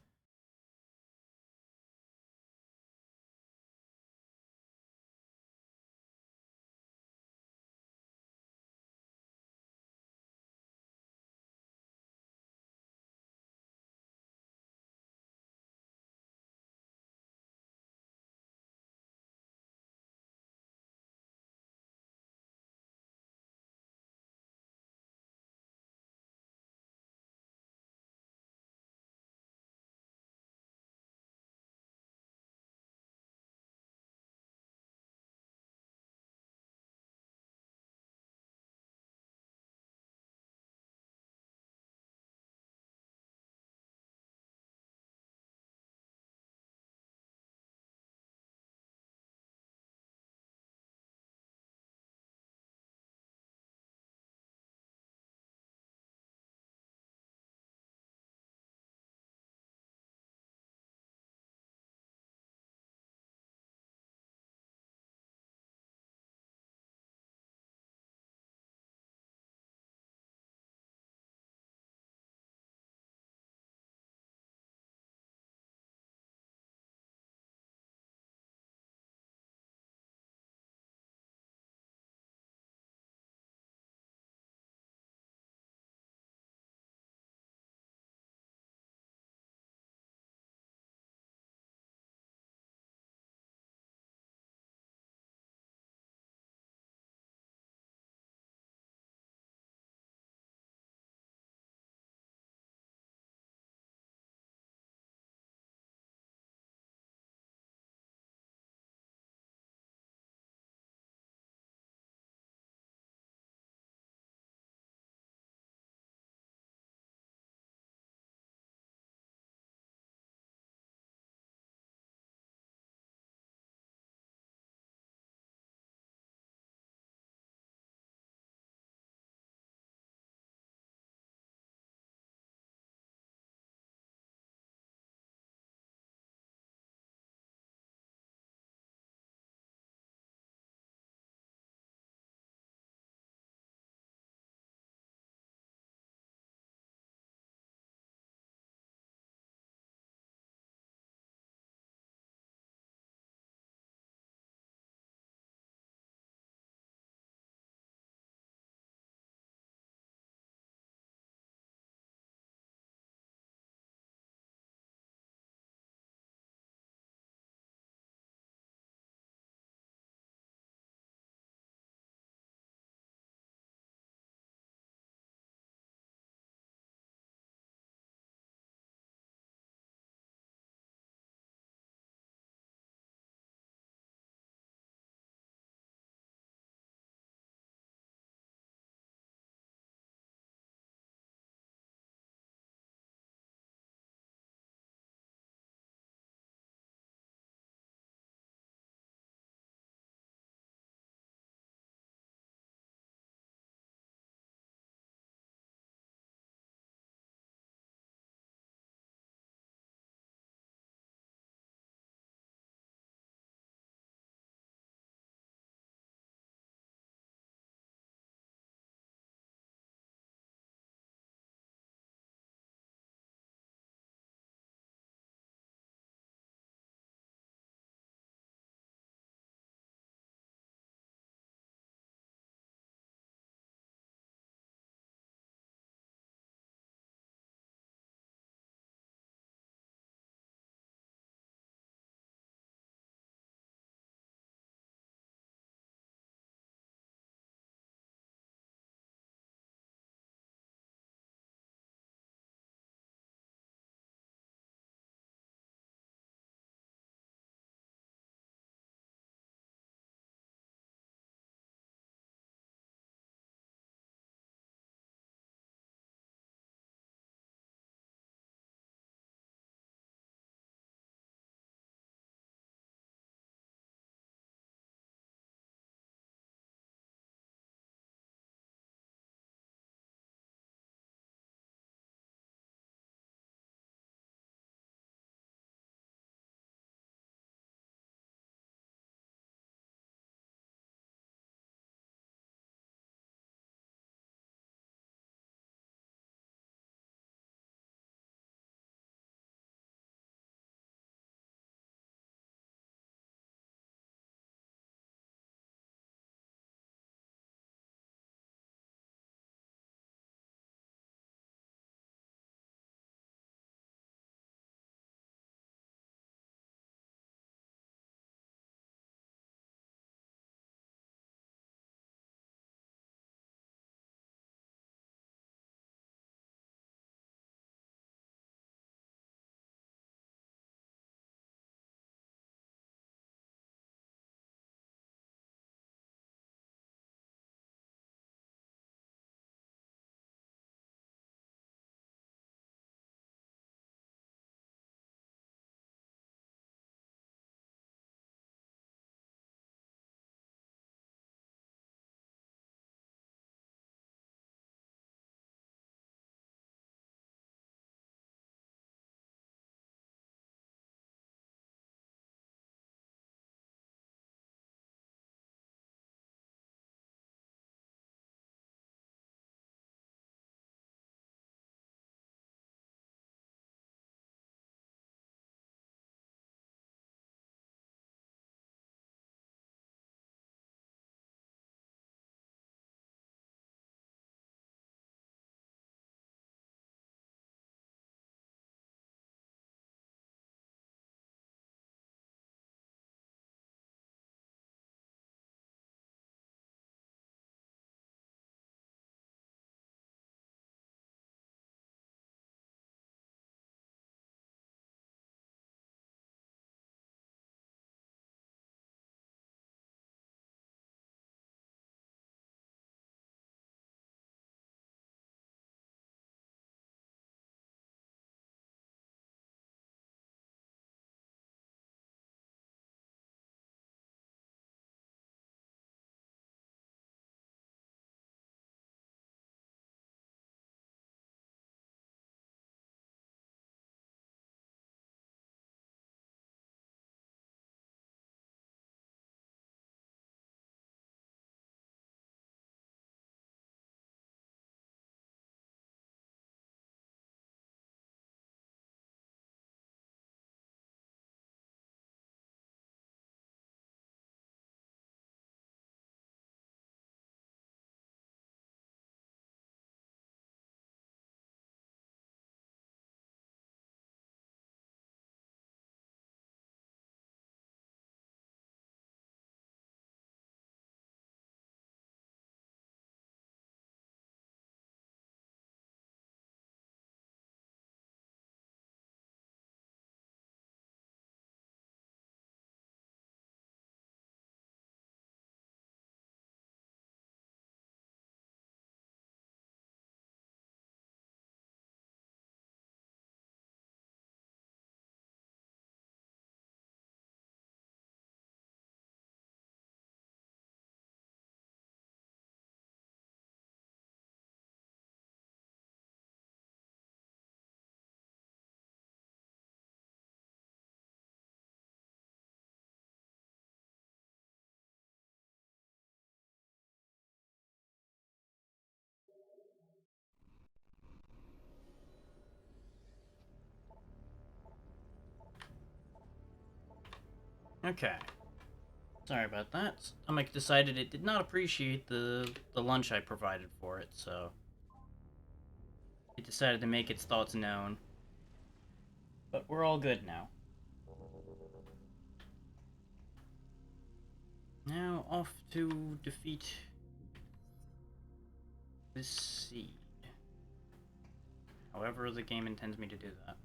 Okay. Sorry about that. Stomach decided it did not appreciate the lunch I provided for it, so it decided to make its thoughts known. But we're all good now. Now off to defeat this seed. However the game intends me to do that.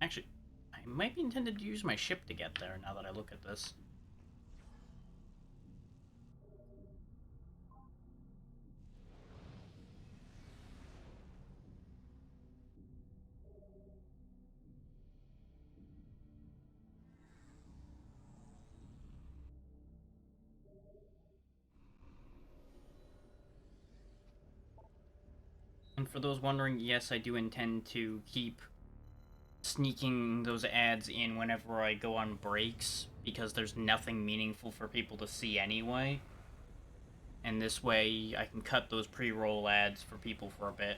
Actually, I might be intended to use my ship to get there now that I look at this. And for those wondering, yes, I do intend to keep sneaking those ads in whenever I go on breaks, because there's nothing meaningful for people to see anyway. And this way, I can cut those pre-roll ads for people for a bit.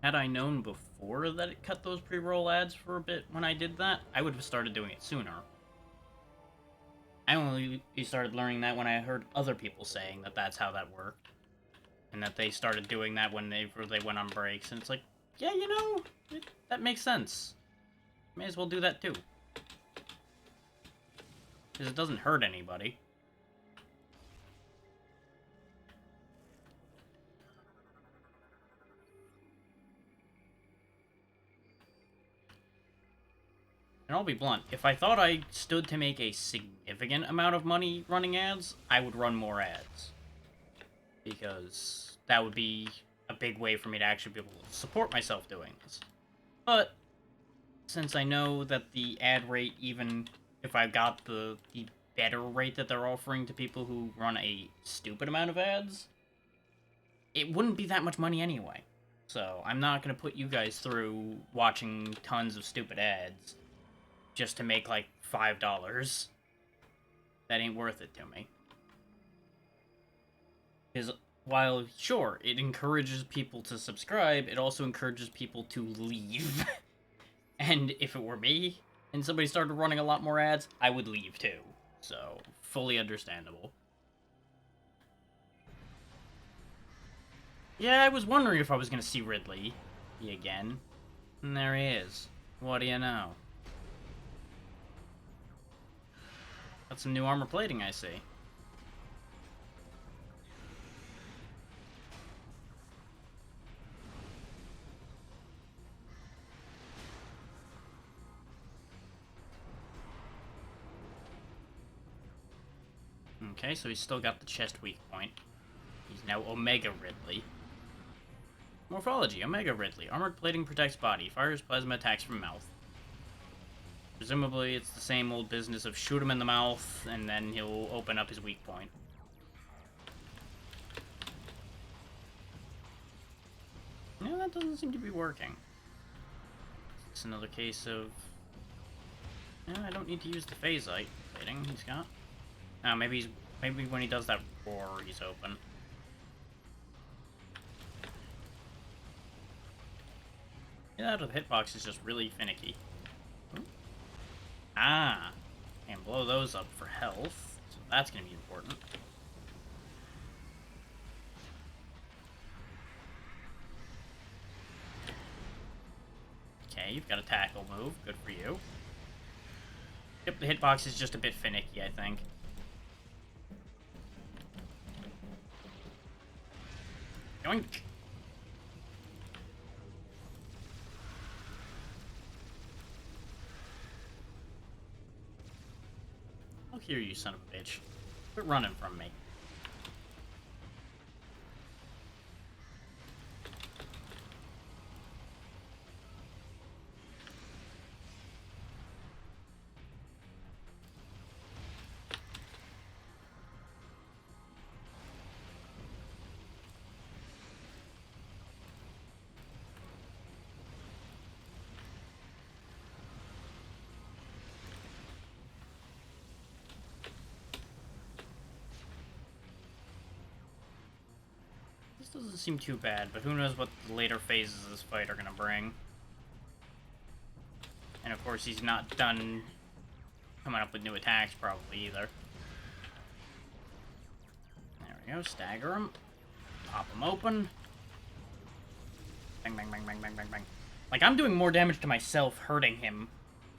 Had I known before that it cut those pre-roll ads for a bit when I did that, I would have started doing it sooner. I only started learning that when I heard other people saying that that's how that worked. And that they started doing that when they went on breaks. And it's like, yeah, you know, that makes sense. May as well do that too. Because it doesn't hurt anybody. And I'll be blunt, if I thought I stood to make a significant amount of money running ads, I would run more ads. Because that would be a big way for me to actually be able to support myself doing this. But, since I know that the ad rate, even if I got the better rate that they're offering to people who run a stupid amount of ads, it wouldn't be that much money anyway. So, I'm not going to put you guys through watching tons of stupid ads just to make like $5. That ain't worth it to me. Because while, sure, it encourages people to subscribe, it also encourages people to leave. And if it were me, and somebody started running a lot more ads, I would leave too. So, fully understandable. Yeah, I was wondering if I was going to see Ridley again. And there he is. What do you know? Got some new armor plating, I see. Okay, so he's still got the chest weak point. He's now Omega Ridley. Morphology, Omega Ridley. Armored plating protects body. Fires plasma attacks from mouth. Presumably, it's the same old business of shoot him in the mouth, and then he'll open up his weak point. No, that doesn't seem to be working. It's another case of... I don't need to use the phasite plating he's got. Oh, maybe when he does that roar, he's open. Yeah, the hitbox is just really finicky. Ah, and blow those up for health, so that's going to be important. Okay, you've got a tackle move, good for you. Yep, the hitbox is just a bit finicky, I think. Yoink! I'll hear you, son of a bitch. Quit running from me. doesn't seem too bad, but who knows what the later phases of this fight are gonna bring. And of course, he's not done coming up with new attacks, probably, either. There we go, stagger him. Pop him open. Bang, bang, bang, bang, bang, bang, bang. Like, I'm doing more damage to myself hurting him,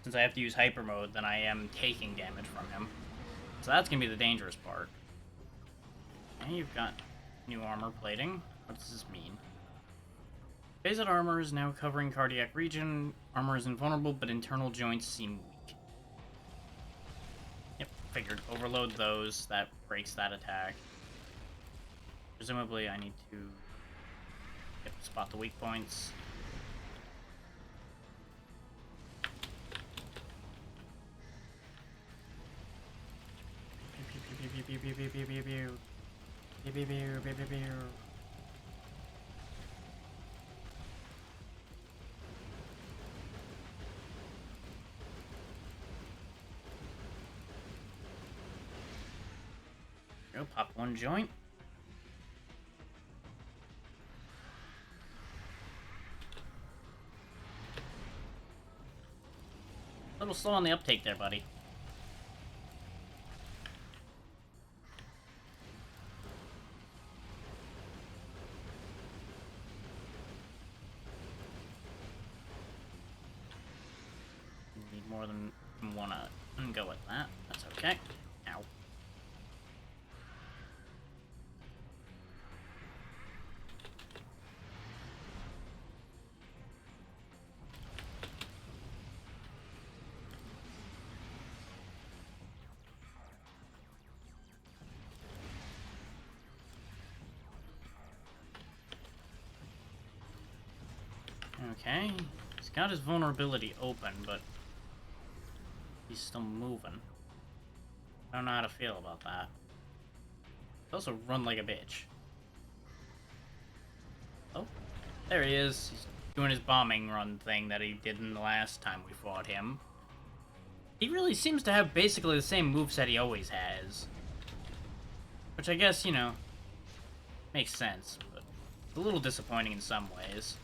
since I have to use hyper mode, than I am taking damage from him. So that's gonna be the dangerous part. Okay, you've got new armor plating. What does this mean? Phased armor is now covering cardiac region. Armor is invulnerable, but internal joints seem weak. Yep, figured. Overload those. That breaks that attack. Presumably, I need to spot the weak points. Go pop one joint. A little slow on the uptake there, buddy. Need more than one and go with that. That's okay. Ow. Okay, he's got his vulnerability open, but he's still moving. I don't know how to feel about that. He also run like a bitch. Oh, there he is. He's doing his bombing run thing that he did in the last time we fought him. He really seems to have basically the same moveset he always has. Which I guess, you know, makes sense, but a little disappointing in some ways.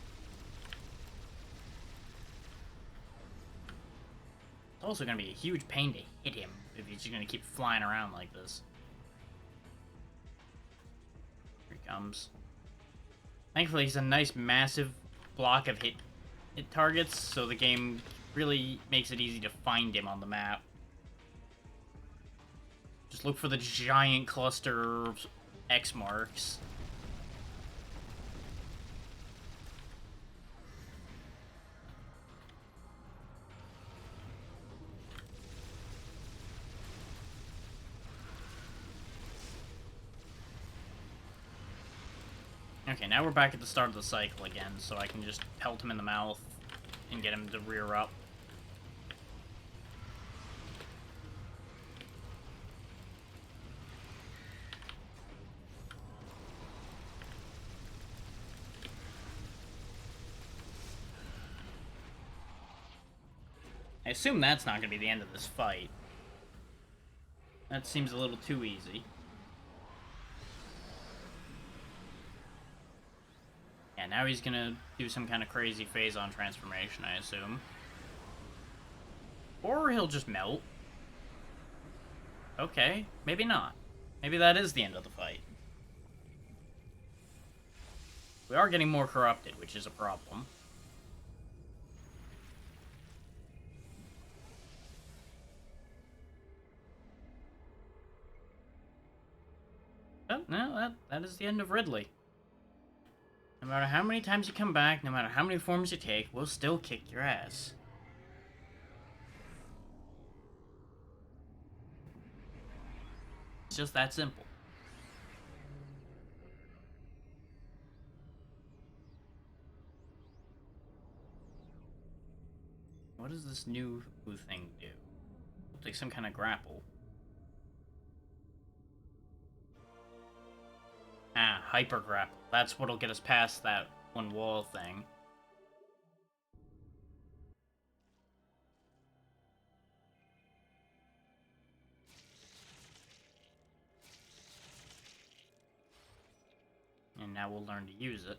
It's also going to be a huge pain to hit him if he's just going to keep flying around like this. Here he comes. Thankfully, he's a nice, massive block of hit targets, so the game really makes it easy to find him on the map. Just look for the giant cluster of X marks. Okay, now we're back at the start of the cycle again, so I can just pelt him in the mouth and get him to rear up. I assume that's not going to be the end of this fight. That seems a little too easy. Yeah, now he's gonna do some kind of crazy phase-on transformation, I assume. Or he'll just melt. Okay, maybe not. Maybe that is the end of the fight. We are getting more corrupted, which is a problem. Oh, no, that is the end of Ridley. No matter how many times you come back, no matter how many forms you take, we'll still kick your ass. It's just that simple. What does this new thing do? Looks like some kind of grapple. Ah, hyper grapple. That's what'll get us past that one wall thing. And now we'll learn to use it.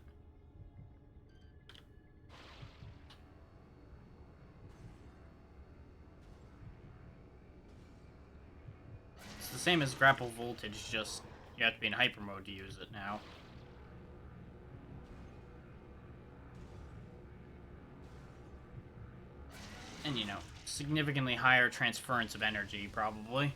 It's the same as grapple voltage, just you have to be in hyper mode to use it now. And, you know, significantly higher transference of energy, probably.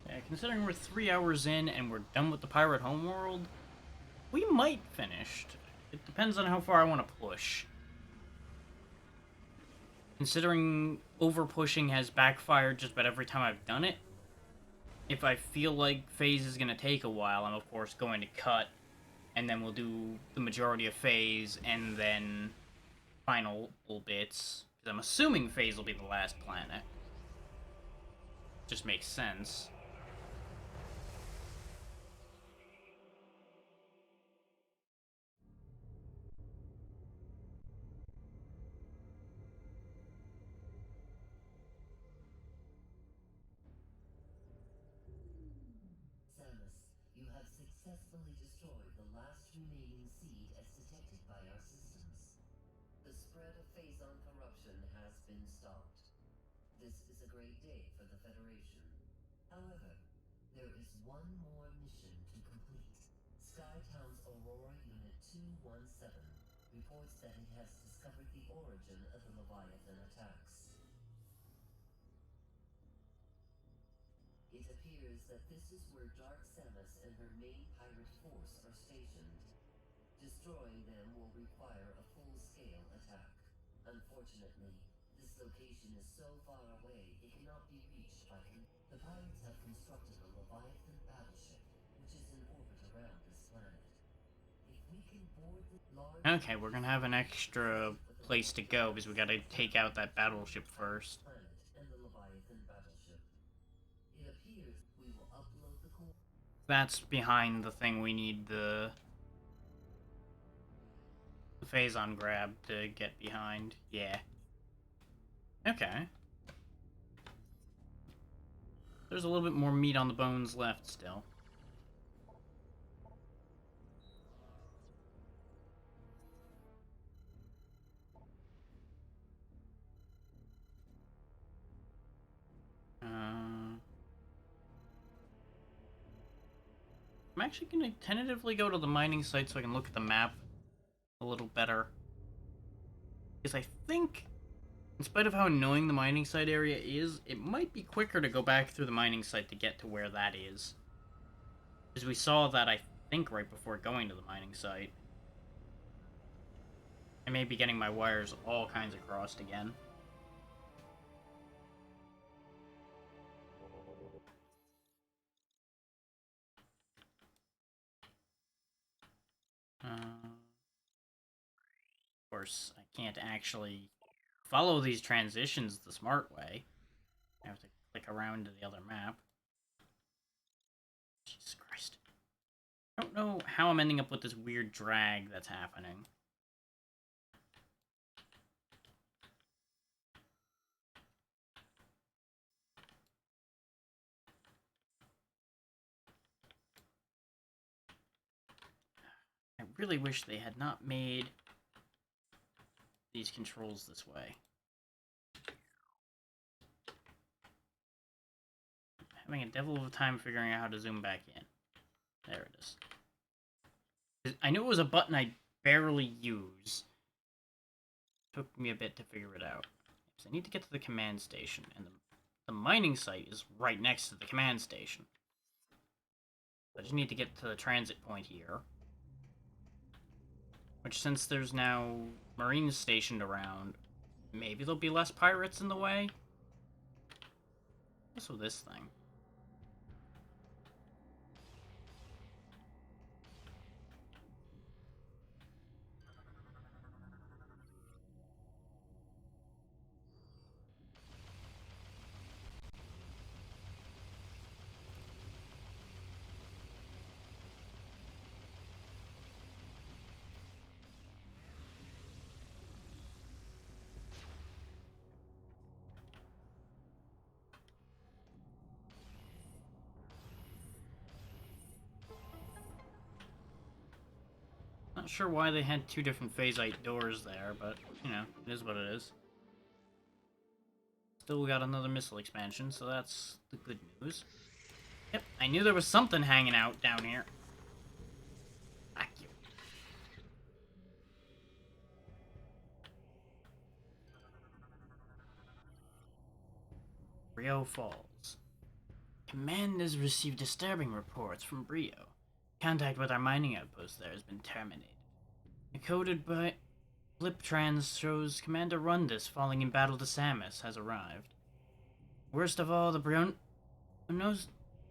Yeah, considering we're 3 hours in and we're done with the pirate homeworld, we might finish. It depends on how far I want to push. Considering over-pushing has backfired just about every time I've done it, if I feel like phase is going to take a while, I'm of course going to cut, and then we'll do the majority of phase, and then final bits. Because I'm assuming phase will be the last planet. Just makes sense. Samus, you have successfully destroyed the last remaining seed as detected by our systems. The spread of Phazon corruption has been stopped. This is a great day for the Federation. However, there is one more mission to complete. Skytown's Aurora Unit 217 reports that it has discovered the origin of the Leviathan attacks. It appears that this is where Dark Samus and her main pirate force are stationed. Destroying them will require a full-scale attack. Unfortunately, this location is so far away it cannot be reached by... The pirates have constructed a Leviathan battleship, which is in orbit around this planet. If we can board the large... Okay, we're gonna have an extra place to go, because we gotta take out that battleship first. Planet and the Leviathan battleship. It appears we will upload the core... That's behind the thing we need the Phazon grab to get behind. Yeah. Okay. There's a little bit more meat on the bones left still. I'm actually going to tentatively go to the mining site so I can look at the map a little better. Because I think, in spite of how annoying the mining site area is, it might be quicker to go back through the mining site to get to where that is. Because we saw that, I think, right before going to the mining site. I may be getting my wires all kinds of crossed again. Of course, I can't actually follow these transitions the smart way. I have to click around to the other map. Jesus Christ. I don't know how I'm ending up with this weird drag that's happening. I really wish they had not made these controls this way. I'm having a devil of a time figuring out how to zoom back in. There it is. I knew it was a button I barely use. Took me a bit to figure it out. So I need to get to the command station, and the mining site is right next to the command station. I just need to get to the transit point here. Which, since there's now Marines stationed around, maybe there'll be less pirates in the way? What's with this thing? Not sure why they had two different phasite doors there, but, you know, it is what it is. Still got another missile expansion, so that's the good news. Yep, I knew there was something hanging out down here. Fuck you. Brio Falls. Command has received disturbing reports from Brio. Contact with our mining outpost there has been terminated. Encoded by Blip Trans shows Commander Rundus falling in battle to Samus has arrived. Worst of all, the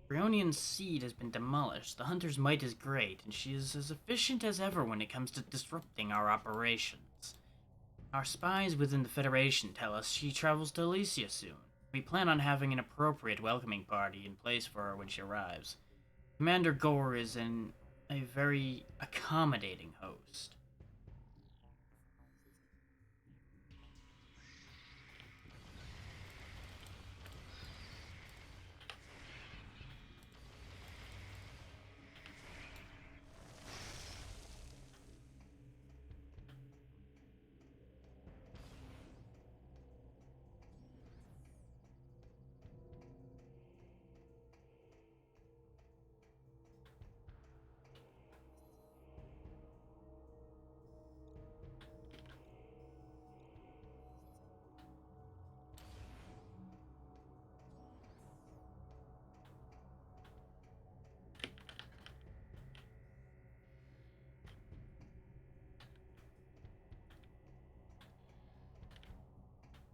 Brionian seed has been demolished. The Hunter's might is great, and she is as efficient as ever when it comes to disrupting our operations. Our spies within the Federation tell us she travels to Elysia soon. We plan on having an appropriate welcoming party in place for her when she arrives. Commander Gore is a very accommodating host.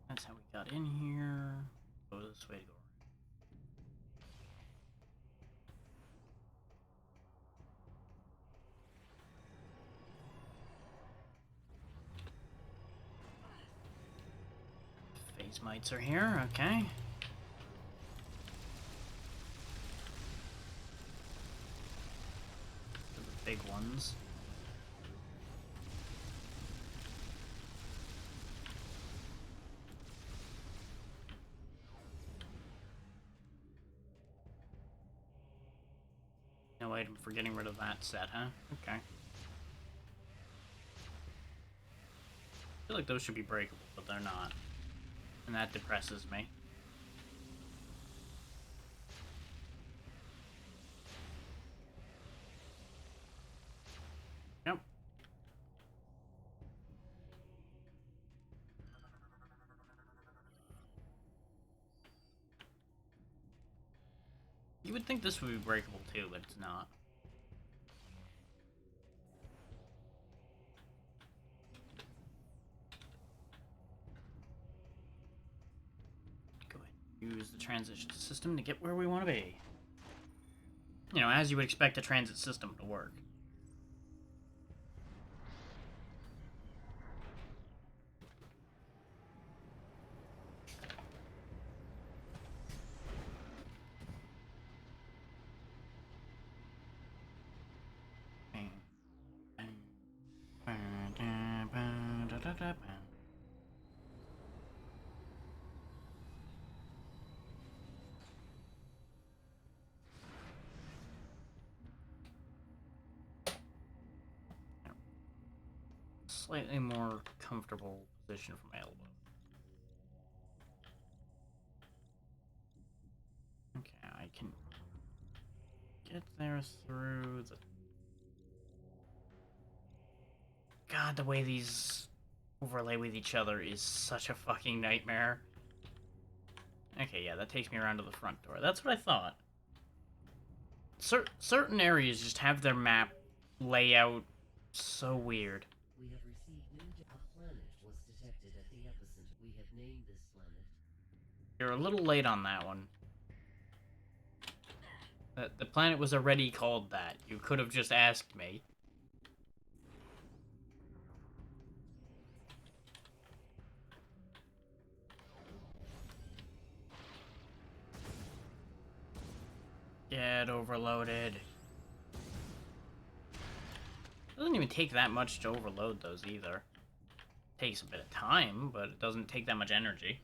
That's how we got in here. Go this way to go. Phase mites are here, okay. The big ones. No item for getting rid of that set, huh? Okay. I feel like those should be breakable, but they're not. And that depresses me. Yep. You would think this would be breakable too, but it's not. Go ahead. Use the transition system to get where we want to be. You know, as you would expect a transit system to work. Slightly more comfortable position for my elbow. Okay, I can get there through the... God, the way these overlay with each other is such a fucking nightmare. Okay, yeah, that takes me around to the front door. That's what I thought. Certain areas just have their map layout so weird. We have received a planet was detected at the epicenter. We have named this planet. You're a little late on that one. The planet was already called that. You could have just asked me. Get overloaded. Doesn't even take that much to overload those either. Takes a bit of time, but it doesn't take that much energy.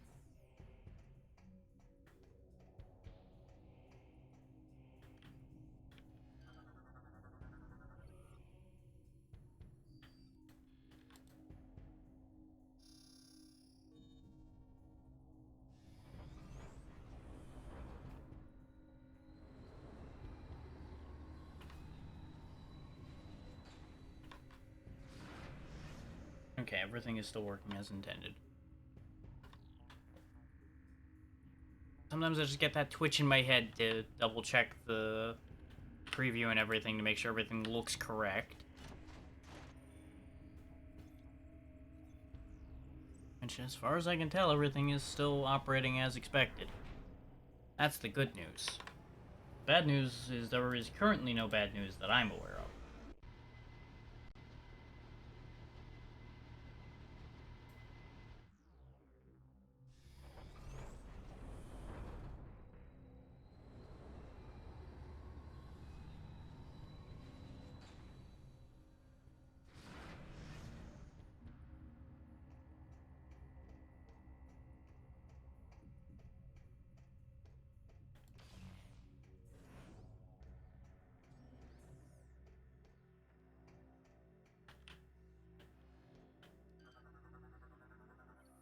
Okay, everything is still working as intended. Sometimes I just get that twitch in my head to double check the preview and everything to make sure everything looks correct. Which, as far as I can tell, everything is still operating as expected. That's the good news. Bad news is there is currently no bad news that I'm aware of.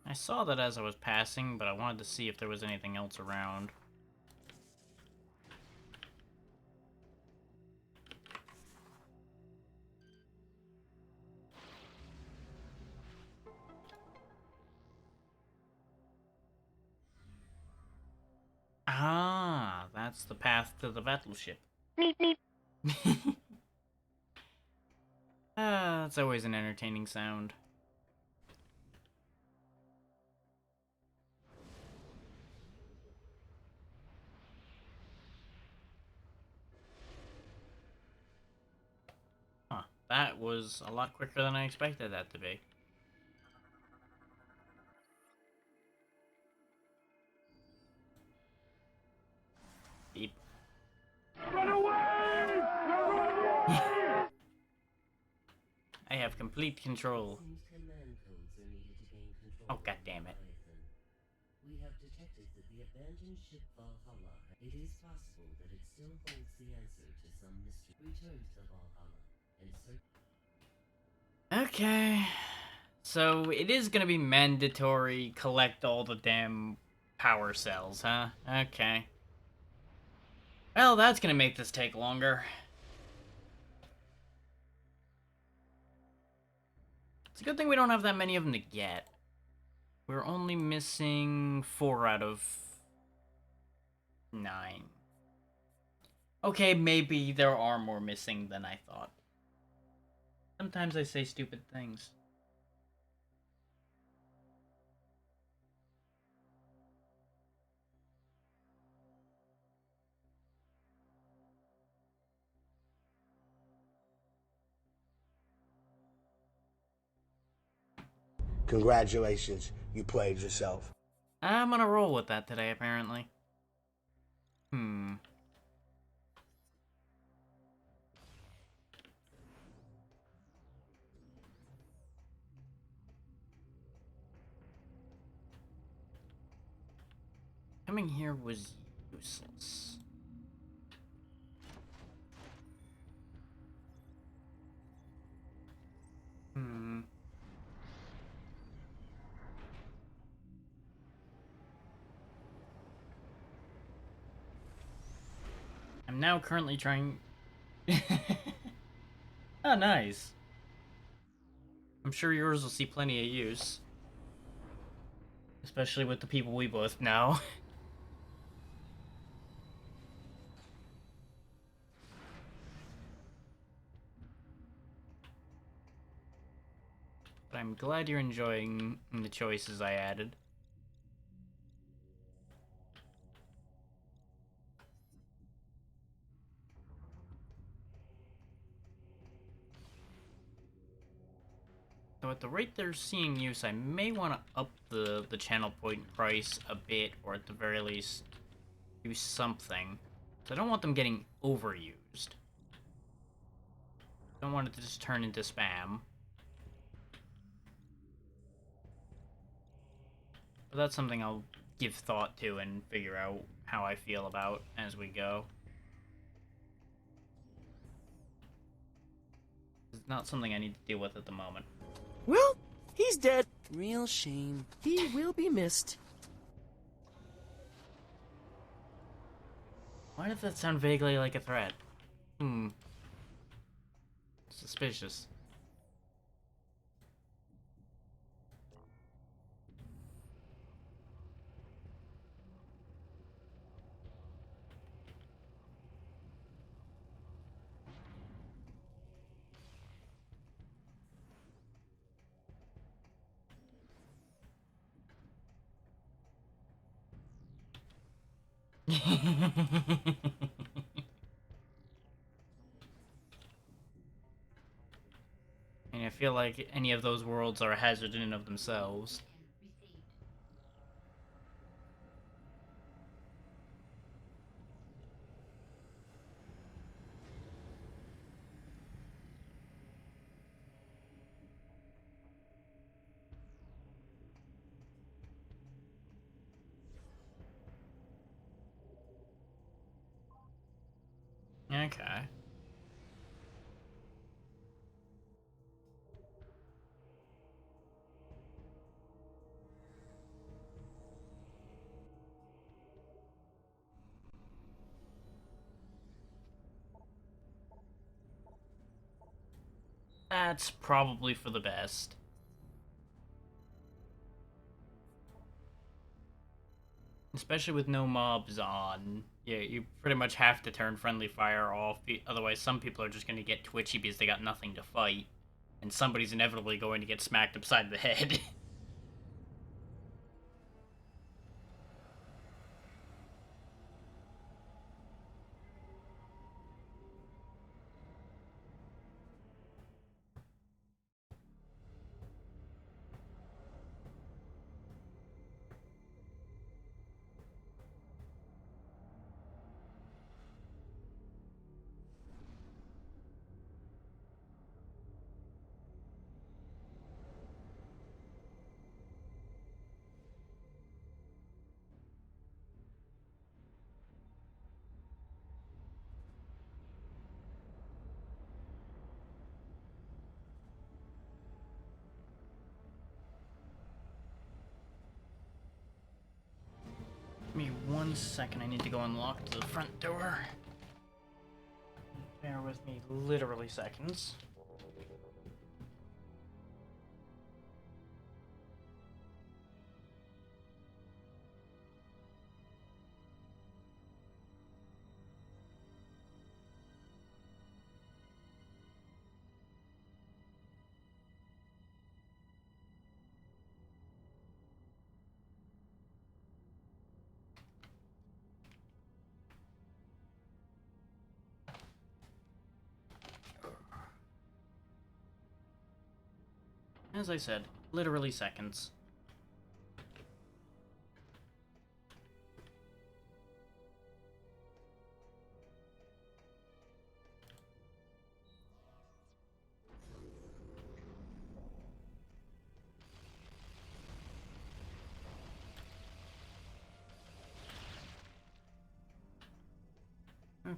I saw that as I was passing, but I wanted to see if there was anything else around. Ah, that's the path to the battleship. Bleep, bleep. Ah, that's always an entertaining sound. Huh, that was a lot quicker than I expected that to be. Beep. Run away! I have complete control. Command codes are needed to gain control. Oh, god damn it. We have detected that the abandoned ship Valhalla. It is possible that it still holds the answer to some mystery. Return to Valhalla and search. Okay. So, it is gonna be mandatory collect all the damn power cells, huh? Okay. Well, that's gonna make this take longer. It's a good thing we don't have that many of them to get. We're only missing 4 out of 9. Okay, maybe there are more missing than I thought. Sometimes I say stupid things. Congratulations, you played yourself. I'm gonna roll with that today, apparently. Coming here was useless. I'm now currently trying... Oh, nice. I'm sure yours will see plenty of use. Especially with the people we both know. But I'm glad you're enjoying the choices I added. So at the rate they're seeing use, I may want to up the channel point price a bit, or at the very least, do something. So I don't want them getting overused. I don't want it to just turn into spam. But that's something I'll give thought to and figure out how I feel about as we go. It's not something I need to deal with at the moment. Well, he's dead. Real shame. He will be missed. Why does that sound vaguely like a threat? Suspicious. And I feel like any of those worlds are a hazard in and of themselves. Okay. That's probably for the best. Especially with no mobs on. Yeah, you pretty much have to turn friendly fire off, otherwise some people are just going to get twitchy because they got nothing to fight. And somebody's inevitably going to get smacked upside the head. Give me 1 second, I need to go unlock the front door. Bear with me literally seconds. As I said, literally seconds. Okay.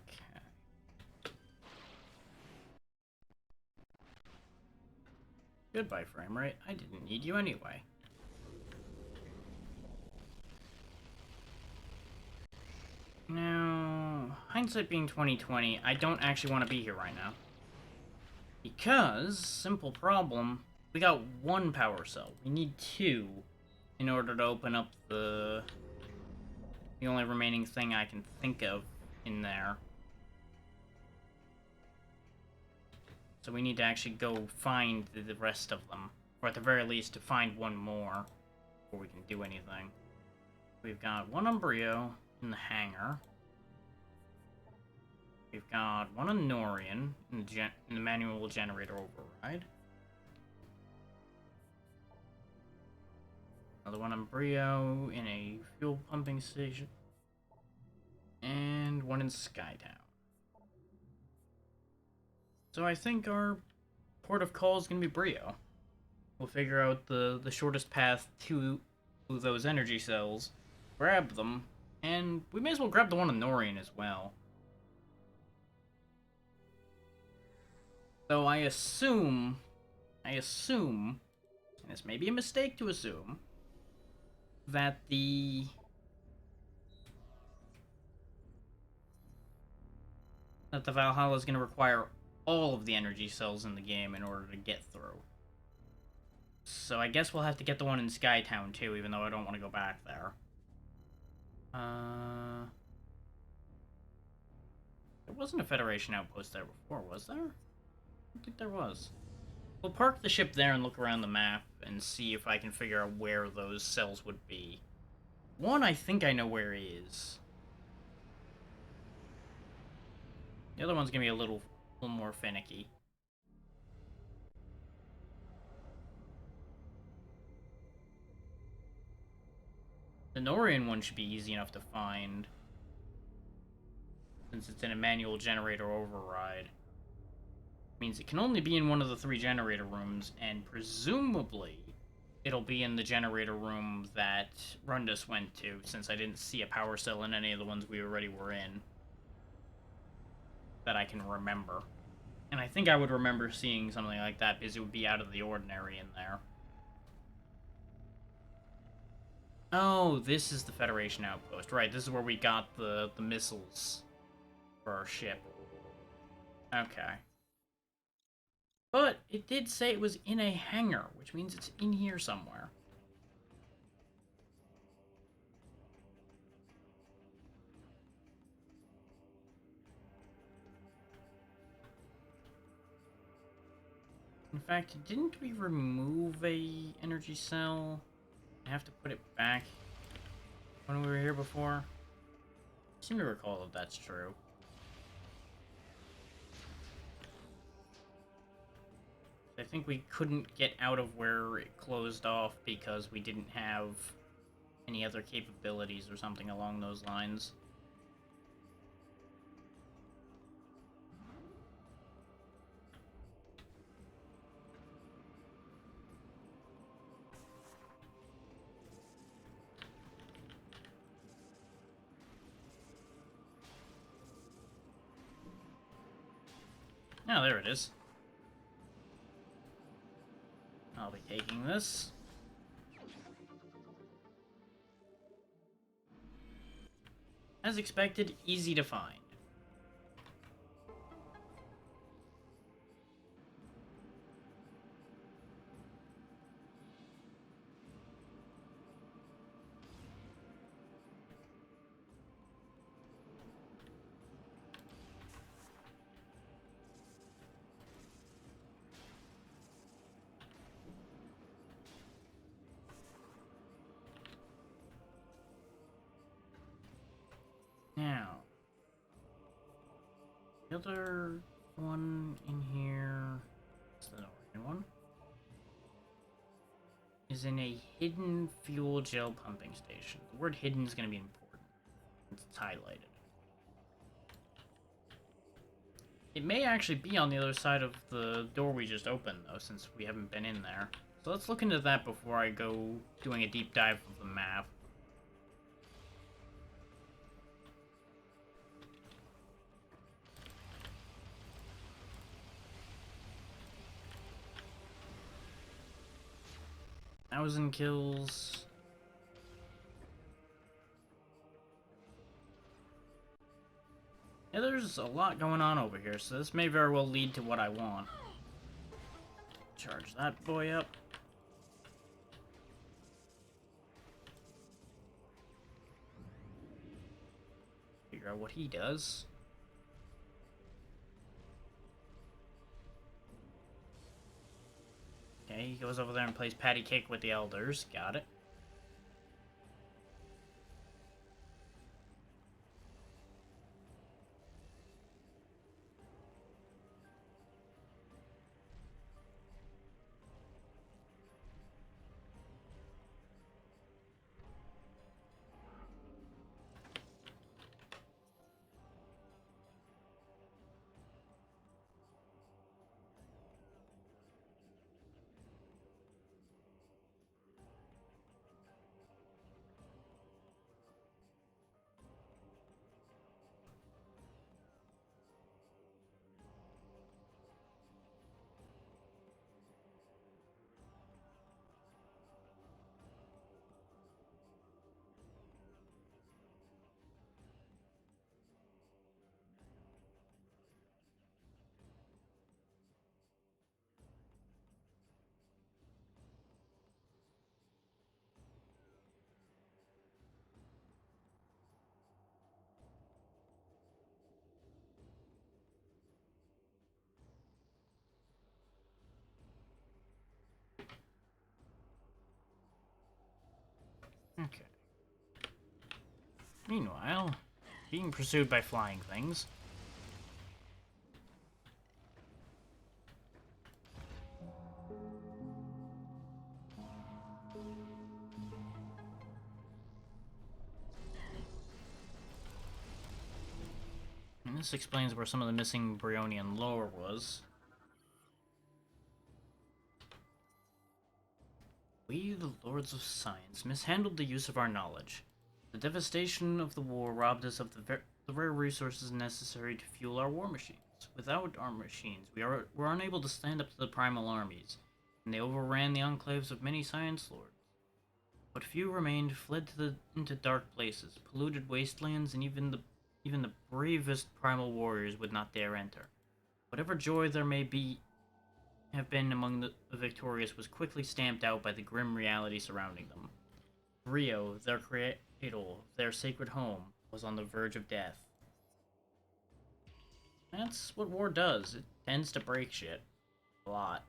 Goodbye, frame rate. I didn't need you anyway. Now, hindsight being 2020, I don't actually want to be here right now. Because, simple problem, we got 1 power cell. We need 2 in order to open up the only remaining thing I can think of in there. So we need to actually go find the rest of them. Or at the very least, to find 1 more before we can do anything. We've got 1 Umbrio in the hangar. We've got 1 Honorian in the manual generator override. Another one on Brio in a fuel pumping station. And one in Skytown. So I think our port of call is going to be Brio. We'll figure out the shortest path to those energy cells, grab them, and we may as well grab the one in Norian as well. So I assume, and this may be a mistake to assume, that the Valhalla is going to require all of the energy cells in the game in order to get through. So I guess we'll have to get the one in Skytown too, even though I don't want to go back there. There wasn't a Federation outpost there before, was there? I don't think there was. We'll park the ship there and look around the map and see if I can figure out where those cells would be. One I think I know where he is. The other one's gonna be a little more finicky. The Norian one should be easy enough to find, since it's in a manual generator override. Means it can only be in one of the 3 generator rooms, and presumably it'll be in the generator room that Rundus went to, since I didn't see a power cell in any of the ones we already were in that I can remember. And I think I would remember seeing something like that because it would be out of the ordinary in there. Oh, this is the Federation outpost. Right, this is where we got the missiles for our ship. Okay. But it did say it was in a hangar, which means it's in here somewhere. In fact, didn't we remove a energy cell? I have to put it back when we were here before? I seem to recall that that's true. I think we couldn't get out of where it closed off because we didn't have any other capabilities or something along those lines. Oh, there it is. I'll be taking this. As expected, easy to find. Now, the other one in here, it's the Northern one, is in a hidden fuel gel pumping station. The word hidden is going to be important. It's highlighted. It may actually be on the other side of the door we just opened, though, since we haven't been in there. So let's look into that before I go doing a deep dive of the map. Thousand kills. Yeah, there's a lot going on over here, so this may very well lead to what I want. Charge that boy up. Figure out what he does. Okay, he goes over there and plays patty cake with the elders. Got it. Meanwhile, being pursued by flying things. And this explains where some of the missing Brionian lore was. We, the Lords of Science, mishandled the use of our knowledge. The devastation of the war robbed us of the rare resources necessary to fuel our war machines. Without our machines, were unable to stand up to the primal armies, and they overran the enclaves of many Science Lords. What few remained fled into dark places, polluted wastelands, and even the bravest primal warriors would not dare enter. Whatever joy there may have been among the victorious was quickly stamped out by the grim reality surrounding them. Rio, their cradle, their sacred home, was on the verge of death. That's what war does. It tends to break shit. A lot.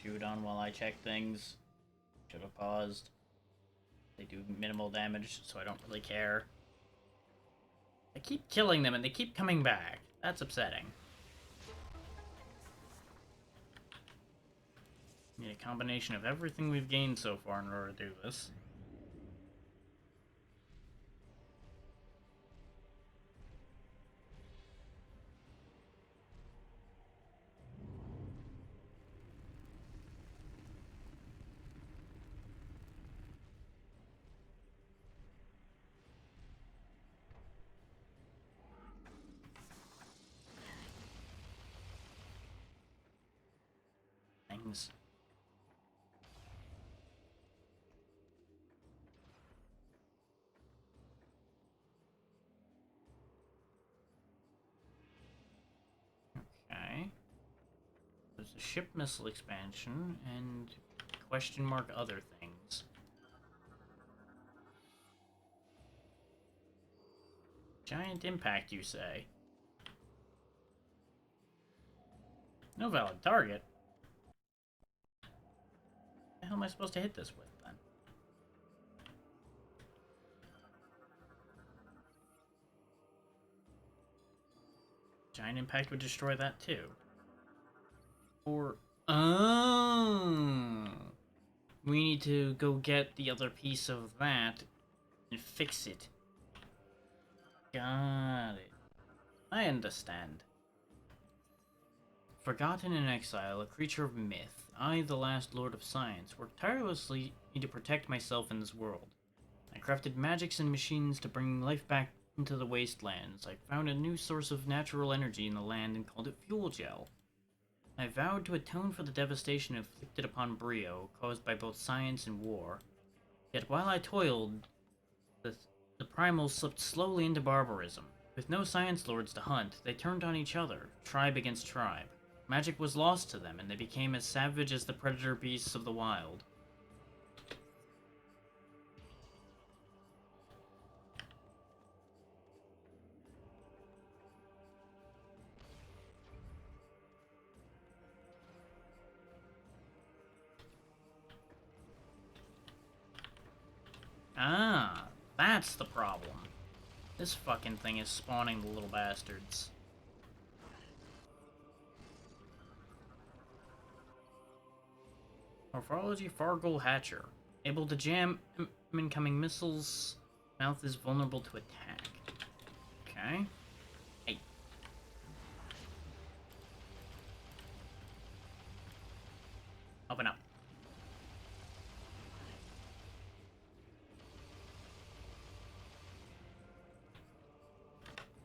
Shoot on while I check things. Should have paused. They do minimal damage, so I don't really care. I keep killing them and they keep coming back. That's upsetting. Need a combination of everything we've gained so far in order to do this. Things. Okay. There's a ship missile expansion and question mark other things. Giant impact, you say? No valid target. What the hell am I supposed to hit this with, then? Giant impact would destroy that, too. Or... Oh! We need to go get the other piece of that and fix it. Got it. I understand. Forgotten in exile, a creature of myth, I, the last Lord of Science, worked tirelessly to protect myself in this world. I crafted magics and machines to bring life back into the wastelands. I found a new source of natural energy in the land and called it fuel gel. I vowed to atone for the devastation inflicted upon Brio, caused by both science and war. Yet while I toiled, the primals slipped slowly into barbarism. With no Science Lords to hunt, they turned on each other, tribe against tribe. Magic was lost to them, and they became as savage as the predator beasts of the wild. Ah, that's the problem. This fucking thing is spawning the little bastards. Morphology Fargul Hatcher. Able to jam incoming missiles. Mouth is vulnerable to attack. Okay. Hey. Open up.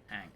Hang on.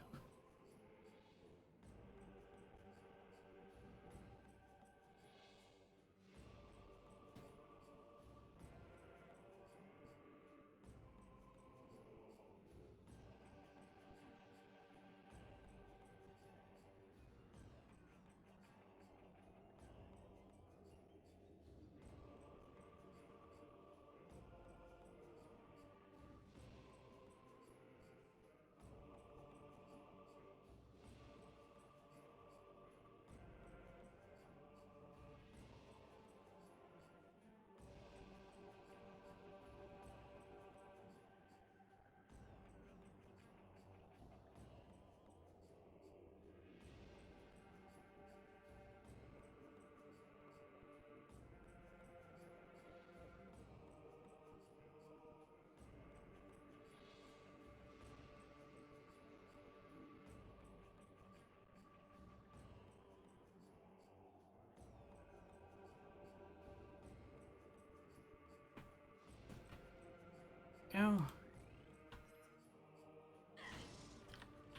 go.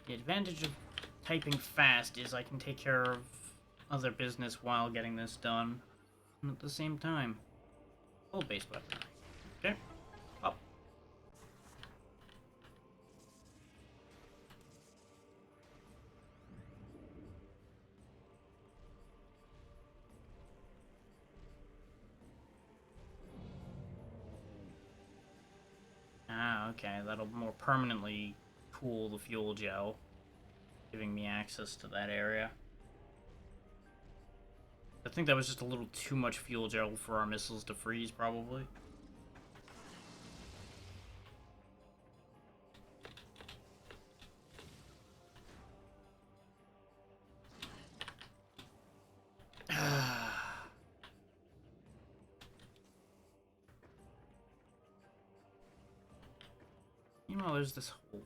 The advantage of typing fast is I can take care of other business while getting this done at the same time. Hold base button. Okay. Up. Ah, okay. That'll more permanently cool the fuel gel, giving me access to that area. I think that was just a little too much fuel gel for our missiles to freeze, probably. Meanwhile, there's this whole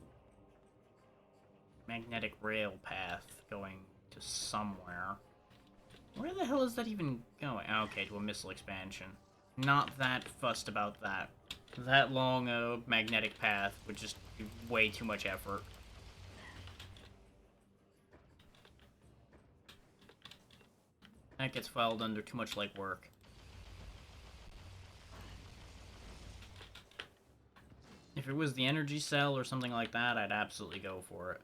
magnetic rail path going to somewhere. Where the hell is that even going? Okay, to a missile expansion. Not that fussed about that. That long a magnetic path would just be way too much effort. That gets filed under too much legwork. If it was the energy cell or something like that, I'd absolutely go for it.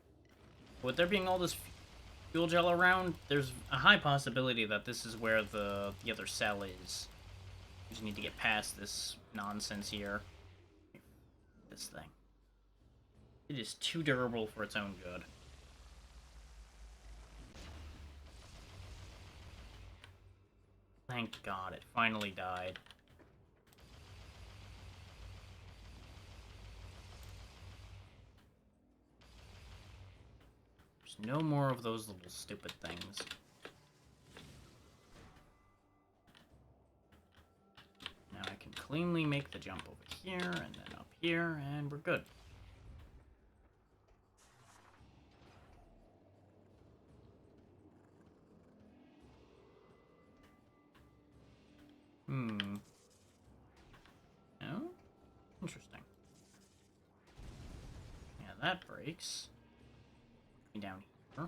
With there being all this fuel gel around, there's a high possibility that this is where the other cell is. We just need to get past this nonsense here. This thing. It is too durable for its own good. Thank God, it finally died. There's no more of those little stupid things. Now I can cleanly make the jump over here, and then up here, and we're good. No? Interesting. Yeah, that breaks. Down here.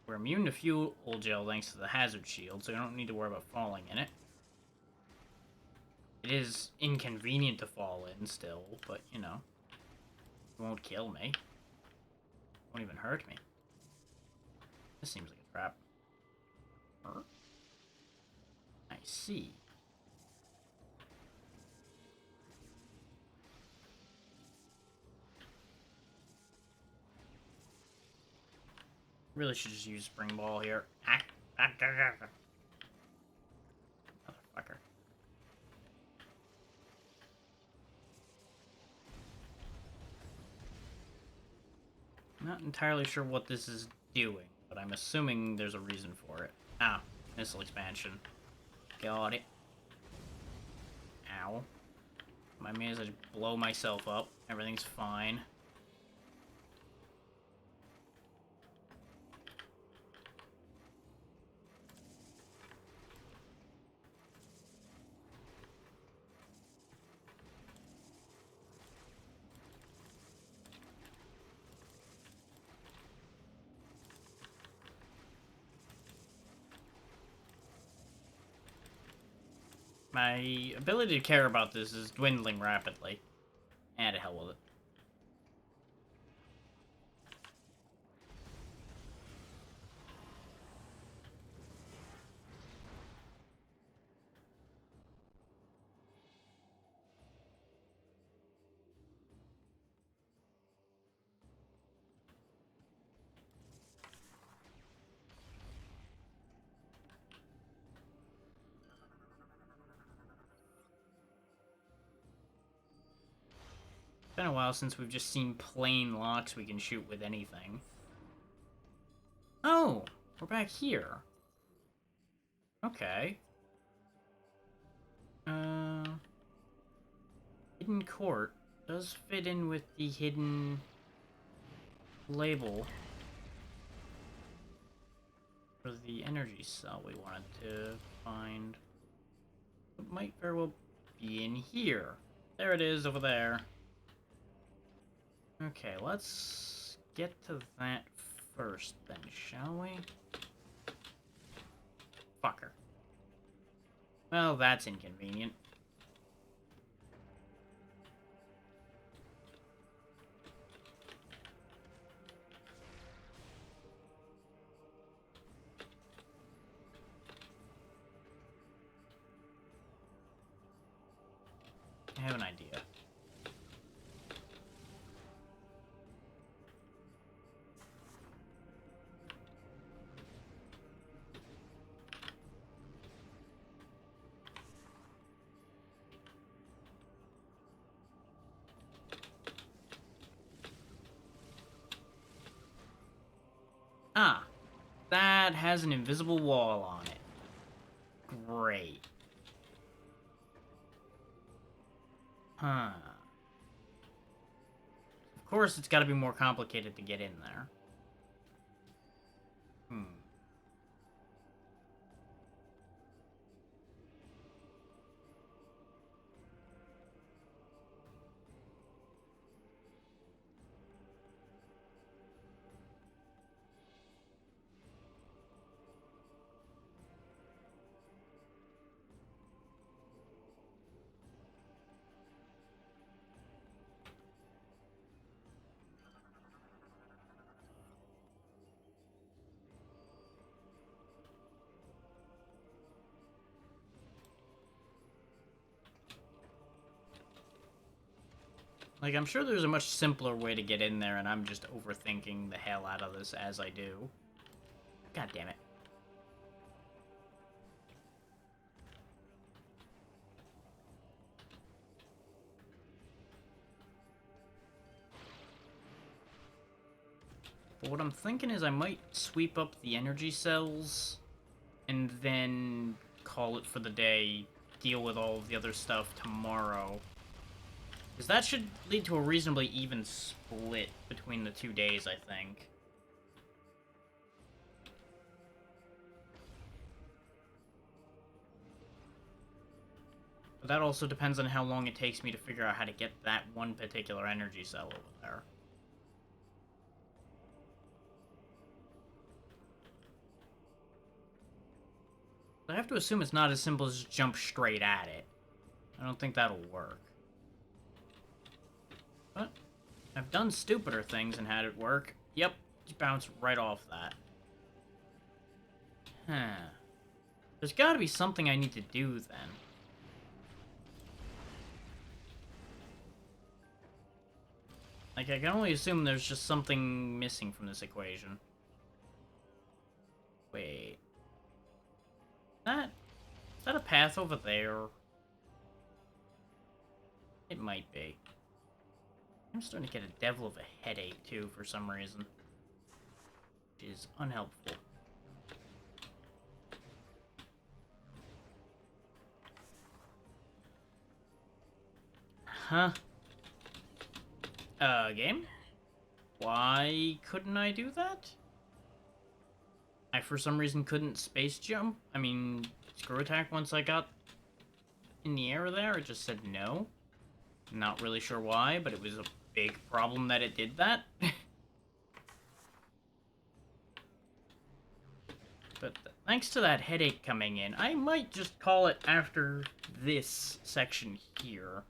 We're immune to fuel gel thanks to the hazard shield, so you don't need to worry about falling in it. It is inconvenient to fall in still, but, you know, it won't kill me. It won't even hurt me. This seems like a trap. I see. Really should just use spring ball here. Motherfucker. Not entirely sure what this is doing, but I'm assuming there's a reason for it. Ah, missile expansion. Got it. Ow. I may as well just blow myself up. Everything's fine. My ability to care about this is dwindling rapidly. And to hell with it. Been a while since we've just seen plain locks we can shoot with anything. Oh, we're back here. Okay. Hidden court does fit in with the hidden label for the energy cell we wanted to find. It might very well be in here. There it is over there. Okay, let's get to that first then, shall we? Fucker. Well, that's inconvenient. I have an idea. Ah, that has an invisible wall on it. Great. Huh. Of course, it's got to be more complicated to get in there. Hmm. Like, I'm sure there's a much simpler way to get in there, and I'm just overthinking the hell out of this as I do. God damn it. But what I'm thinking is I might sweep up the energy cells and then call it for the day, deal with all of the other stuff tomorrow. Because that should lead to a reasonably even split between the 2 days, I think. But that also depends on how long it takes me to figure out how to get that one particular energy cell over there. I have to assume it's not as simple as just jump straight at it. I don't think that'll work. But I've done stupider things and had it work. Yep, just bounce right off that. Huh. There's gotta be something I need to do then. Like, I can only assume there's just something missing from this equation. Wait. Is that a path over there? It might be. I'm starting to get a devil of a headache, too, for some reason. Which is unhelpful. Huh? Game? Why couldn't I do that? I, for some reason, couldn't space jump. I mean, screw attack once I got in the air there. It just said no. Not really sure why, but it was a big problem that it did that. But thanks to that headache coming in, I might just call it after this section here.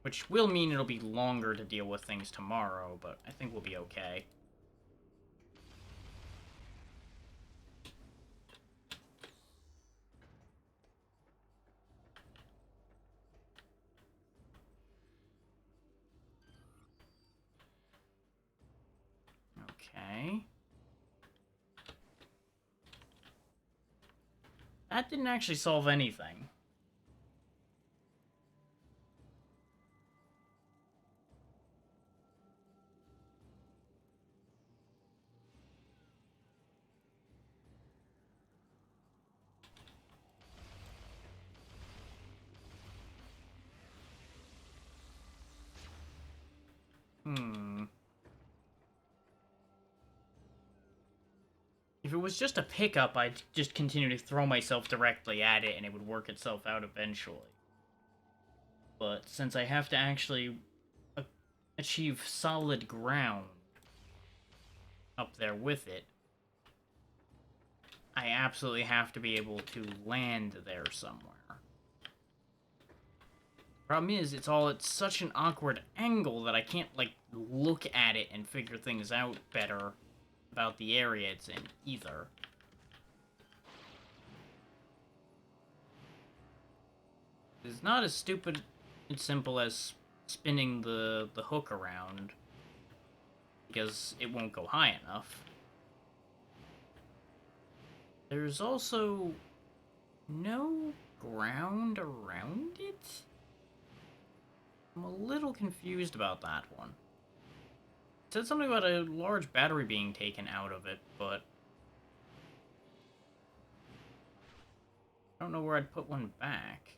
Which will mean it'll be longer to deal with things tomorrow, but I think we'll be okay. Okay. That didn't actually solve anything. If it was just a pickup, I'd just continue to throw myself directly at it and it would work itself out eventually. But since I have to actually achieve solid ground up there with it, I absolutely have to be able to land there somewhere. Problem is, it's at such an awkward angle that I can't, like, look at it and figure things out better about the area it's in, either. It's not as stupid and simple as spinning the hook around, because it won't go high enough. There's also no ground around it? I'm a little confused about that one. It said something about a large battery being taken out of it, but I don't know where I'd put one back.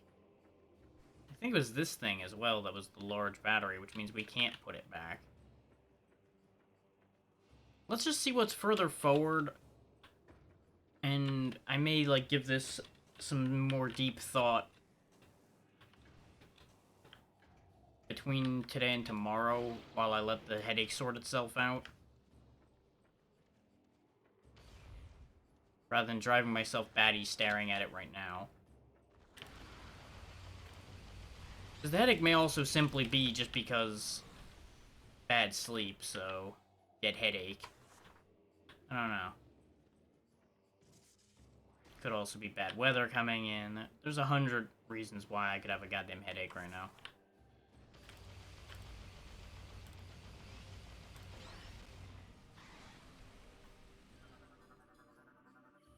I think it was this thing as well that was the large battery, which means we can't put it back. Let's just see what's further forward, and I may, like, give this some more deep thought between today and tomorrow while I let the headache sort itself out, rather than driving myself batty staring at it right now. Because the headache may also simply be just because bad sleep, so dead headache. I don't know. Could also be bad weather coming in. There's 100 reasons why I could have a goddamn headache right now.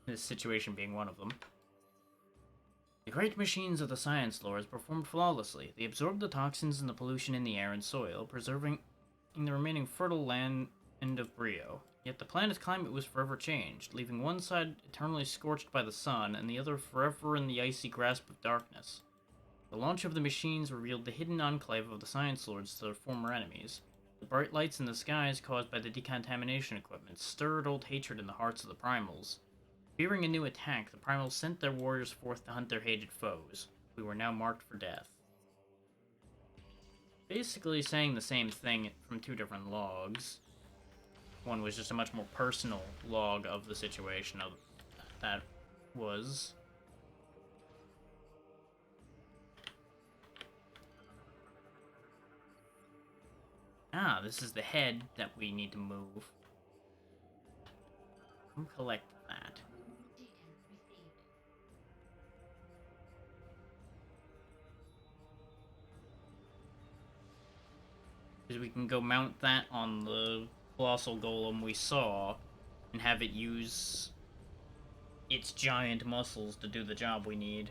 This situation being one of them. The great machines of the science lords performed flawlessly. They absorbed the toxins and the pollution in the air and soil, preserving the remaining fertile land of Brio. Yet the planet's climate was forever changed, leaving one side eternally scorched by the sun and the other forever in the icy grasp of darkness. The launch of the machines revealed the hidden enclave of the science lords to their former enemies. The bright lights in the skies caused by the decontamination equipment stirred old hatred in the hearts of the primals. Fearing a new attack, the primals sent their warriors forth to hunt their hated foes. We were now marked for death. Basically saying the same thing from two different logs. One was just a much more personal log of the situation of that was. Ah, this is the head that we need to move. Come collect that. Because we can go mount that on the colossal golem we saw and have it use its giant muscles to do the job we need.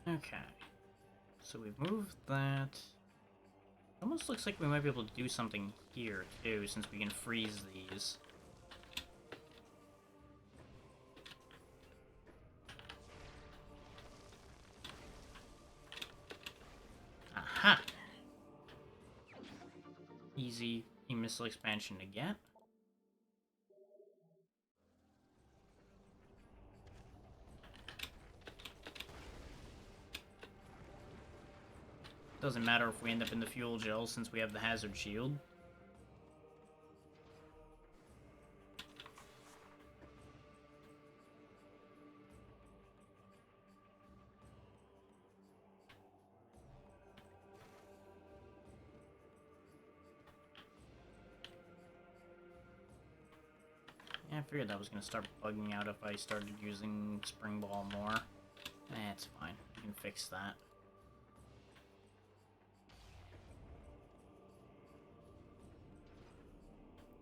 Okay, so we've moved that. Almost looks like we might be able to do something here, too, since we can freeze these. Aha! Easy missile expansion to get. Doesn't matter if we end up in the fuel gel since we have the hazard shield. Yeah, I figured that was going to start bugging out if I started using Spring Ball more. It's fine. We can fix that.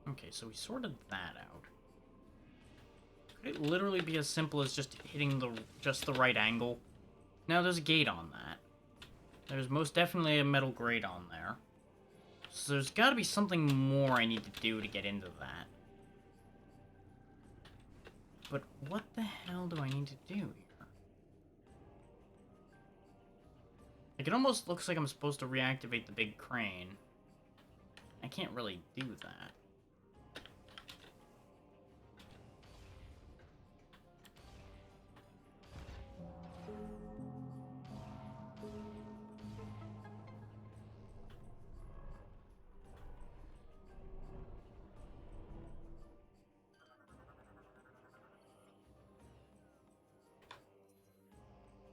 Okay, so we sorted that out. Could it literally be as simple as just hitting just the right angle? Now there's a gate on that. There's most definitely a metal grate on there. So there's gotta be something more I need to do to get into that. But what the hell do I need to do here? Like, it almost looks like I'm supposed to reactivate the big crane. I can't really do that.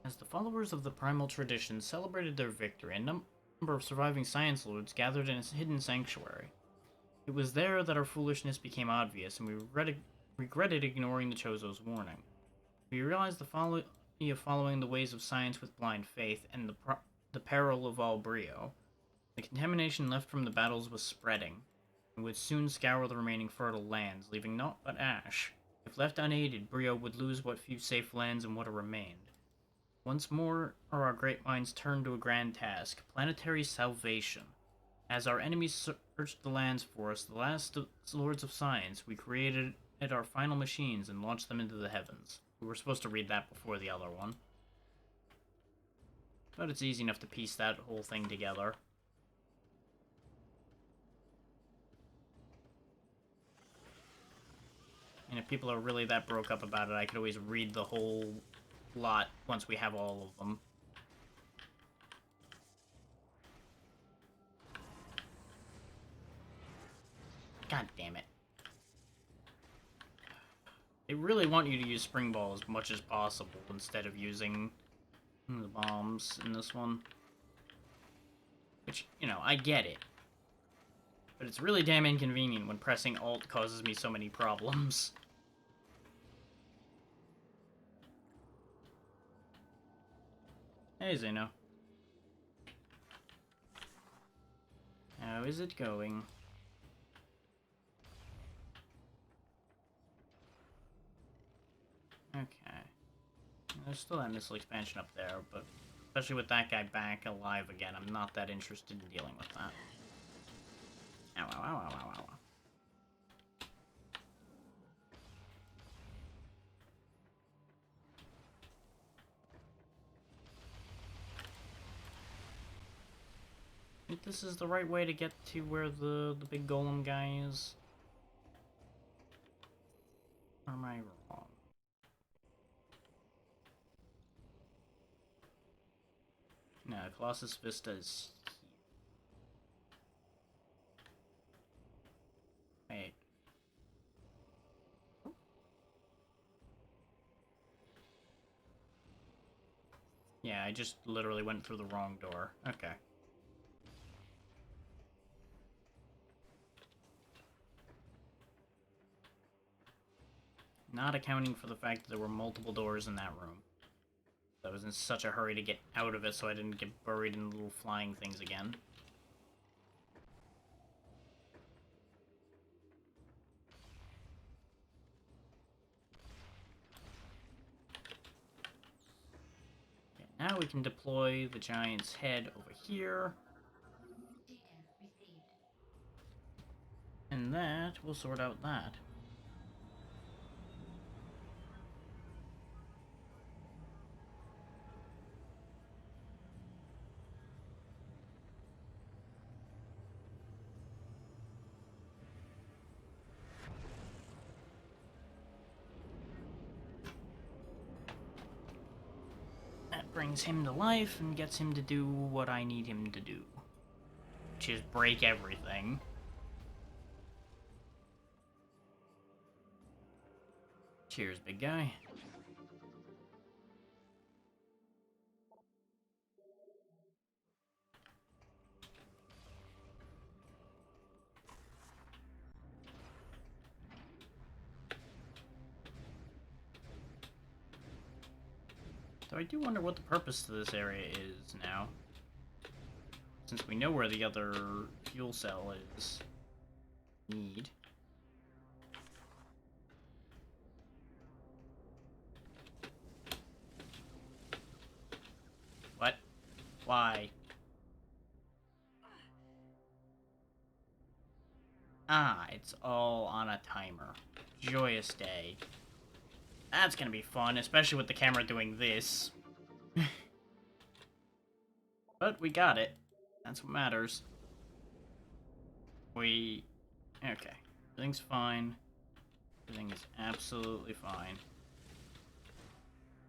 As the followers of the primal tradition celebrated their victory, a number of surviving science lords gathered in a hidden sanctuary. It was there that our foolishness became obvious, and we regretted ignoring the Chozo's warning. We realized the folly of following the ways of science with blind faith, and the peril of all Brio. The contamination left from the battles was spreading, and would soon scour the remaining fertile lands, leaving naught but ash. If left unaided, Brio would lose what few safe lands and what remained. Once more are our great minds turned to a grand task, planetary salvation. As our enemies searched the lands for us, the last lords of science, we created our final machines and launched them into the heavens. We were supposed to read that before the other one. But it's easy enough to piece that whole thing together. And if people are really that broke up about it, I could always read the whole lot once we have all of them. God damn it. They really want you to use spring ball as much as possible instead of using the bombs in this one. Which, you know, I get it. But it's really damn inconvenient when pressing Alt causes me so many problems. Hey, Zeno. How is it going? Okay. There's still that missile expansion up there, but especially with that guy back alive again, I'm not that interested in dealing with that. Ow, ow, ow, ow, ow, ow. I think this is the right way to get to where the big golem guy is. Or am I wrong? No, Colossus Vista is here. Wait. Yeah, I just literally went through the wrong door. Okay. Not accounting for the fact that there were multiple doors in that room. I was in such a hurry to get out of it so I didn't get buried in little flying things again. Okay, now we can deploy the giant's head over here. And that will sort out that. That brings him to life and gets him to do what I need him to do. Which is break everything. Cheers, big guy. So I do wonder what the purpose of this area is now. Since we know where the other fuel cell is. Need. Why? Ah, it's all on a timer. Joyous day. That's gonna be fun, especially with the camera doing this. But we got it. That's what matters. Okay. Everything's fine. Everything is absolutely fine.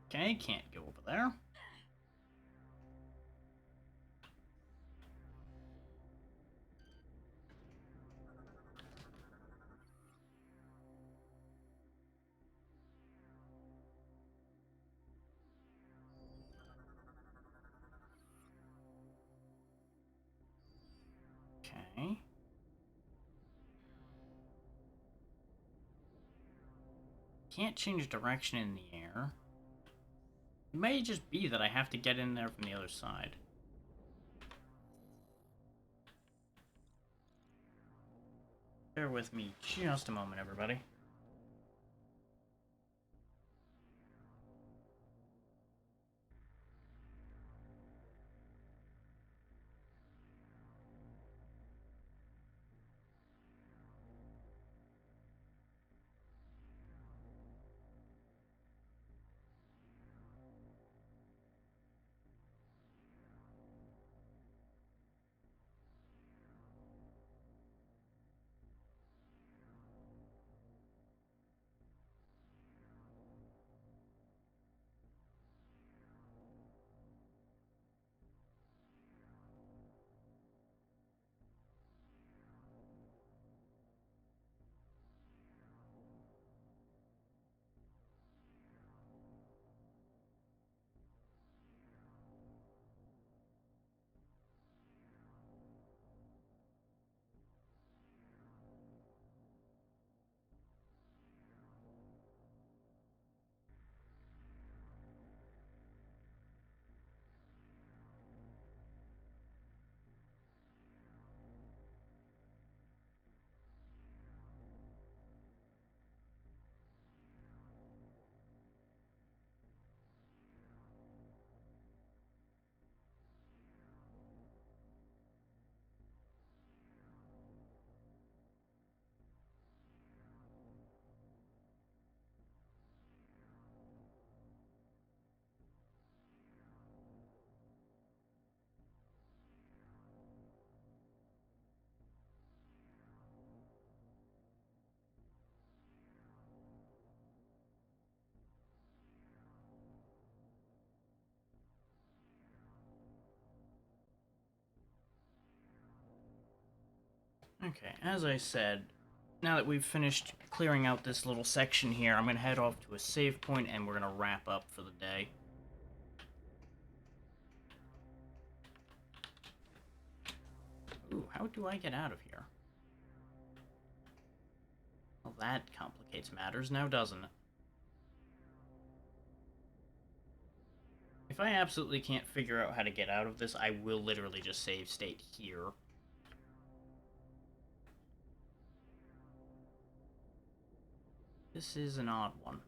Okay, can't go over there. Okay. Can't change direction in the air. It may just be that I have to get in there from the other side. Bear with me just a moment, everybody. Okay, as I said, now that we've finished clearing out this little section here, I'm going to head off to a save point and we're going to wrap up for the day. Ooh, how do I get out of here? Well, that complicates matters now, doesn't it? If I absolutely can't figure out how to get out of this, I will literally just save state here. This is an odd one.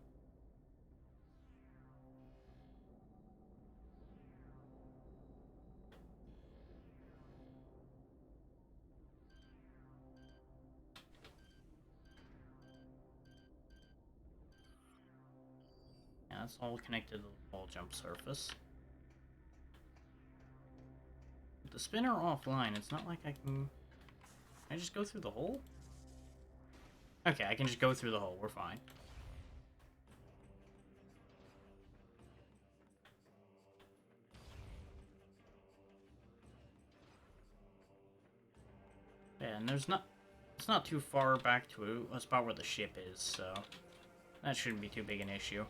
Yeah, that's all connected to the wall jump surface. With the spinner offline, it's not like I can... Can I just go through the hole? Okay, I can just go through the hole. We're fine. Yeah, and there's not... It's not too far back to a spot where the ship is, so... That shouldn't be too big an issue.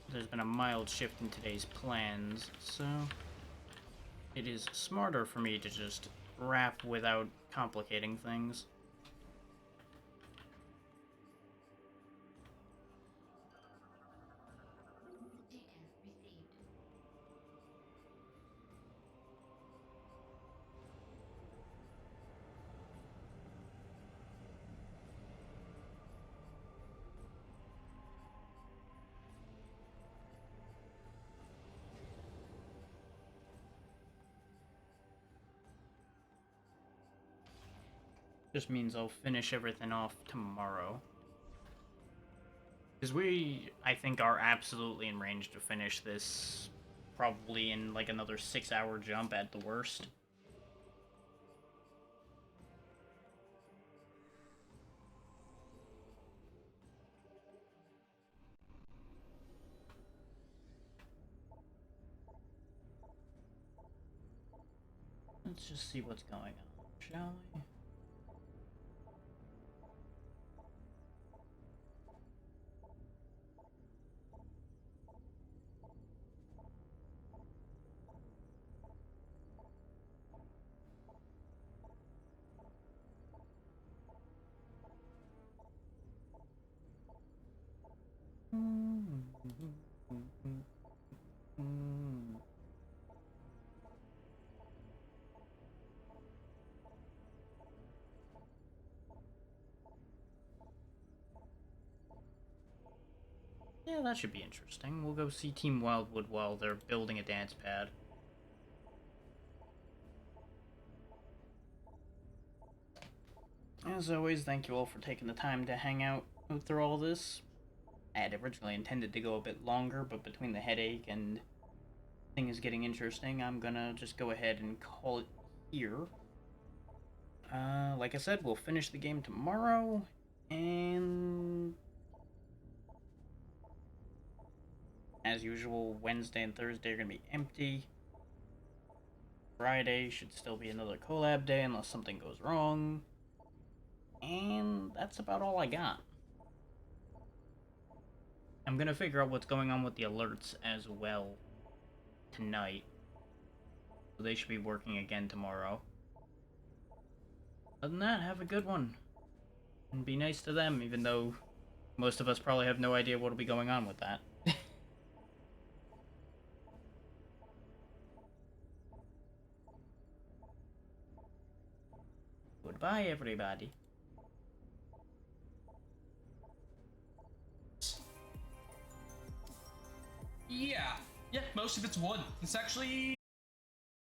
There's been a mild shift in today's plans, so... It is smarter for me to just wrap without complicating things. Just means I'll finish everything off tomorrow. Because I think, are absolutely in range to finish this probably in like another 6-hour jump at the worst. Let's just see what's going on, shall we? Yeah, that should be interesting. We'll go see Team Wildwood while they're building a dance pad. As always, thank you all for taking the time to hang out through all this. I had originally intended to go a bit longer, but between the headache and things getting interesting, I'm gonna just go ahead and call it here. Like I said, we'll finish the game tomorrow, and as usual, Wednesday and Thursday are gonna be empty. Friday should still be another collab day unless something goes wrong. And that's about all I got. I'm gonna figure out what's going on with the alerts as well tonight. So they should be working again tomorrow. Other than that, have a good one. And be nice to them, even though most of us probably have no idea what'll be going on with that. Goodbye, everybody. Yeah, most of it's wood. It's actually